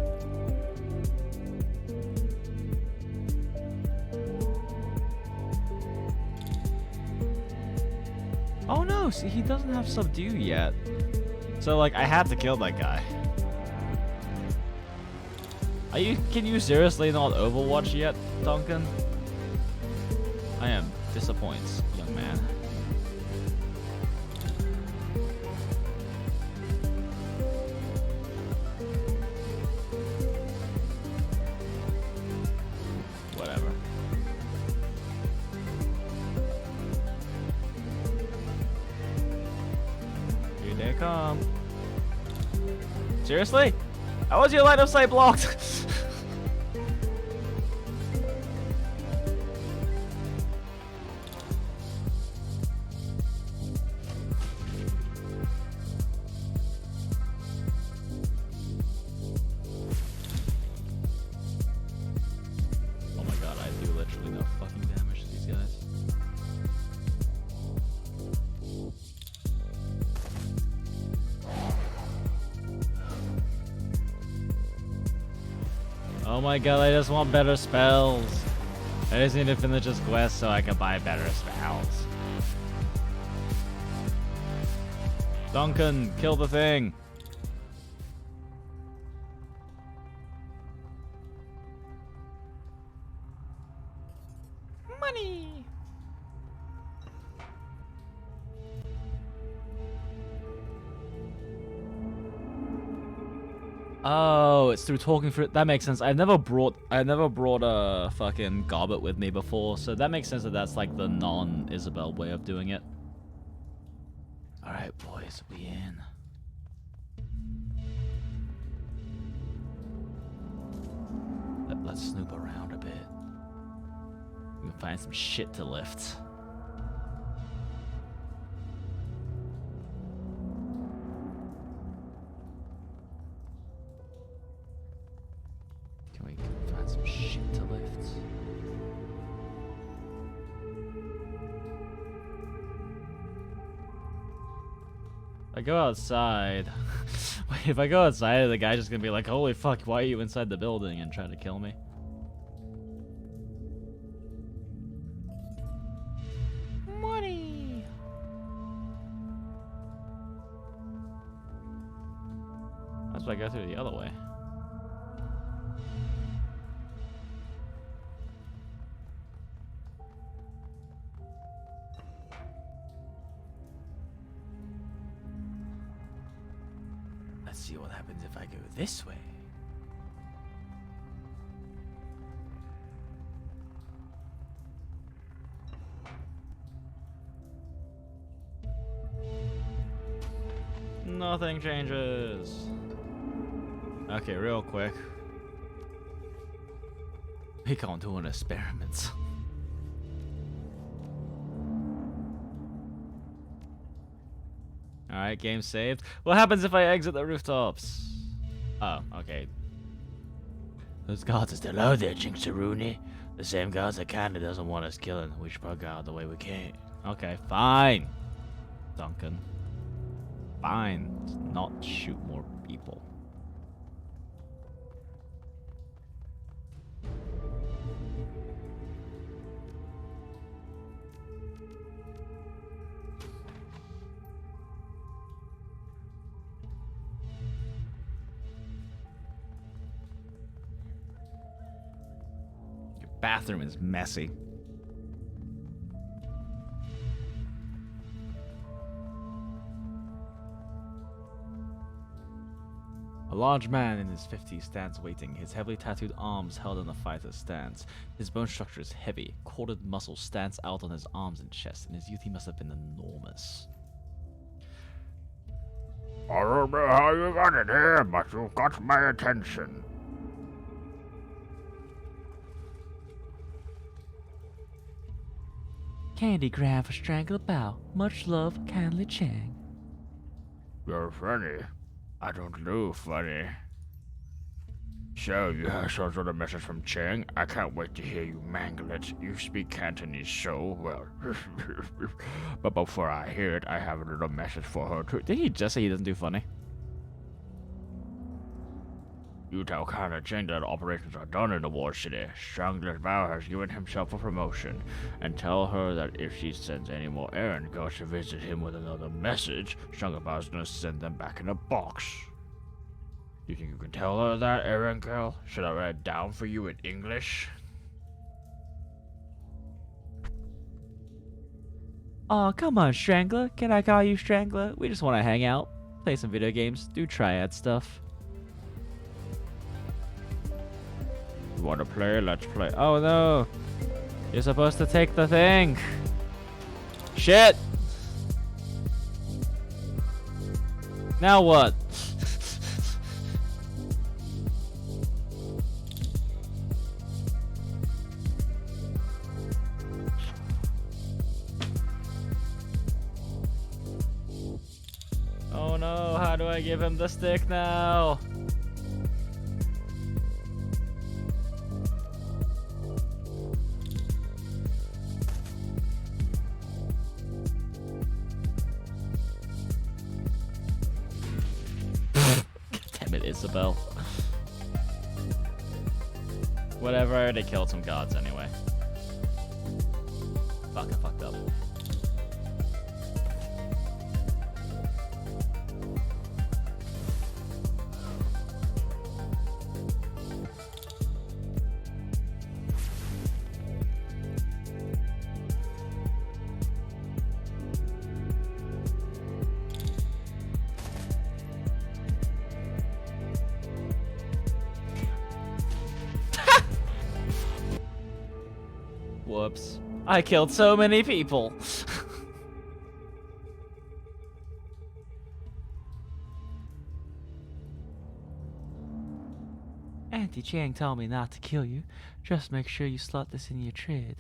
Oh no, see, he doesn't have subdue yet. So like, I had to kill that guy. Can you seriously not Overwatch yet, Duncan? I am disappointed, young man. Whatever. Here they come. Seriously? How was your line of sight blocked? Oh my god, I do literally no fucking damage to these guys. Oh my god, I just want better spells. I just need to finish this quest so I can buy better spells. Duncan, kill the thing. Money! Oh, it's through talking through. That makes sense. I never brought a fucking goblet with me before, so that makes sense that that's like the non-Isabel way of doing it. All right, boys, we in. Let's snoop around a bit. We can find some shit to lift. Can we find some shit to lift? If I go outside, wait, if I go outside, the guy's just gonna be like, holy fuck, why are you inside the building, and try to kill me. Money. That's why I go through the other way. Let's see what happens if I go this way. Nothing changes. Okay, real quick. We can't do an experiment. Alright, game saved. What happens if I exit the rooftops? Oh, okay. Those guards are still out there, Jinxaroonie. The same guards that kinda doesn't want us killing. We should probably go out the way we came. Okay, fine. Duncan. Fine. Just not shoot more people. Your bathroom is messy. A large man in his 50s stands waiting, his heavily tattooed arms held in a fighter's stance. His bone structure is heavy, corded muscle stands out on his arms and chest. In his youth he must have been enormous. I don't know how you got it here, but you got my attention. Candy gram for Strangler Bow. Much love, kindly Chang. You're funny. I don't do funny. So, you have some sort of message from Cheng? I can't wait to hear you mangle it. You speak Cantonese so well. But before I hear it, I have a little message for her too. Did he just say he doesn't do funny? You tell Kana Cheng that operations are done in the War City. Strangler's Bow has given himself a promotion. And tell her that if she sends any more errand girls to visit him with another message, Strangler Bow's gonna send them back in a box. You think you can tell her that, errand girl? Should I write it down for you in English? Aw, come on, Strangler. Can I call you Strangler? We just want to hang out, play some video games, do triad stuff. You wanna play? Let's play. Oh no! You're supposed to take the thing! Shit! Now what? Oh no, how do I give him the stick now? Damn it, Isabel. Whatever, I already killed some gods anyway. Fuck, I fucked up. Whoops. I killed so many people. Auntie Chang told me not to kill you. Just make sure you slot this in your trade.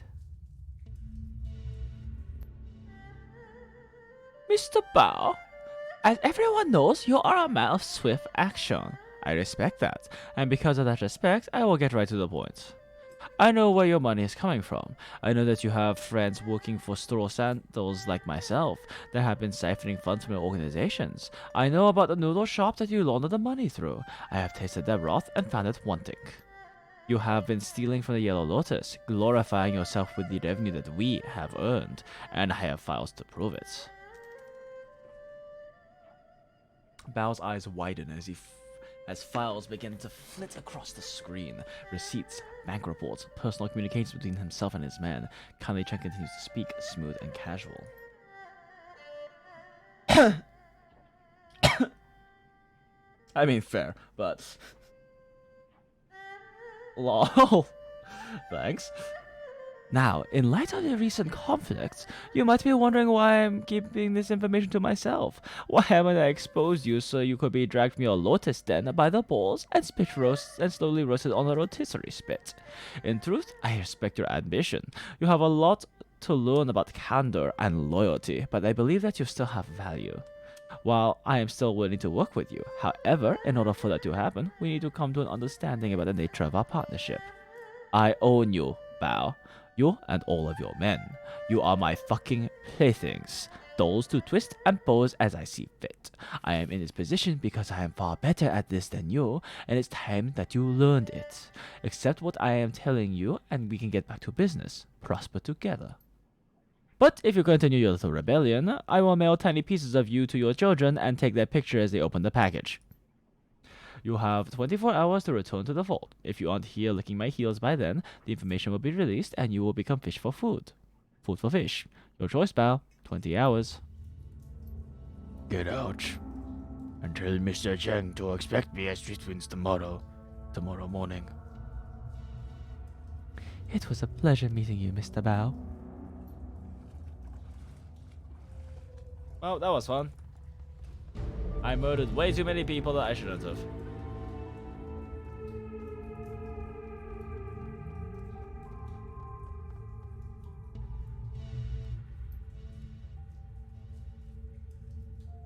Mr. Bao, as everyone knows, you are a man of swift action. I respect that, and because of that respect, I will get right to the point. I know where your money is coming from. I know that you have friends working for store sandals like myself that have been siphoning funds from your organizations. I know about the noodle shop that you laundered the money through. I have tasted their broth and found it wanting. You have been stealing from the Yellow Lotus, glorifying yourself with the revenue that we have earned, and I have files to prove it. Bao's eyes widen as files begin to flit across the screen. Receipts, bank reports, personal communications between himself and his men. Kindly Chen continues to speak, smooth and casual. I mean, fair, but... Lol. Thanks. Now, in light of the recent conflicts, you might be wondering why I'm keeping this information to myself. Why haven't I exposed you so you could be dragged from your lotus den by the balls and slowly roasted on a rotisserie spit? In truth, I respect your ambition. You have a lot to learn about candor and loyalty, but I believe that you still have value. While I am still willing to work with you, however, in order for that to happen, we need to come to an understanding about the nature of our partnership. I own you, Bao. You and all of your men. You are my fucking playthings. Dolls to twist and pose as I see fit. I am in this position because I am far better at this than you, and it's time that you learned it. Accept what I am telling you, and we can get back to business. Prosper together. But if you continue your little rebellion, I will mail tiny pieces of you to your children and take their picture as they open the package. You have 24 hours to return to the vault. If you aren't here licking my heels by then, the information will be released and you will become fish for food. Food for fish. Your choice, Bao. 20 hours. Get out. And tell Mr. Cheng to expect me at Streetwinds tomorrow morning. It was a pleasure meeting you, Mr. Bao. Well, that was fun. I murdered way too many people that I shouldn't have.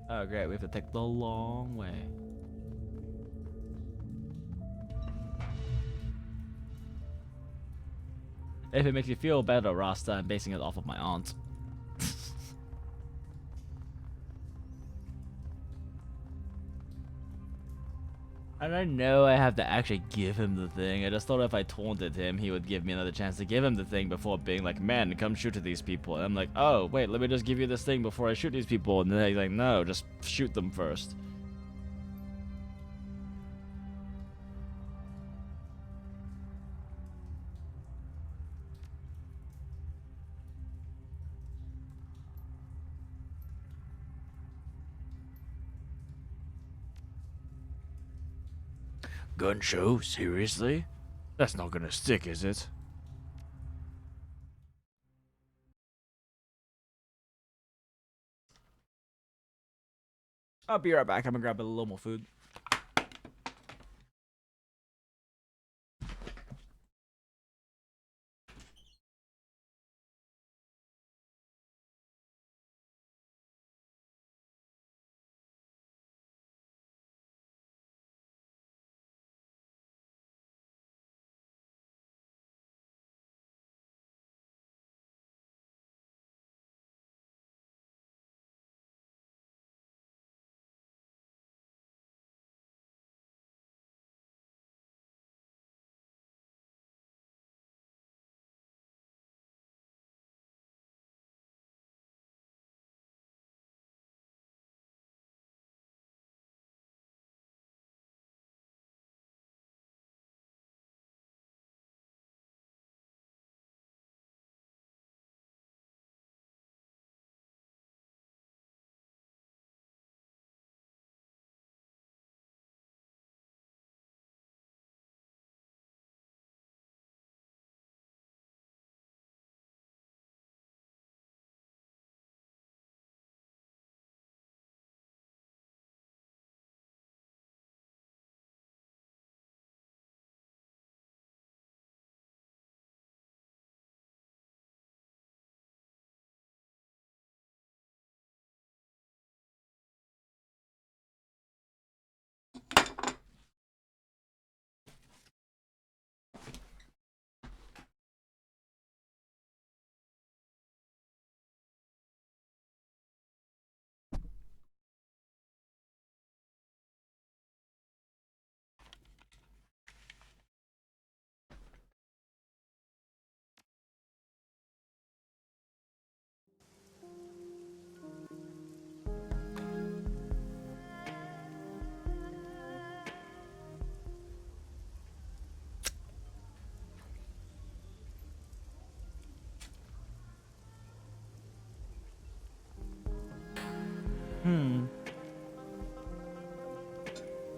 Oh great, we have to take the long way. If it makes you feel better, Rasta, I'm basing it off of my aunt. And I know I have to actually give him the thing. I just thought if I taunted him, he would give me another chance to give him the thing before being like, man, come shoot at these people. And I'm like, oh, wait, let me just give you this thing before I shoot these people. And then he's like, no, just shoot them first. Gun show? Seriously? That's not gonna stick, is it? I'll be right back. I'm gonna grab a little more food.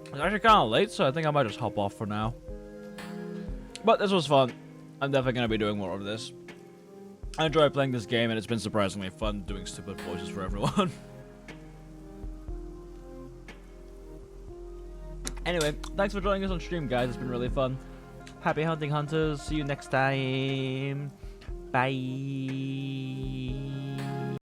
It's actually kind of late, so I think I might just hop off for now. But this was fun. I'm definitely going to be doing more of this. I enjoy playing this game, and it's been surprisingly fun doing stupid voices for everyone. Anyway, thanks for joining us on stream, guys. It's been really fun. Happy hunting, hunters. See you next time. Bye.